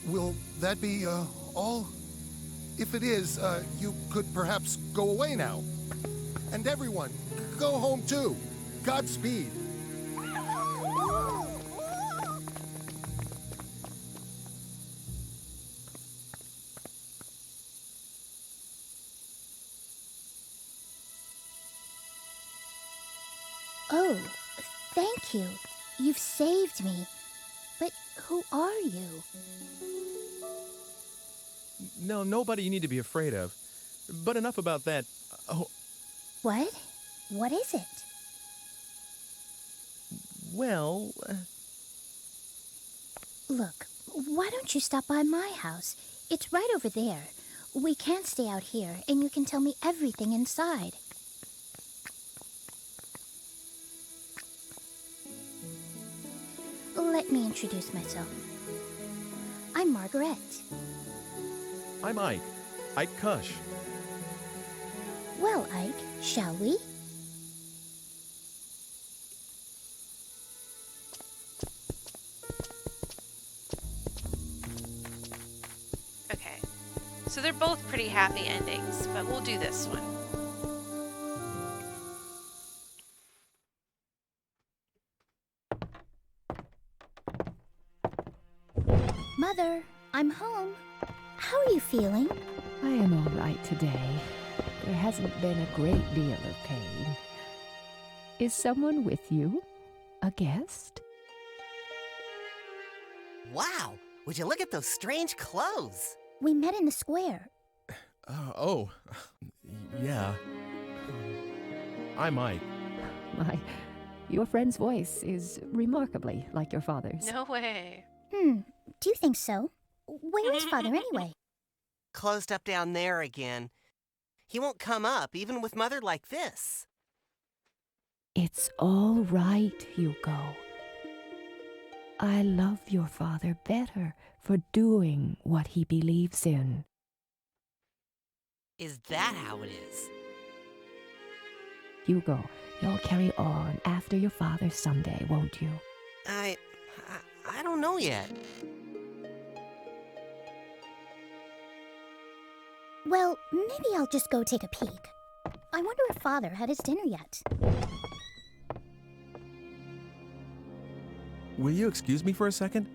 Will that be, all? If it is, you could perhaps go away now. And everyone, go home too. Godspeed. Oh, thank you. You've saved me. But who are you? No, nobody you need to be afraid of. But enough about that. Oh, What? What is it? well... Look, why don't you stop by my house? It's right over there. We can't stay out here, and you can tell me everything inside. Let me introduce myself. I'm Margaret. I'm Ike. Ike Kush. Well, Ike, shall we? Okay. So they're both pretty happy endings, but we'll do this one. Mother, I'm home. How are you feeling? I am all right today. There hasn't been a great deal of pain. Is someone with you? A guest? Wow! Would you look at those strange clothes? We met in the square. Yeah. I'm Ike. Your friend's voice is remarkably like your father's. No way. Do you think so? Where is Father anyway? Closed up down there again. He won't come up, even with Mother like this. It's all right, Hugo. I love your father better for doing what he believes in. Is that how it is? Hugo, you'll carry on after your father someday, won't you? I don't know yet. Well, maybe I'll just go take a peek. I wonder if Father had his dinner yet. Will you excuse me for a second?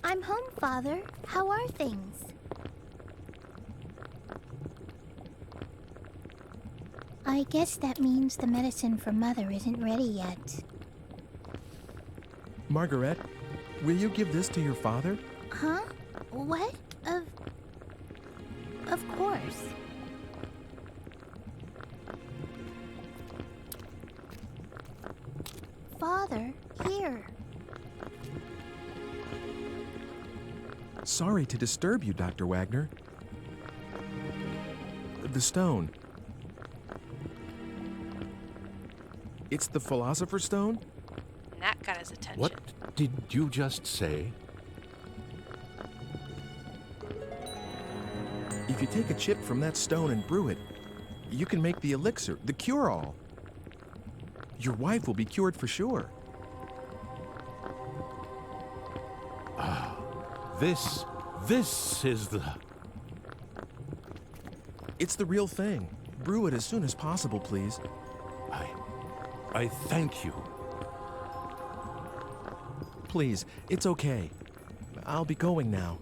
I'm home, Father. How are things? I guess that means the medicine for Mother isn't ready yet. Margaret, will you give this to your father? Huh? What? Of course. Father, here. Sorry to disturb you, Dr. Wagner. The stone. It's the Philosopher's Stone? And that got his attention. What did you just say? If you take a chip from that stone and brew it, you can make the elixir, the cure-all. Your wife will be cured for sure. This is the... It's the real thing. Brew it as soon as possible, please. I thank you. Please, it's okay. I'll be going now.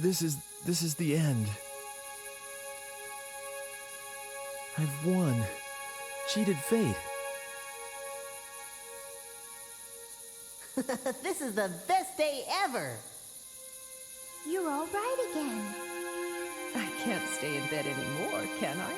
This is the end. I've won. Cheated fate. This is the best day ever. You're all right again. I can't stay in bed anymore, can I?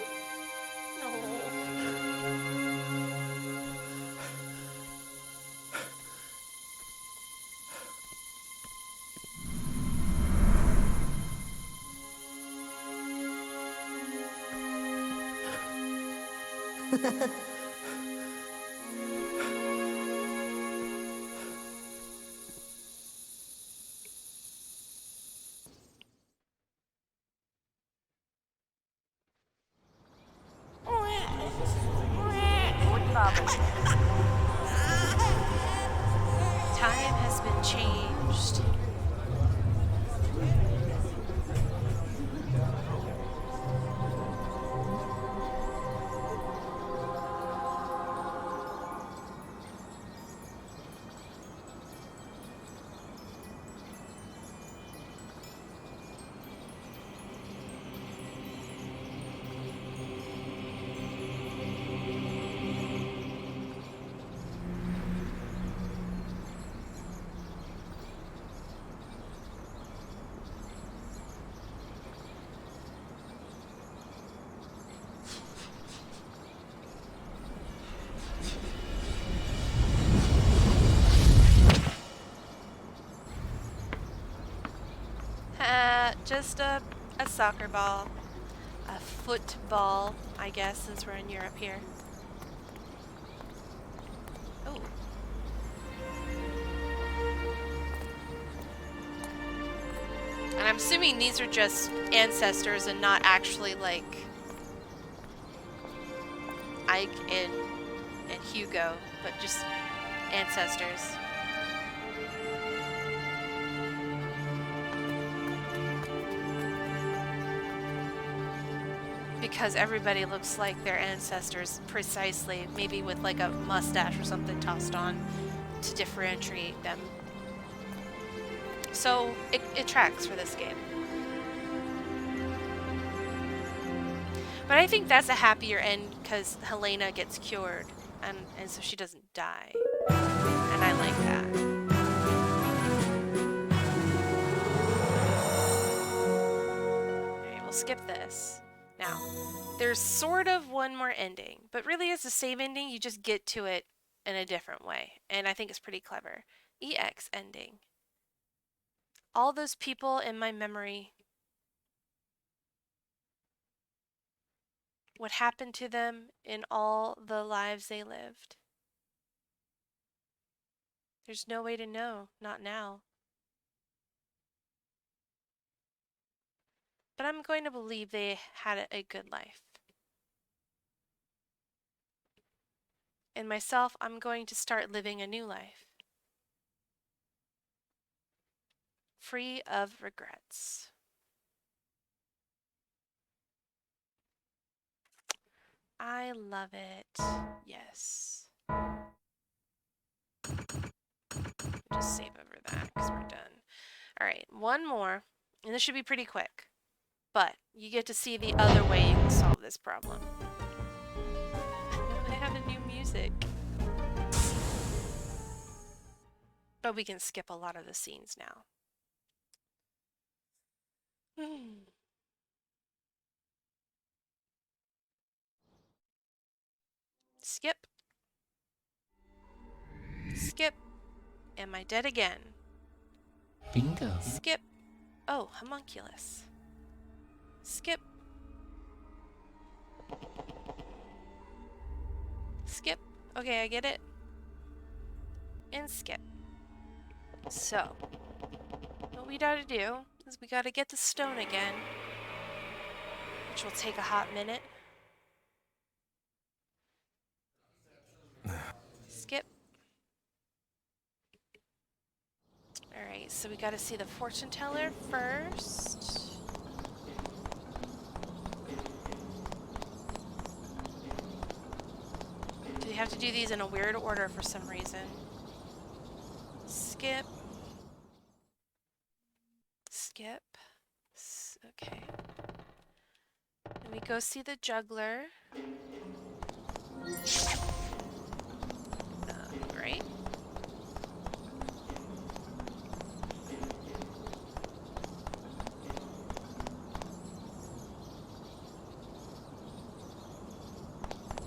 Time has been changed. Just a soccer ball. A football, I guess, since we're in Europe here. Oh. And I'm assuming these are just ancestors and not actually like Ike and Hugo, but just ancestors. Because everybody looks like their ancestors precisely, maybe with like a mustache or something tossed on to differentiate them. So it tracks for this game. But I think that's a happier end because Helena gets cured and so she doesn't die. And I like that. Alright, we'll skip this. Now, there's sort of one more ending, but really it's the same ending, you just get to it in a different way. And I think it's pretty clever. EX ending. All those people in my memory, what happened to them in all the lives they lived? There's no way to know, not now. But I'm going to believe they had a good life. And myself, I'm going to start living a new life. Free of regrets. I love it. Yes. Just save over that because we're done. Alright, one more. And this should be pretty quick. But you get to see the other way you can solve this problem. They have a new music. But we can skip a lot of the scenes now. Skip. Skip. Am I dead again? Bingo. Skip. Oh, homunculus. Skip. Skip. Okay, I get it. And skip. So, what we gotta do is we gotta get the stone again, which will take a hot minute. Skip. Alright, so we gotta see the fortune teller first. Do we have to do these in a weird order for some reason? Skip. Skip. Okay. Then we go see the juggler. Right?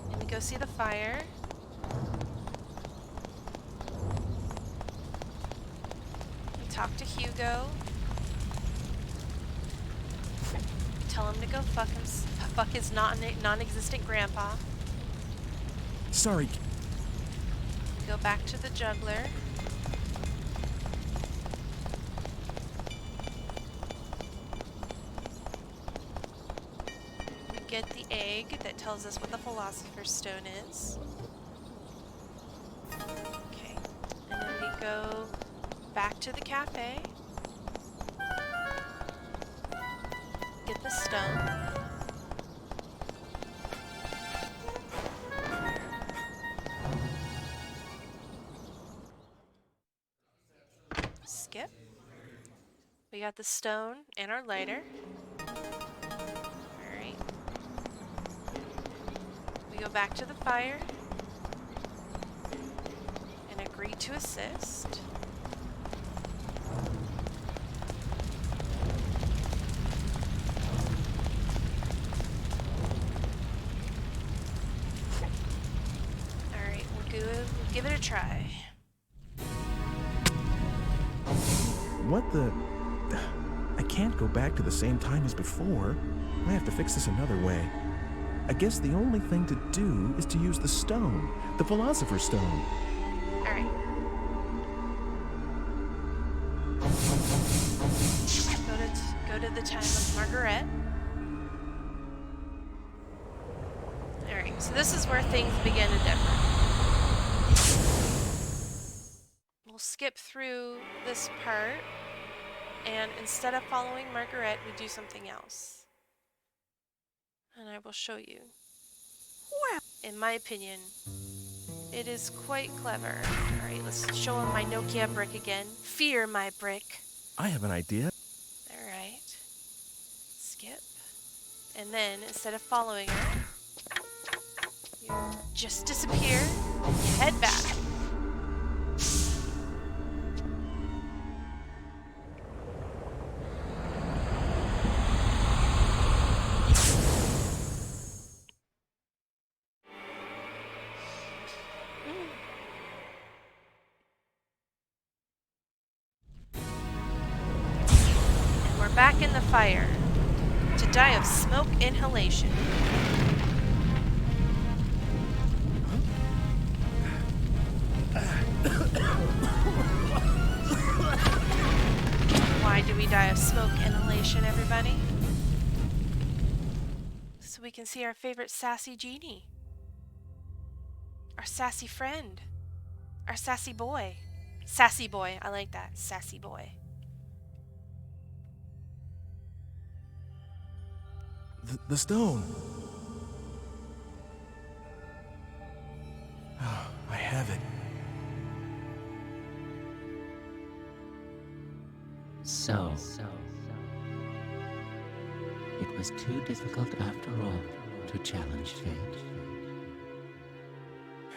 Then we go see the fire. We talk to Hugo. We tell him to go fuck his non-existent grandpa. Sorry. Go back to the juggler. We get the egg that tells us what the Philosopher's Stone is. Okay. And then we go back to the cafe. Get the stone. Skip. We got the stone and our lighter. Alright. We go back to the fire and agree to assist. Alright, we'll give it a try. What the... I can't go back to the same time as before. I have to fix this another way. I guess the only thing to do is to use the stone, the Philosopher's Stone. All right. Go to the time of Margaret. All right, so this is where things begin to differ. We'll skip through this part, and instead of following Margaret, we do something else. And I will show you. Well, in my opinion, it is quite clever. All right, let's show him my Nokia brick again. Fear my brick. I have an idea. All right. Skip. And then, instead of following her, you just disappear, head back. And we're back in the fire to die of smoke inhalation. Why do we die of smoke inhalation, everybody? So we can see our favorite sassy genie. Our sassy friend. Our sassy boy. Sassy boy, I like that. Sassy boy. The stone. Oh, I have it. So, it was too difficult after all to challenge fate.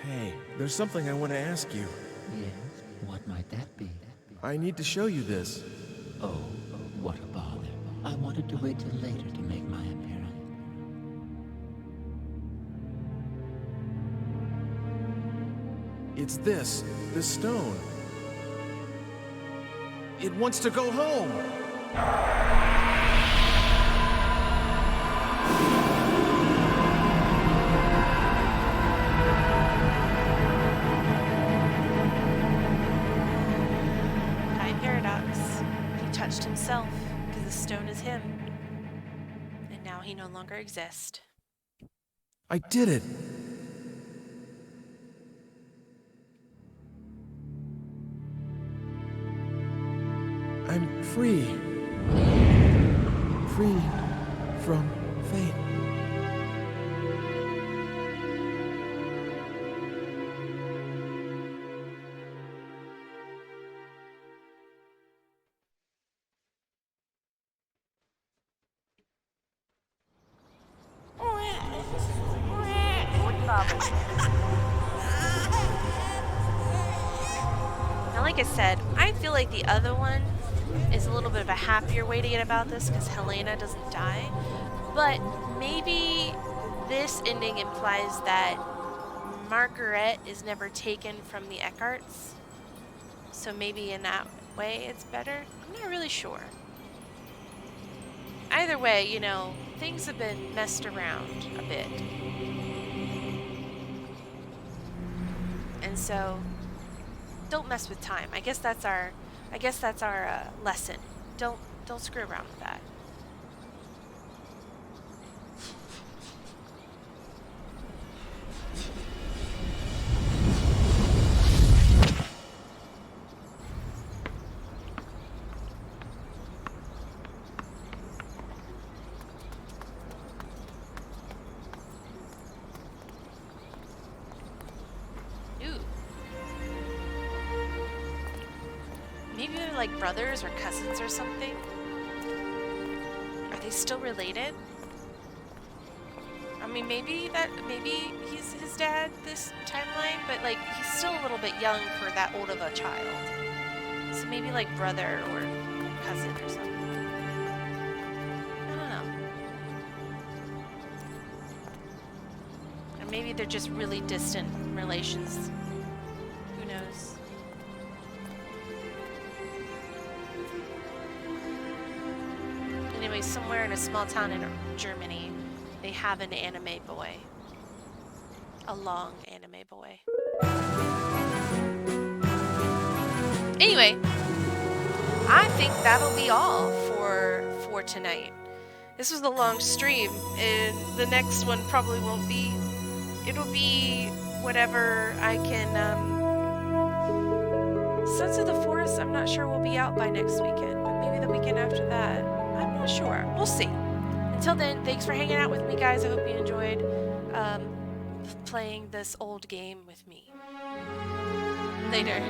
Hey, there's something I want to ask you. Yes, what might that be? I need to show you this. Oh, what a bother. I wanted to wait till later to make my appearance. It's this stone. It wants to go home. Time paradox. He touched himself because the stone is him. And now he no longer exists. I did it. I'm free. Free from fate. Now, like I said, I feel like the other one is a little bit of a happier way to get about this because Helena doesn't die. But maybe this ending implies that Margaret is never taken from the Eckharts. So maybe in that way it's better. I'm not really sure. Either way, you know, things have been messed around a bit. And so don't mess with time. I guess that's our lesson. Don't screw around with that. Maybe they're like brothers or cousins or something. Are they still related? I mean, maybe he's his dad this timeline, but like he's still a little bit young for that old of a child. So maybe like brother or cousin or something. I don't know. Or maybe they're just really distant relations. Who knows? anyway, somewhere in a small town in Germany, they have an anime boy. A long anime boy. Anyway, I think that'll be all for tonight. This was a long stream, and the next one probably won't be. It'll be whatever I can. Sons of the Forest, I'm not sure will be out by next weekend, but maybe the weekend after that. I'm not sure. We'll see. Until then, thanks for hanging out with me, guys. I hope you enjoyed playing this old game with me. Later.